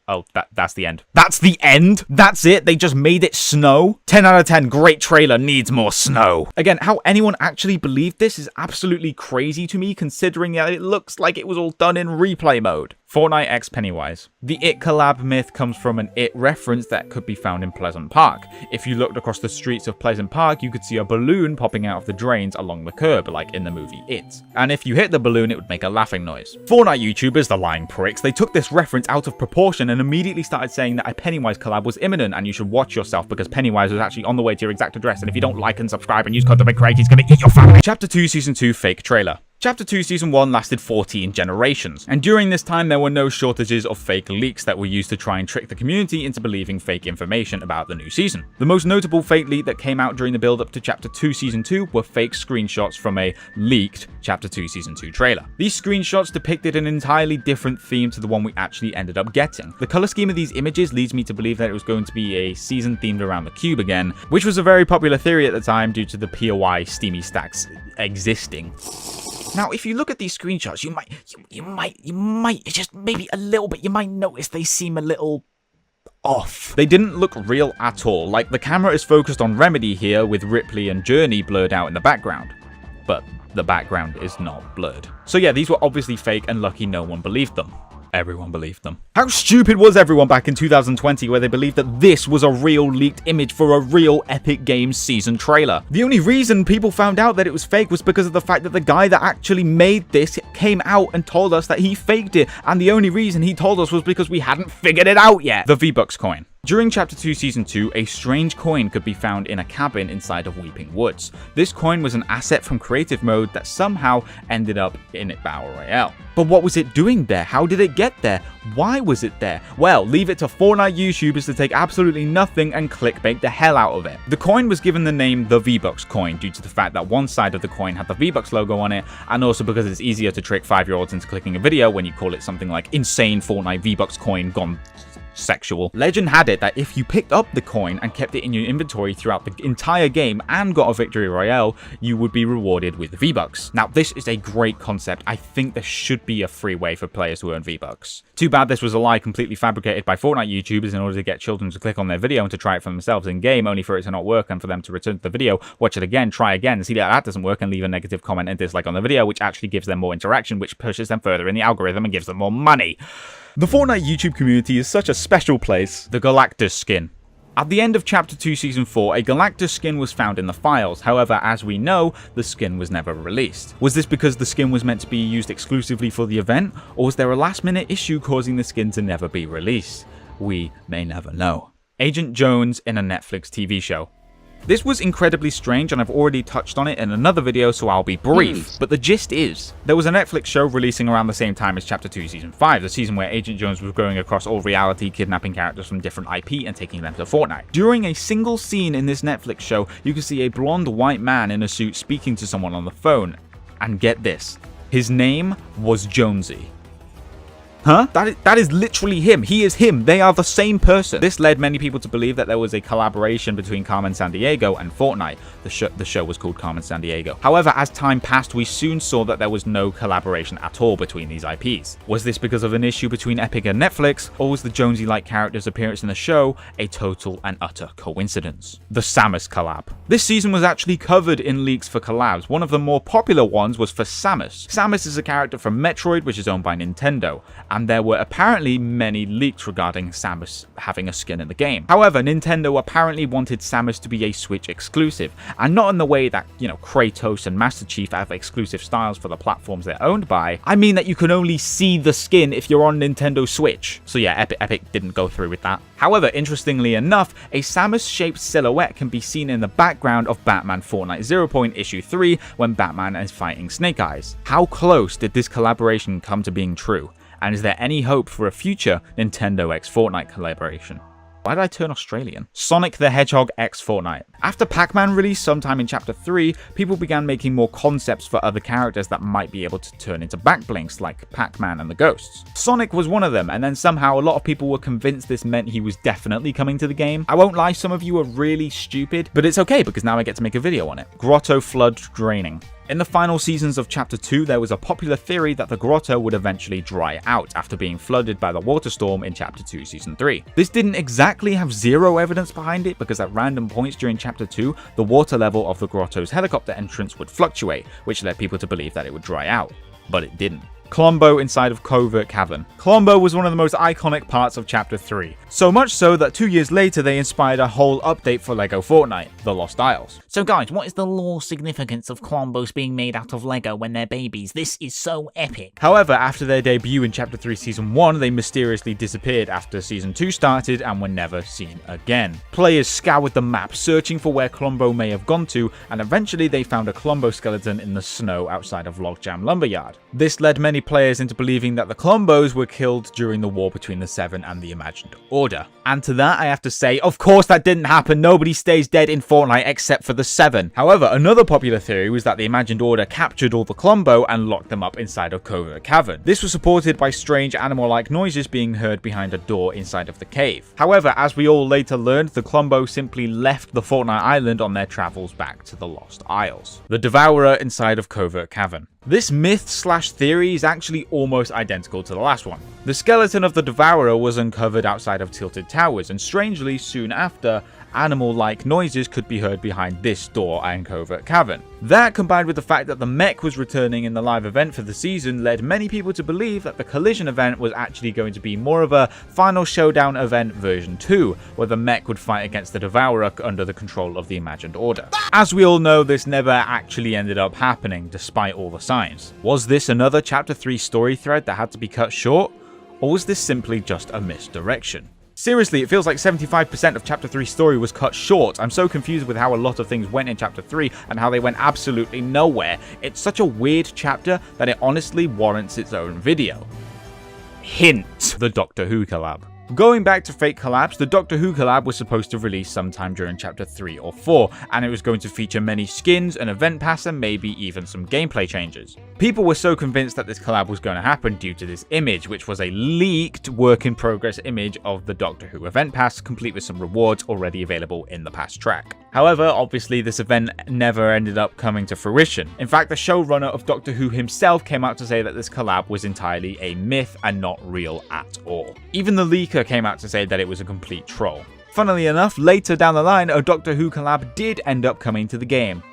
oh, that's the end. That's the end? That's it? They just made it snow? 10 out of 10, great trailer, needs more snow. Again, how anyone actually believed this is absolutely crazy to me, considering that it looks like it was all done in replay mode. Fortnite x Pennywise. The It collab myth comes from an It reference that could be found in Pleasant Park. If you looked across the streets of Pleasant Park, you could see a balloon popping out of the drains along the curb, like in the movie It. And if you hit the balloon, it would make a laughing noise. Fortnite YouTubers, the lying pricks, they took this reference out of proportion and immediately started saying that a Pennywise collab was imminent and you should watch yourself because Pennywise was actually on the way to your exact address, and if you don't like and subscribe and use code TheBigCraigd, he's gonna eat your family. Chapter 2 Season 2 fake trailer. Chapter 2 Season 1 lasted 14 generations, and during this time there were no shortages of fake leaks that were used to try and trick the community into believing fake information about the new season. The most notable fake leak that came out during the build-up to Chapter 2 Season 2 were fake screenshots from a leaked Chapter 2 Season 2 trailer. These screenshots depicted an entirely different theme to the one we actually ended up getting. The color scheme of these images leads me to believe that it was going to be a season themed around the cube again, which was a very popular theory at the time due to the POI steamy stacks existing. Now, if you look at these screenshots, you might, just maybe a little bit, you might notice they seem a little off. They didn't look real at all. Like, the camera is focused on Remedy here with Ripley and Journey blurred out in the background. But the background is not blurred. So yeah, these were obviously fake and lucky no one believed them. Everyone believed them. How stupid was everyone back in 2020 where they believed that this was a real leaked image for a real Epic Games season trailer? The only reason people found out that it was fake was because of the fact that the guy that actually made this came out and told us that he faked it, and the only reason he told us was because we hadn't figured it out yet. The Vbucks coin. During Chapter 2 Season 2, a strange coin could be found in a cabin inside of Weeping Woods. This coin was an asset from creative mode that somehow ended up in Battle Royale. But what was it doing there? How did it get there? Why was it there? Well, leave it to Fortnite YouTubers to take absolutely nothing and clickbait the hell out of it. The coin was given the name the Vbucks coin due to the fact that one side of the coin had the Vbucks logo on it, and also because it's easier to trick 5-year-olds into clicking a video when you call it something like insane Fortnite Vbucks coin gone sexual. Legend had it that if you picked up the coin and kept it in your inventory throughout the entire game and got a victory royale, you would be rewarded with V-Bucks. Now, this is a great concept. I think there should be a free way for players to earn V-Bucks. Too bad this was a lie completely fabricated by Fortnite YouTubers in order to get children to click on their video and to try it for themselves in-game, only for it to not work and for them to return to the video, watch it again, try again, and see that that doesn't work and leave a negative comment and dislike on the video, which actually gives them more interaction, which pushes them further in the algorithm and gives them more money. The Fortnite YouTube community is such a special place. The Galactus skin. At the end of Chapter 2 Season 4, a Galactus skin was found in the files. However, as we know, the skin was never released. Was this because the skin was meant to be used exclusively for the event, or was there a last-minute issue causing the skin to never be released? We may never know. Agent Jones in a Netflix TV show. This was incredibly strange, and I've already touched on it in another video, so I'll be brief. But the gist is, there was a Netflix show releasing around the same time as Chapter 2 Season 5, the season where Agent Jones was going across all reality, kidnapping characters from different IP and taking them to Fortnite. During a single scene in this Netflix show, you can see a blonde white man in a suit speaking to someone on the phone. And get this, his name was Jonesy. Huh? That is literally him. He is him. They are the same person. This led many people to believe that there was a collaboration between Carmen Sandiego and Fortnite. The show was called Carmen Sandiego. However, as time passed, we soon saw that there was no collaboration at all between these IPs. Was this because of an issue between Epic and Netflix, or was the Jonesy-like character's appearance in the show a total and utter coincidence? The Samus collab. This season was actually covered in leaks for collabs. One of the more popular ones was for Samus. Samus is a character from Metroid, which is owned by Nintendo, and there were apparently many leaks regarding Samus having a skin in the game. However, Nintendo apparently wanted Samus to be a Switch exclusive, and not in the way that, you know, Kratos and Master Chief have exclusive styles for the platforms they're owned by. I mean that you can only see the skin if you're on Nintendo Switch. So yeah, Epic didn't go through with that. However, interestingly enough, a Samus-shaped silhouette can be seen in the background of Batman Fortnite 0. Issue 3 when Batman is fighting Snake Eyes. How close did this collaboration come to being true? And is there any hope for a future Nintendo x Fortnite collaboration? Why did I turn Australian? Sonic the Hedgehog X Fortnite. After Pac-Man released sometime in Chapter 3, people began making more concepts for other characters that might be able to turn into back blinks, like Pac-Man and the Ghosts. Sonic was one of them, and then somehow a lot of people were convinced this meant he was definitely coming to the game. I won't lie, some of you are really stupid, but it's okay because now I get to make a video on it. Grotto Flood Draining. In the final seasons of Chapter 2, there was a popular theory that the grotto would eventually dry out after being flooded by the water storm in Chapter 2 Season 3. This didn't exactly have zero evidence behind it because at random points during Chapter 2, the water level of the grotto's helicopter entrance would fluctuate, which led people to believe that it would dry out. But it didn't. Colombo inside of Covert Cavern. Colombo was one of the most iconic parts of Chapter 3. So much so that 2 years later they inspired a whole update for LEGO Fortnite, The Lost Isles. So guys, what is the lore significance of Colombos being made out of Lego when they're babies? This is so epic. However, after their debut in Chapter 3 Season 1, they mysteriously disappeared after Season 2 started and were never seen again. Players scoured the map searching for where Colombo may have gone to, and eventually they found a Colombo skeleton in the snow outside of Logjam Lumberyard. This led many players into believing that the Colombos were killed during the war between the Seven and the Imagined Order. And to that I have to say, of course that didn't happen. Nobody stays dead in Fortnite except for the Seven. However, another popular theory was that the Imagined Order captured all the Colombo and locked them up inside of Covert Cavern. This was supported by strange animal-like noises being heard behind a door inside of the cave. However, as we all later learned, the Colombo simply left the Fortnite island on their travels back to the Lost Isles. The Devourer inside of Covert Cavern. This myth/theory is actually almost identical to the last one. The skeleton of the Devourer was uncovered outside of Tilted Towers, and strangely, soon after, animal-like noises could be heard behind this door and Covert Cavern. That, combined with the fact that the mech was returning in the live event for the season, led many people to believe that the collision event was actually going to be more of a Final Showdown event version 2, where the mech would fight against the Devourer under the control of the Imagined Order. As we all know, this never actually ended up happening, despite all the signs. Was this another Chapter 3 story thread that had to be cut short? Or was this simply just a misdirection? Seriously, it feels like 75% of Chapter 3's story was cut short. I'm so confused with how a lot of things went in Chapter 3 and how they went absolutely nowhere. It's such a weird chapter that it honestly warrants its own video. Hint: the Doctor Who collab. Going back to fake collabs, the Doctor Who collab was supposed to release sometime during Chapter 3 or 4, and it was going to feature many skins, an event pass, and maybe even some gameplay changes. People were so convinced that this collab was going to happen due to this image, which was a leaked work-in-progress image of the Doctor Who event pass, complete with some rewards already available in the pass track. However, obviously this event never ended up coming to fruition. In fact, the showrunner of Doctor Who himself came out to say that this collab was entirely a myth and not real at all. Even the leaker came out to say that it was a complete troll. Funnily enough, later down the line, a Doctor Who collab did end up coming to the game.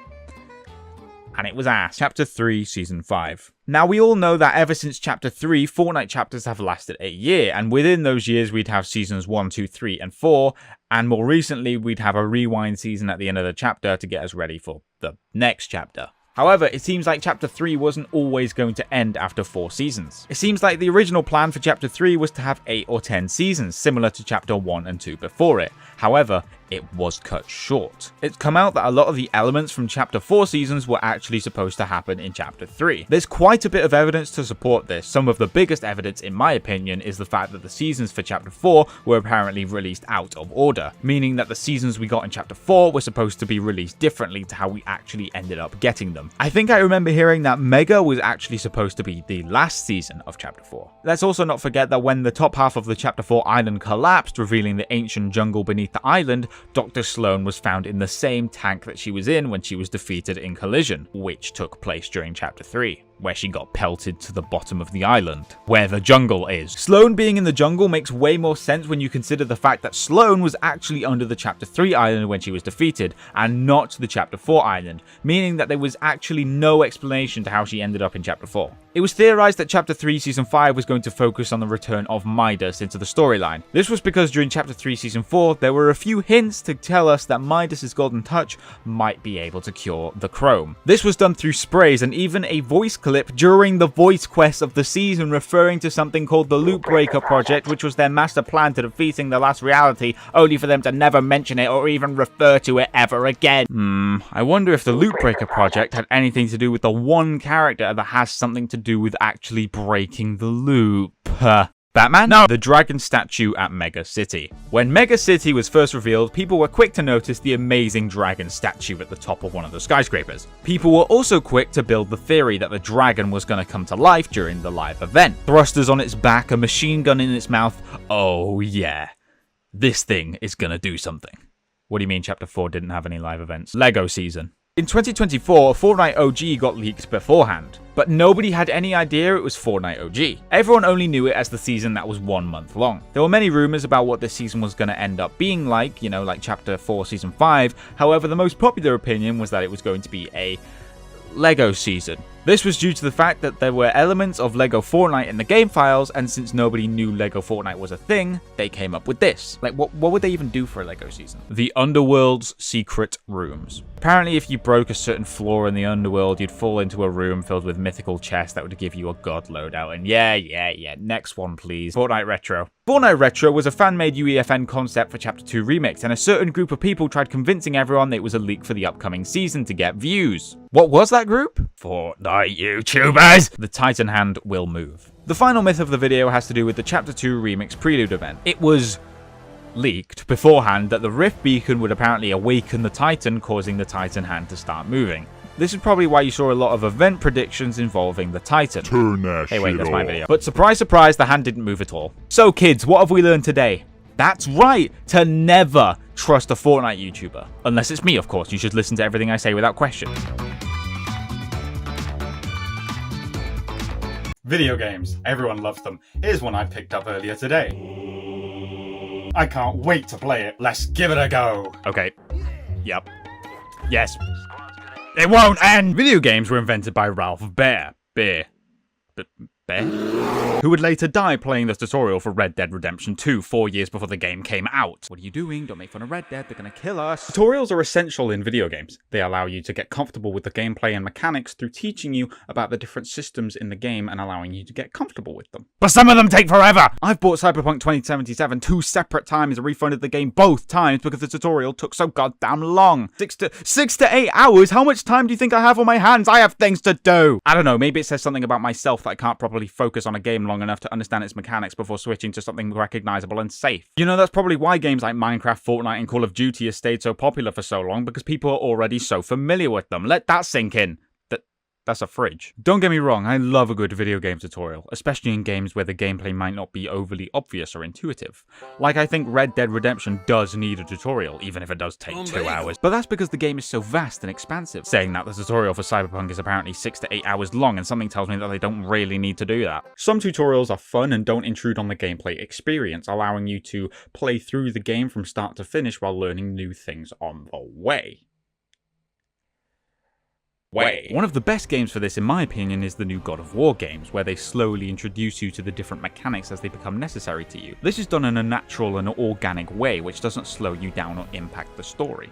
And it was ass. Chapter 3, Season 5. Now, we all know that ever since Chapter 3, Fortnite chapters have lasted a year, and within those years we'd have Seasons 1, 2, 3, and 4, and more recently we'd have a rewind season at the end of the chapter to get us ready for the next chapter. However, it seems like Chapter 3 wasn't always going to end after 4 seasons. It seems like the original plan for Chapter 3 was to have 8 or 10 seasons, similar to Chapter 1 and 2 before it. However, it was cut short. It's come out that a lot of the elements from Chapter 4 seasons were actually supposed to happen in Chapter 3. There's quite a bit of evidence to support this. Some of the biggest evidence, in my opinion, is the fact that the seasons for Chapter 4 were apparently released out of order, meaning that the seasons we got in Chapter 4 were supposed to be released differently to how we actually ended up getting them. I think I remember hearing that Mega was actually supposed to be the last season of Chapter 4. Let's also not forget that when the top half of the Chapter 4 island collapsed, revealing the ancient jungle beneath the island, Dr. Sloan was found in the same tank that she was in when she was defeated in Collision, which took place during Chapter 3, where she got pelted to the bottom of the island, where the jungle is. Sloan being in the jungle makes way more sense when you consider the fact that Sloan was actually under the Chapter 3 island when she was defeated, and not the Chapter 4 island, meaning that there was actually no explanation to how she ended up in Chapter 4. It was theorized that Chapter 3 Season 5 was going to focus on the return of Midas into the storyline. This was because during Chapter 3 Season 4, there were a few hints to tell us that Midas's golden touch might be able to cure the chrome. This was done through sprays and even a voice clip during the voice quest of the season referring to something called the Loop Breaker Project, which was their master plan to defeating the last reality, only for them to never mention it or even refer to it ever again. I wonder if the Loop Breaker Project had anything to do with the one character that has something to do with actually breaking the loop. Batman? No, the dragon statue at Mega City. When Mega City was first revealed, people were quick to notice the amazing dragon statue at the top of one of the skyscrapers. People were also quick to build the theory that the dragon was going to come to life during the live event. Thrusters on its back, a machine gun in its mouth. Oh yeah, this thing is going to do something. What do you mean Chapter 4 didn't have any live events? Lego season. In 2024, Fortnite OG got leaked beforehand, but nobody had any idea it was Fortnite OG. Everyone only knew it as the season that was 1 month long. There were many rumors about what this season was going to end up being like, you know, like Chapter 4 Season 5. However, the most popular opinion was that it was going to be a Lego season. This was due to the fact that there were elements of Lego Fortnite in the game files, and since nobody knew Lego Fortnite was a thing, they came up with this. Like, what would they even do for a Lego season? The Underworld's secret rooms. Apparently, if you broke a certain floor in the Underworld, you'd fall into a room filled with mythical chests that would give you a god loadout. And yeah, next one please. Fortnite Retro. Fortnite Retro was a fan-made UEFN concept for Chapter 2 Remix, and a certain group of people tried convincing everyone that it was a leak for the upcoming season to get views. What was that group? Fortnite YouTubers! The Titan hand will move. The final myth of the video has to do with the Chapter 2 Remix Prelude event. It was leaked beforehand that the Rift Beacon would apparently awaken the Titan, causing the Titan hand to start moving. This is probably why you saw a lot of event predictions involving the Titan. Turn that Hey, wait, shit that's my off. video. But surprise, surprise, the hand didn't move at all. So kids, what have we learned today? That's right, to never trust a Fortnite YouTuber. Unless it's me, of course. You should listen to everything I say without question. Video games. Everyone loves them. Here's one I picked up earlier today. I can't wait to play it. Let's give it a go. Okay. Yep. Yes. It won't end! Video games were invented by Ralph Baer. Bear? Who would later die playing the tutorial for Red Dead Redemption 2 4 years before the game came out. What are you doing? Don't make fun of Red Dead, they're gonna kill us. Tutorials are essential in video games. They allow you to get comfortable with the gameplay and mechanics through teaching you about the different systems in the game and allowing you to get comfortable with them. But some of them take forever! I've bought Cyberpunk 2077 2 separate times and refunded the game both times because the tutorial took so goddamn long. 6 to 8 hours? How much time do you think I have on my hands? I have things to do! I don't know, maybe it says something about myself that I can't properly focus on a game long enough to understand its mechanics before switching to something recognizable and safe. You know, that's probably why games like Minecraft, Fortnite, and Call of Duty have stayed so popular for so long, because people are already so familiar with them. Let that sink in. That's a fridge. Don't get me wrong, I love a good video game tutorial, especially in games where the gameplay might not be overly obvious or intuitive. Like, I think Red Dead Redemption does need a tutorial, even if it does take 2 hours. But that's because the game is so vast and expansive. Saying that, the tutorial for Cyberpunk is apparently 6 to 8 hours long, and something tells me that they don't really need to do that. Some tutorials are fun and don't intrude on the gameplay experience, allowing you to play through the game from start to finish while learning new things on the way. One of the best games for this, in my opinion, is the new God of War games, where they slowly introduce you to the different mechanics as they become necessary to you. This is done in a natural and organic way, which doesn't slow you down or impact the story.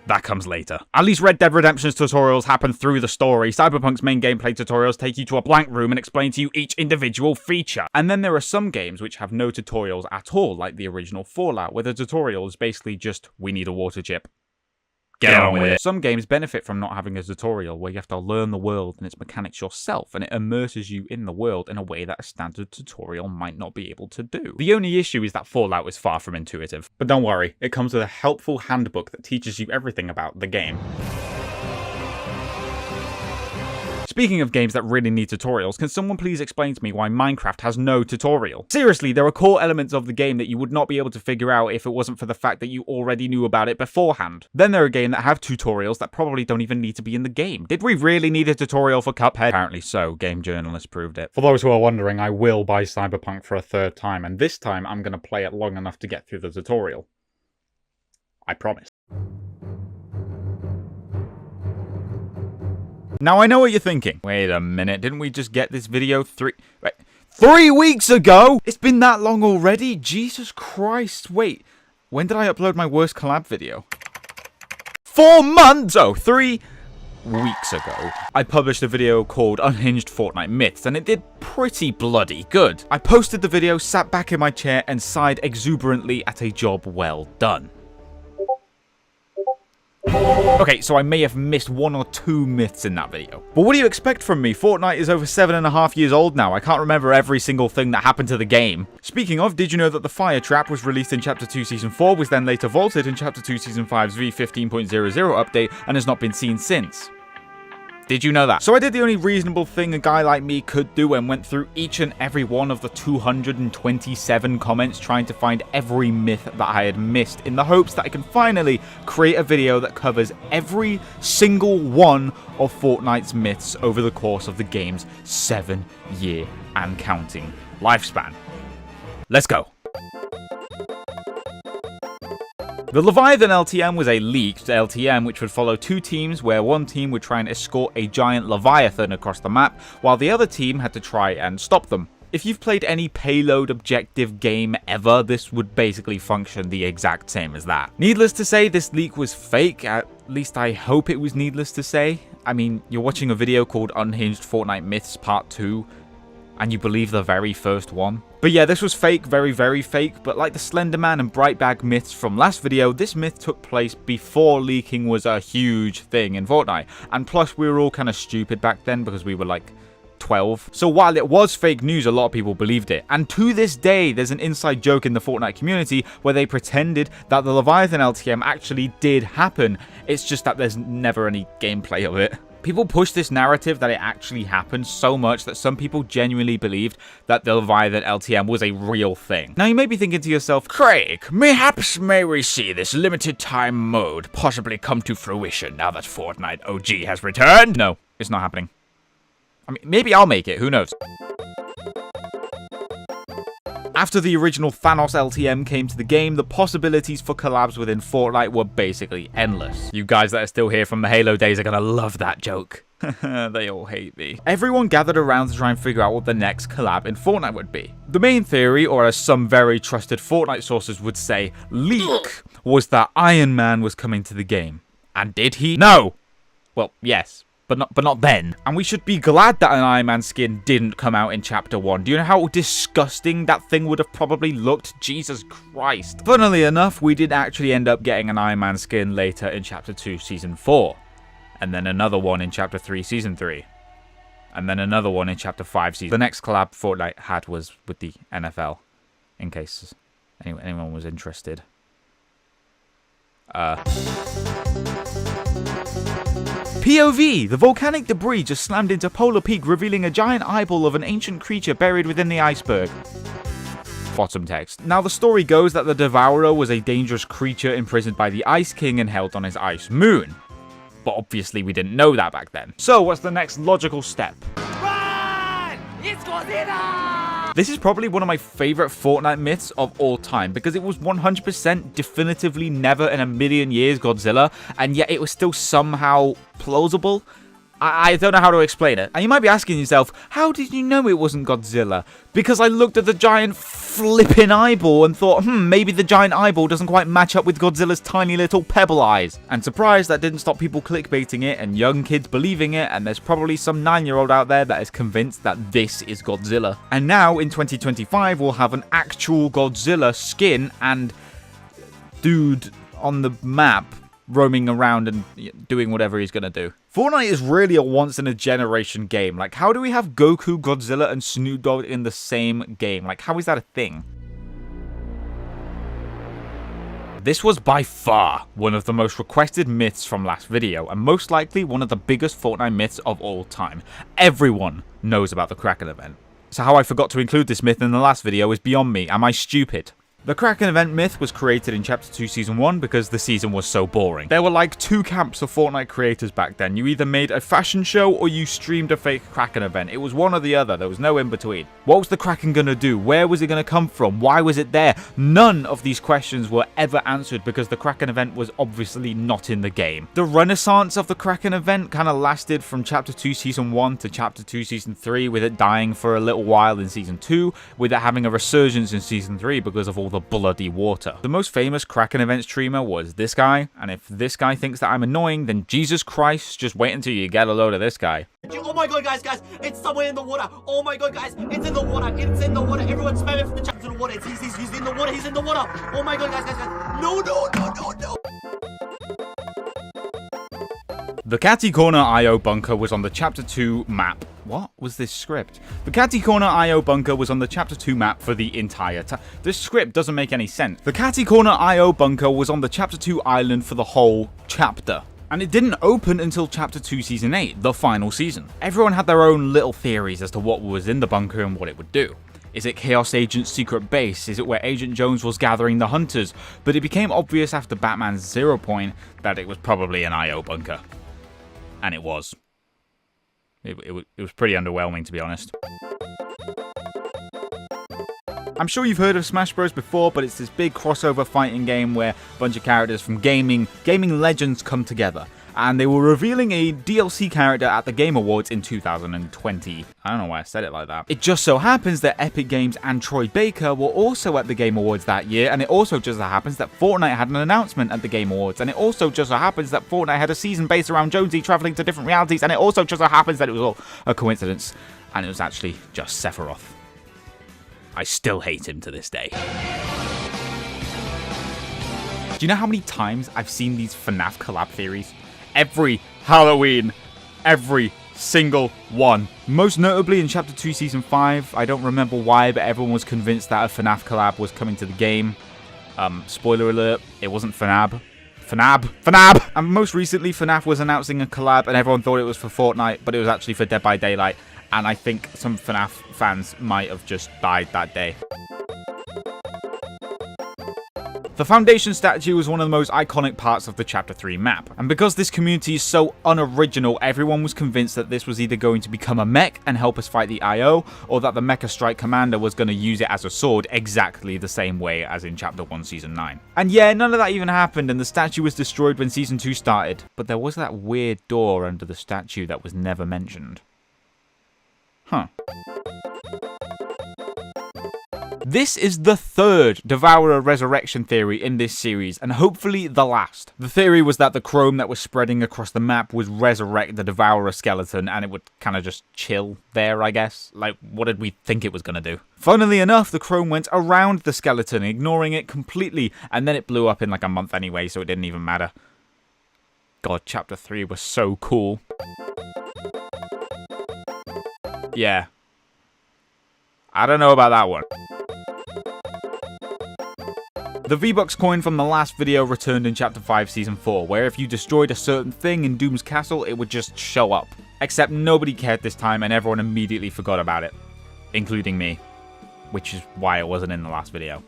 That comes later. At least Red Dead Redemption's tutorials happen through the story. Cyberpunk's main gameplay tutorials take you to a blank room and explain to you each individual feature. And then there are some games which have no tutorials at all, like the original Fallout, where the tutorial is basically just, we need a water chip. Get on with it. Some games benefit from not having a tutorial where you have to learn the world and its mechanics yourself, and it immerses you in the world in a way that a standard tutorial might not be able to do. The only issue is that Fallout is far from intuitive. But don't worry, it comes with a helpful handbook that teaches you everything about the game. Speaking of games that really need tutorials, can someone please explain to me why Minecraft has no tutorial? Seriously, there are core elements of the game that you would not be able to figure out if it wasn't for the fact that you already knew about it beforehand. Then there are games that have tutorials that probably don't even need to be in the game. Did we really need a tutorial for Cuphead? Apparently so, game journalists proved it. For those who are wondering, I will buy Cyberpunk for a 3rd time, and this time I'm going to play it long enough to get through the tutorial. I promise. Now I know what you're thinking. Wait a minute, didn't we just get this video 3 weeks ago? It's been that long already? Jesus Christ, wait. When did I upload my worst collab video? 4 months? Oh, 3 weeks ago. I published a video called Unhinged Fortnite Myths, and it did pretty bloody good. I posted the video, sat back in my chair, and sighed exuberantly at a job well done. Okay, so I may have missed 1 or 2 myths in that video. But what do you expect from me? Fortnite is over 7.5 years old now. I can't remember every single thing that happened to the game. Speaking of, did you know that the fire trap was released in Chapter 2 Season 4, was then later vaulted in Chapter 2 Season 5's V15.00 update, and has not been seen since? Did you know that? So I did the only reasonable thing a guy like me could do and went through each and every one of the 227 comments trying to find every myth that I had missed in the hopes that I can finally create a video that covers every single one of Fortnite's myths over the course of the game's 7-year and counting lifespan. Let's go. The Leviathan LTM was a leaked LTM which would follow 2 teams where one team would try and escort a giant Leviathan across the map while the other team had to try and stop them. If you've played any payload objective game ever, this would basically function the exact same as that. Needless to say, this leak was fake, at least I hope it was needless to say. I mean, you're watching a video called Unhinged Fortnite Myths Part 2, and you believe the very first one. But yeah, this was fake, very, very fake, but like the Slenderman and Brightbag myths from last video, this myth took place before leaking was a huge thing in Fortnite. And plus, we were all kind of stupid back then because we were like 12. So while it was fake news, a lot of people believed it. And to this day, there's an inside joke in the Fortnite community where they pretended that the Leviathan LTM actually did happen. It's just that there's never any gameplay of it. People push this narrative that it actually happened so much that some people genuinely believed that the Leviathan LTM was a real thing. Now you may be thinking to yourself, Craig, mayhaps may we see this limited time mode possibly come to fruition now that Fortnite OG has returned? No, it's not happening. I mean, maybe I'll make it, who knows? After the original Thanos LTM came to the game, the possibilities for collabs within Fortnite were basically endless. You guys that are still here from the Halo days are gonna love that joke. They all hate me. Everyone gathered around to try and figure out what the next collab in Fortnite would be. The main theory, or as some very trusted Fortnite sources would say, leak, was that Iron Man was coming to the game. And did he? No! Well, yes. But not then. And we should be glad that an Iron Man skin didn't come out in Chapter 1. Do you know how disgusting that thing would have probably looked? Jesus Christ. Funnily enough, we did actually end up getting an Iron Man skin later in Chapter 2 Season 4. And then another one in Chapter 3 Season 3. And then another one in Chapter 5 Season. The next collab Fortnite had was with the NFL. In case anyone was interested. POV! The volcanic debris just slammed into Polar Peak, revealing a giant eyeball of an ancient creature buried within the iceberg. Bottom text. Now, the story goes that the Devourer was a dangerous creature imprisoned by the Ice King and held on his ice moon. But obviously we didn't know that back then. So, what's the next logical step? Run! It's Godzilla! This is probably one of my favorite Fortnite myths of all time because it was 100% definitively never in a million years Godzilla, and yet it was still somehow plausible. I don't know how to explain it. And you might be asking yourself, how did you know it wasn't Godzilla? Because I looked at the giant flipping eyeball and thought, maybe the giant eyeball doesn't quite match up with Godzilla's tiny little pebble eyes. And surprised, that didn't stop people clickbaiting it and young kids believing it, and there's probably some 9-year-old out there that is convinced that this is Godzilla. And now, in 2025, we'll have an actual Godzilla skin and dude on the map roaming around and doing whatever he's gonna do. Fortnite is really a once-in-a-generation game. Like, how do we have Goku, Godzilla, and Snoop Dogg in the same game? Like, how is that a thing? This was by far one of the most requested myths from last video, and most likely one of the biggest Fortnite myths of all time. Everyone knows about the Kraken event. So how I forgot to include this myth in the last video is beyond me. Am I stupid? The Kraken event myth was created in Chapter 2 Season 1 because the season was so boring. There were like 2 camps of Fortnite creators back then. You either made a fashion show or you streamed a fake Kraken event. It was one or the other. There was no in between. What was the Kraken gonna do? Where was it gonna come from? Why was it there? None of these questions were ever answered because the Kraken event was obviously not in the game. The renaissance of the Kraken event kind of lasted from Chapter 2 Season 1 to Chapter 2 Season 3, with it dying for a little while in Season 2, with it having a resurgence in Season 3 because of all the bloody water. The most famous Kraken event streamer was this guy, and if this guy thinks that I'm annoying, then Jesus Christ, just wait until you get a load of this guy. Oh my god, guys, it's somewhere in the water. Oh my god, guys, it's in the water. It's in the water. Everyone spam it from the chat to the water. He's in the water. He's in the water. Oh my god, guys. No. The Catty Corner IO bunker was on the Chapter 2 map. What was this script? The Catty Corner IO bunker was on the Chapter 2 map for the entire time. This script doesn't make any sense. The Catty Corner IO bunker was on the Chapter 2 island for the whole chapter. And it didn't open until Chapter 2 Season 8, the final season. Everyone had their own little theories as to what was in the bunker and what it would do. Is it Chaos Agent's secret base? Is it where Agent Jones was gathering the hunters? But it became obvious after Batman's 0 point that it was probably an IO bunker. And it was. It was pretty underwhelming, to be honest. I'm sure you've heard of Smash Bros before, but it's this big crossover fighting game where a bunch of characters from gaming legends come together. And they were revealing a DLC character at the Game Awards in 2020. I don't know why I said it like that. It just so happens that Epic Games and Troy Baker were also at the Game Awards that year, and it also just so happens that Fortnite had an announcement at the Game Awards, and it also just so happens that Fortnite had a season based around Jonesy traveling to different realities, and it also just so happens that it was all a coincidence, and it was actually just Sephiroth. I still hate him to this day. Do you know how many times I've seen these FNAF collab theories? Every Halloween. Every single one. Most notably in Chapter 2 Season 5. I don't remember why, but everyone was convinced that a FNAF collab was coming to the game. Spoiler alert, it wasn't FNAB. FNAB! And most recently, FNAF was announcing a collab and everyone thought it was for Fortnite, but it was actually for Dead by Daylight. And I think some FNAF fans might have just died that day. The Foundation statue was one of the most iconic parts of the Chapter 3 map, and because this community is so unoriginal, everyone was convinced that this was either going to become a mech and help us fight the IO, or that the Mecha Strike Commander was going to use it as a sword exactly the same way as in Chapter 1 Season 9. And yeah, none of that even happened, and the statue was destroyed when Season 2 started, but there was that weird door under the statue that was never mentioned. Huh. This is the third Devourer resurrection theory in this series, and hopefully the last. The theory was that the chrome that was spreading across the map would resurrect the Devourer skeleton, and it would kind of just chill there, I guess. Like, what did we think it was going to do? Funnily enough, the chrome went around the skeleton, ignoring it completely, and then it blew up in like a month anyway, so it didn't even matter. God, Chapter 3 was so cool. Yeah. I don't know about that one. The Vbucks coin from the last video returned in Chapter 5 Season 4, where if you destroyed a certain thing in Doom's castle, it would just show up. Except nobody cared this time and everyone immediately forgot about it. Including me. Which is why it wasn't in the last video.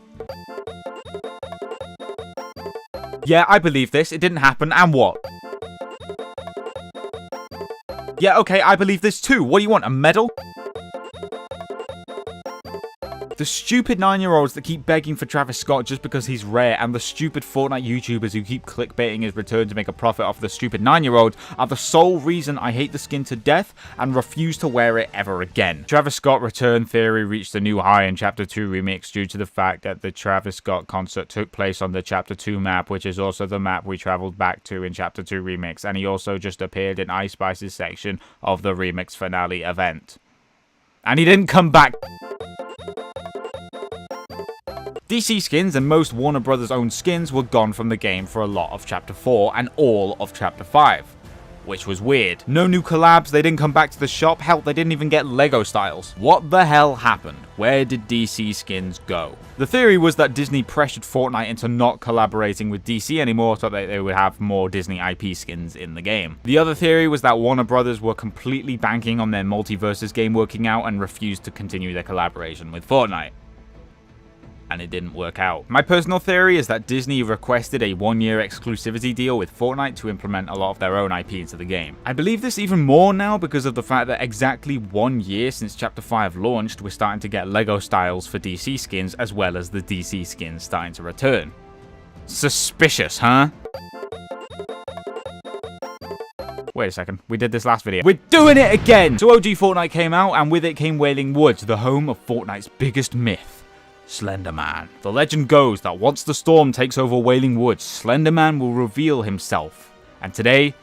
Yeah, I believe this. It didn't happen, and what? Yeah, okay, I believe this too. What do you want, a medal? The stupid 9-year-olds that keep begging for Travis Scott just because he's rare, and the stupid Fortnite YouTubers who keep clickbaiting his return to make a profit off the stupid 9-year-old are the sole reason I hate the skin to death and refuse to wear it ever again. Travis Scott return theory reached a new high in Chapter 2 Remix due to the fact that the Travis Scott concert took place on the Chapter 2 map, which is also the map we traveled back to in Chapter 2 Remix, and he also just appeared in Ice Spice's section of the Remix finale event. And he didn't come back. DC skins and most Warner Brothers owned skins were gone from the game for a lot of Chapter 4 and all of Chapter 5. Which was weird. No new collabs, they didn't come back to the shop, hell, they didn't even get Lego styles. What the hell happened? Where did DC skins go? The theory was that Disney pressured Fortnite into not collaborating with DC anymore so that they would have more Disney IP skins in the game. The other theory was that Warner Brothers were completely banking on their Multiverses game working out and refused to continue their collaboration with Fortnite. And it didn't work out. My personal theory is that Disney requested a 1-year exclusivity deal with Fortnite to implement a lot of their own IP into the game. I believe this even more now because of the fact that exactly 1 year since Chapter 5 launched, we're starting to get Lego styles for DC skins as well as the DC skins starting to return. Suspicious, huh? Wait a second, we did this last video. We're doing it again! So OG Fortnite came out, and with it came Wailing Woods, the home of Fortnite's biggest myth. Slender Man. The legend goes that once the storm takes over Wailing Woods, Slender Man will reveal himself. And today,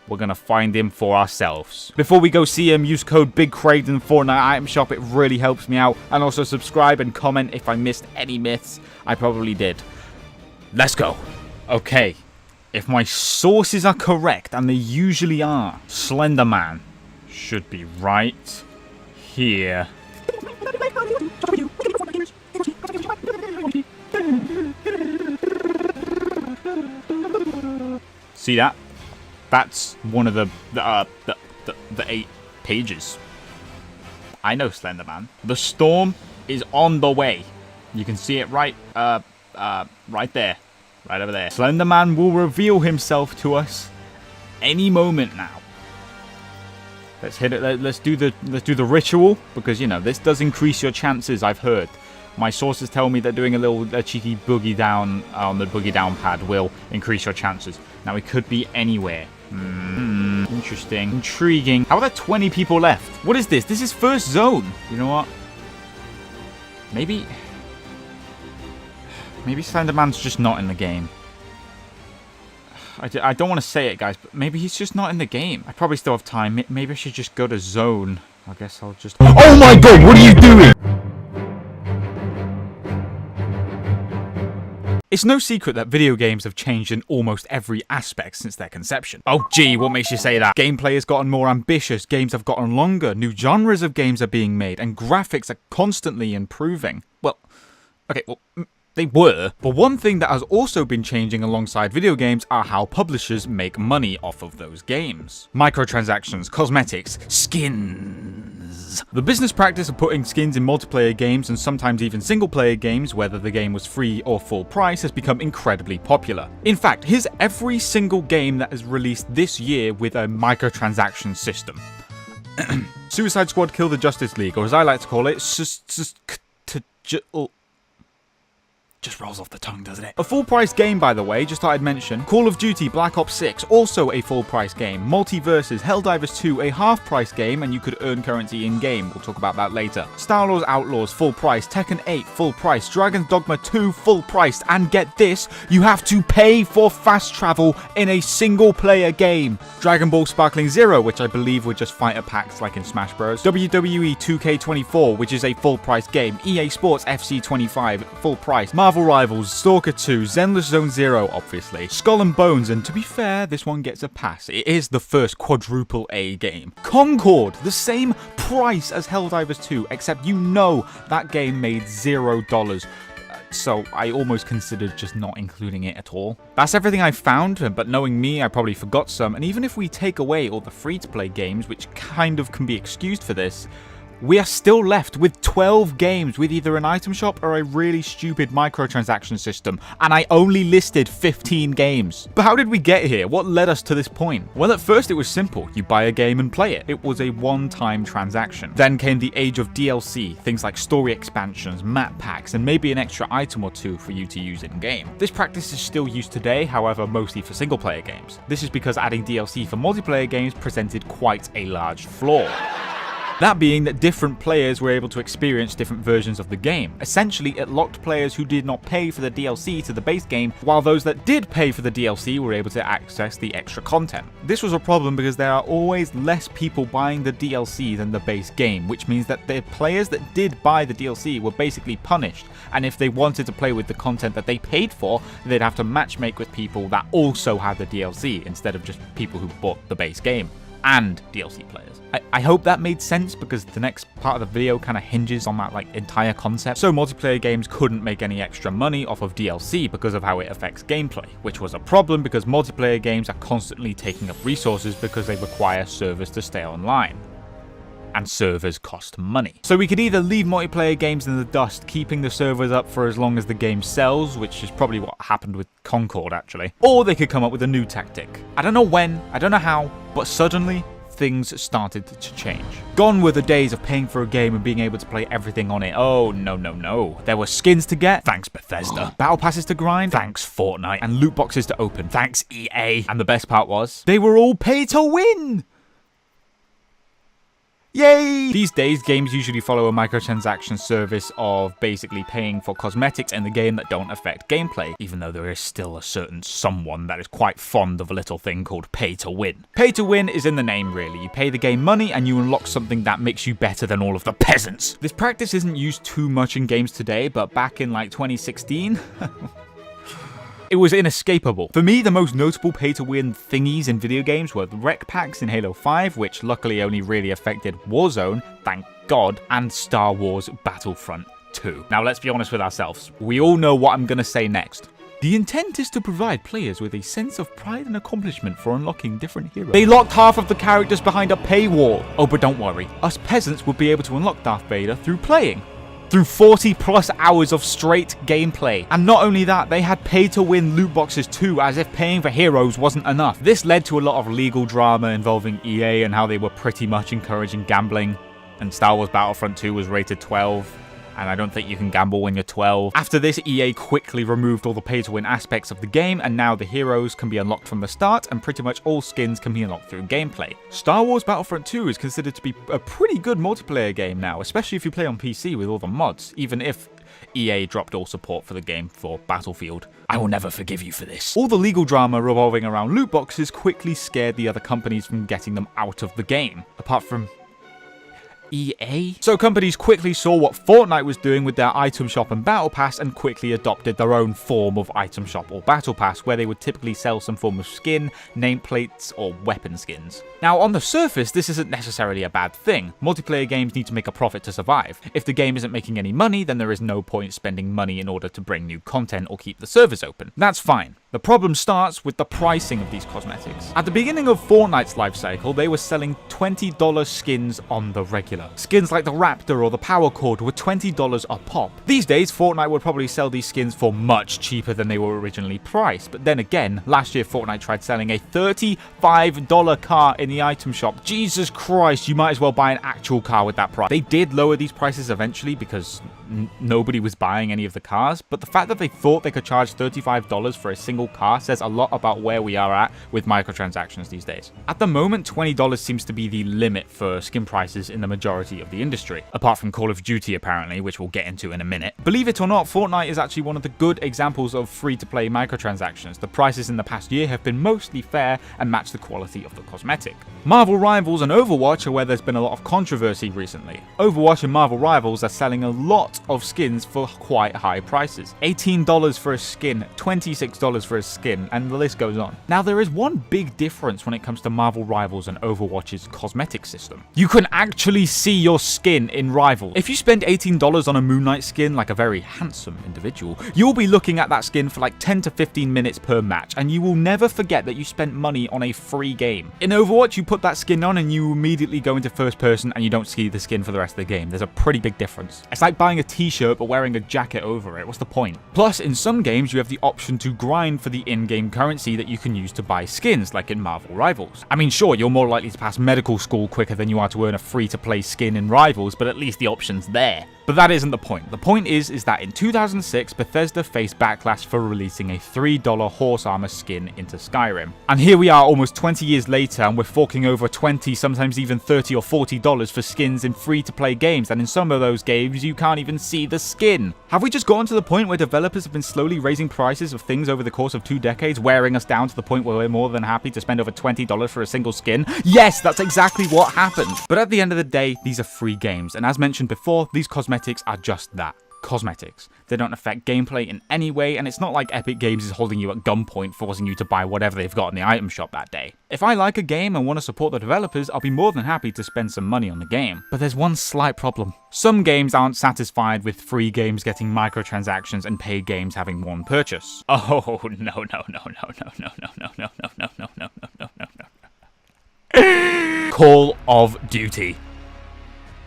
we're gonna find him for ourselves. Before we go see him, use code BigCraigd in the Fortnite item shop. It really helps me out. And also subscribe and comment if I missed any myths. I probably did. Let's go. Okay. If my sources are correct, and they usually are, Slenderman should be right here. See that? That's one of the 8 pages. I know Slenderman. The storm is on the way. You can see it right there. Right over there. Slenderman will reveal himself to us any moment now. Let's hit it. Let's do the ritual, because you know this does increase your chances. I've heard. My sources tell me that doing a cheeky boogie down on the boogie down pad will increase your chances. Now it could be anywhere. Interesting. Intriguing. How are there 20 people left? What is this? This is first zone. You know what? Maybe Slenderman's just not in the game. I don't want to say it, guys, but maybe he's just not in the game. I probably still have time. Maybe I should just go to zone. I guess I'll just... Oh my god, what are you doing? It's no secret that video games have changed in almost every aspect since their conception. Oh gee, what makes you say that? Gameplay has gotten more ambitious, games have gotten longer, new genres of games are being made, and graphics are constantly improving. Well, okay, well... They were, but one thing that has also been changing alongside video games are how publishers make money off of those games. Microtransactions, cosmetics, skins. The business practice of putting skins in multiplayer games and sometimes even single-player games, whether the game was free or full price, has become incredibly popular. In fact, here's every single game that is released this year with a microtransaction system. Suicide Squad Kill the Justice League, or as I like to call it, just rolls off the tongue, doesn't it? A full-price game, by the way, just thought I'd mention. Call of Duty Black Ops 6, also a full-price game. Multiverses, Helldivers 2, a half-price game, and you could earn currency in-game. We'll talk about that later. Star Wars Outlaws, full price. Tekken 8, full price. Dragon's Dogma 2, full price. And get this, you have to pay for fast travel in a single-player game. Dragon Ball Sparkling Zero, which I believe were just fighter packs like in Smash Bros. WWE 2K24, which is a full-price game. EA Sports FC 25, full price. Marvel Rivals, Stalker 2, Zenless Zone Zero, obviously, Skull and Bones, and to be fair, this one gets a pass. It is the first quadruple A game. Concord, the same price as Helldivers 2, except you know that game made $0. So I almost considered just not including it at all. That's everything I found, but knowing me, I probably forgot some, and even if we take away all the free-to-play games, which kind of can be excused for this, we are still left with 12 games with either an item shop or a really stupid microtransaction system, and I only listed 15 games. But how did we get here? What led us to this point? Well, at first it was simple. You buy a game and play it. It was a one-time transaction. Then came the age of DLC, things like story expansions, map packs, and maybe an extra item or two for you to use in-game. This practice is still used today, however, mostly for single-player games. This is because adding DLC for multiplayer games presented quite a large flaw. That being that different players were able to experience different versions of the game. Essentially, it locked players who did not pay for the DLC to the base game, while those that did pay for the DLC were able to access the extra content. This was a problem because there are always less people buying the DLC than the base game, which means that the players that did buy the DLC were basically punished, and if they wanted to play with the content that they paid for, they'd have to matchmake with people that also had the DLC, instead of just people who bought the base game and DLC players. I hope that made sense, because the next part of the video kind of hinges on that entire concept. So multiplayer games couldn't make any extra money off of DLC because of how it affects gameplay, which was a problem because multiplayer games are constantly taking up resources because they require servers to stay online. And servers cost money. So we could either leave multiplayer games in the dust, keeping the servers up for as long as the game sells, which is probably what happened with Concord actually, or they could come up with a new tactic. I don't know when, I don't know how, but suddenly things started to change. Gone were the days of paying for a game and being able to play everything on it. Oh, no. There were skins to get. Thanks, Bethesda. Battle passes to grind. Thanks, Fortnite. And loot boxes to open. Thanks, EA. And the best part was, they were all pay to win! Yay! These days, games usually follow a microtransaction service of basically paying for cosmetics in the game that don't affect gameplay, even though there is still a certain someone that is quite fond of a little thing called pay to win. Pay to win is in the name, really. You pay the game money and you unlock something that makes you better than all of the peasants. This practice isn't used too much in games today, but back in 2016... It was inescapable. For me, the most notable pay-to-win thingies in video games were the rec packs in Halo 5, which luckily only really affected Warzone, thank God, and Star Wars Battlefront 2. Now let's be honest with ourselves. We all know what I'm gonna say next. The intent is to provide players with a sense of pride and accomplishment for unlocking different heroes. They locked half of the characters behind a paywall. Oh, but don't worry. Us peasants would be able to unlock Darth Vader through playing. Through 40 plus hours of straight gameplay. And not only that, they had pay-to-win loot boxes too, as if paying for heroes wasn't enough. This led to a lot of legal drama involving EA and how they were pretty much encouraging gambling. And Star Wars Battlefront 2 was rated 12. And I don't think you can gamble when you're 12. After this, EA quickly removed all the pay-to-win aspects of the game, and now the heroes can be unlocked from the start, and pretty much all skins can be unlocked through gameplay. Star Wars Battlefront 2 is considered to be a pretty good multiplayer game now, especially if you play on PC with all the mods, even if EA dropped all support for the game for Battlefield. I will never forgive you for this. All the legal drama revolving around loot boxes quickly scared the other companies from getting them out of the game, apart from EA? So companies quickly saw what Fortnite was doing with their item shop and battle pass and quickly adopted their own form of item shop or battle pass, where they would typically sell some form of skin, nameplates, or weapon skins. Now on the surface, this isn't necessarily a bad thing. Multiplayer games need to make a profit to survive. If the game isn't making any money, then there is no point spending money in order to bring new content or keep the servers open. That's fine. The problem starts with the pricing of these cosmetics. At the beginning of Fortnite's life cycle, they were selling $20 skins on the regular. Skins like the Raptor or the Power Cord were $20 a pop. These days, Fortnite would probably sell these skins for much cheaper than they were originally priced. But then again, last year Fortnite tried selling a $35 car in the item shop. Jesus Christ, you might as well buy an actual car with that price. They did lower these prices eventually because nobody was buying any of the cars, but the fact that they thought they could charge $35 for a single car says a lot about where we are at with microtransactions these days. At the moment, $20 seems to be the limit for skin prices in the majority of the industry, apart from Call of Duty apparently, which we'll get into in a minute. Believe it or not, Fortnite is actually one of the good examples of free-to-play microtransactions. The prices in the past year have been mostly fair and match the quality of the cosmetic. Marvel Rivals and Overwatch are where there's been a lot of controversy recently. Overwatch and Marvel Rivals are selling a lot of skins for quite high prices. $18 for a skin, $26 for a skin, and the list goes on. Now there is one big difference when it comes to Marvel Rivals and Overwatch's cosmetic system. You can actually see your skin in Rivals. If you spend $18 on a Moon Knight skin, like a very handsome individual, you'll be looking at that skin for like 10 to 15 minutes per match, and you will never forget that you spent money on a free game. In Overwatch, you put that skin on and you immediately go into first person and you don't see the skin for the rest of the game. There's a pretty big difference. It's like buying a t-shirt but wearing a jacket over it. What's the point? Plus, in some games, you have the option to grind for the in-game currency that you can use to buy skins, like in Marvel Rivals. I mean, sure, you're more likely to pass medical school quicker than you are to earn a free-to-play skin in Rivals, but at least the option's there. But that isn't the point. The point is that in 2006, Bethesda faced backlash for releasing a $3 horse armor skin into Skyrim. And here we are almost 20 years later, and we're forking over $20, sometimes even $30 or $40 for skins in free-to-play games, and in some of those games, you can't even see the skin. Have we just gotten to the point where developers have been slowly raising prices of things over the course of 2 decades, wearing us down to the point where we're more than happy to spend over $20 for a single skin? Yes, that's exactly what happened. But at the end of the day, these are free games, and as mentioned before, these cosmetics are just that. Cosmetics. They don't affect gameplay in any way, and it's not like Epic Games is holding you at gunpoint, forcing you to buy whatever they've got in the item shop that day. If I like a game and want to support the developers, I'll be more than happy to spend some money on the game. But there's one slight problem. Some games aren't satisfied with free games getting microtransactions and paid games having one purchase. Oh, no. Call of Duty.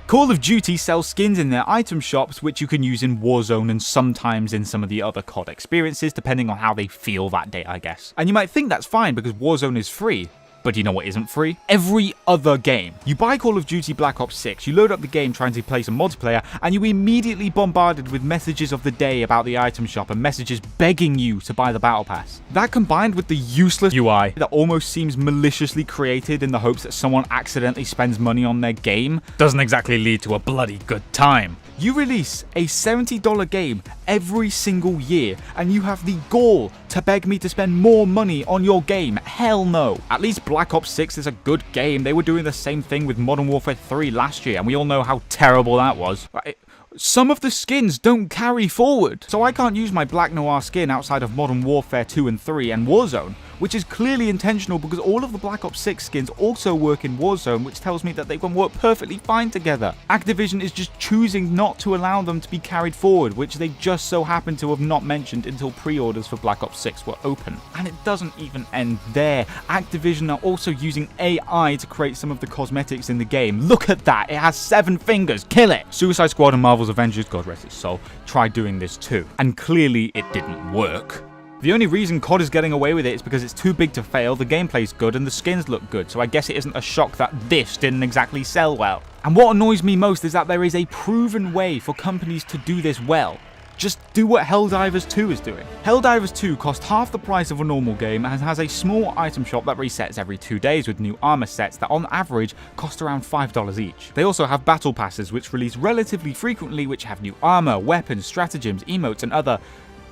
Call of Duty sells skins in their item shops, which you can use in Warzone and sometimes in some of the other COD experiences, depending on how they feel that day, I guess. And you might think that's fine because Warzone is free. But you know what isn't free? Every other game. You buy Call of Duty Black Ops 6, you load up the game trying to play some multiplayer, and you immediately bombarded with messages of the day about the item shop and messages begging you to buy the battle pass. That combined with the useless UI that almost seems maliciously created in the hopes that someone accidentally spends money on their game doesn't exactly lead to a bloody good time. You release a $70 game every single year, and you have the gall to beg me to spend more money on your game. Hell no. At least Black Ops 6 is a good game. They were doing the same thing with Modern Warfare 3 last year, and we all know how terrible that was. some of the skins don't carry forward. So I can't use my Black Noir skin outside of Modern Warfare 2 and 3 and Warzone, which is clearly intentional because all of the Black Ops 6 skins also work in Warzone, which tells me that they can work perfectly fine together. Activision is just choosing not to allow them to be carried forward, which they just so happen to have not mentioned until pre-orders for Black Ops 6 were open. And it doesn't even end there. Activision are also using AI to create some of the cosmetics in the game. Look at that, it has 7 fingers, kill it! Suicide Squad and Marvel's Avengers, God rest its soul, tried doing this too. And clearly it didn't work. The only reason COD is getting away with it is because it's too big to fail, the gameplay's good, and the skins look good, so I guess it isn't a shock that this didn't exactly sell well. And what annoys me most is that there is a proven way for companies to do this well. Just do what Helldivers 2 is doing. Helldivers 2 costs half the price of a normal game and has a small item shop that resets every 2 days with new armor sets that on average cost around $5 each. They also have battle passes which release relatively frequently, which have new armor, weapons, stratagems, emotes, and other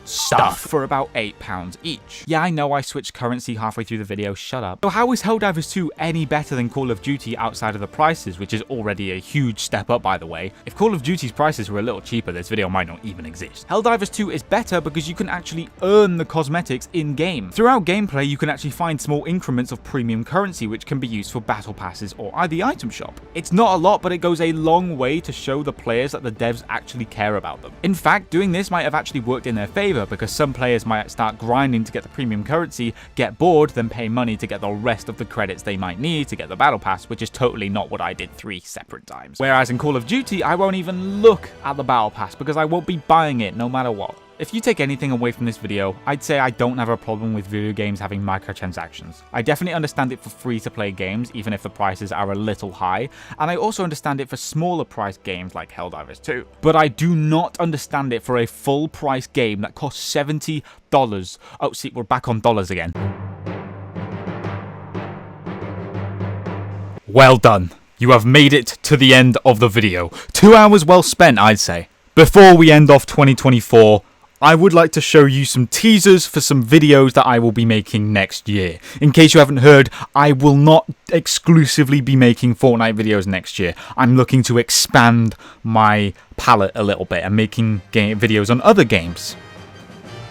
stuff for about £8 each. Yeah, I know I switched currency halfway through the video, shut up. So how is Helldivers 2 any better than Call of Duty outside of the prices, which is already a huge step up by the way? If Call of Duty's prices were a little cheaper, this video might not even exist. Helldivers 2 is better because you can actually earn the cosmetics in-game. Throughout gameplay, you can actually find small increments of premium currency which can be used for battle passes or the item shop. It's not a lot, but it goes a long way to show the players that the devs actually care about them. In fact, doing this might have actually worked in their favor, because some players might start grinding to get the premium currency, get bored, then pay money to get the rest of the credits they might need to get the battle pass, which is totally not what I did 3 separate times. Whereas in Call of Duty, I won't even look at the battle pass because I won't be buying it no matter what. If you take anything away from this video, I'd say I don't have a problem with video games having microtransactions. I definitely understand it for free-to-play games, even if the prices are a little high, and I also understand it for smaller priced games like Helldivers 2. But I do not understand it for a full-price game that costs $70. Oh, see, we're back on dollars again. Well done. You have made it to the end of the video. 2 hours well spent, I'd say. Before we end off 2024, I would like to show you some teasers for some videos that I will be making next year. In case you haven't heard, I will not exclusively be making Fortnite videos next year. I'm looking to expand my palette a little bit and making videos on other games.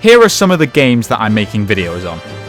Here are some of the games that I'm making videos on.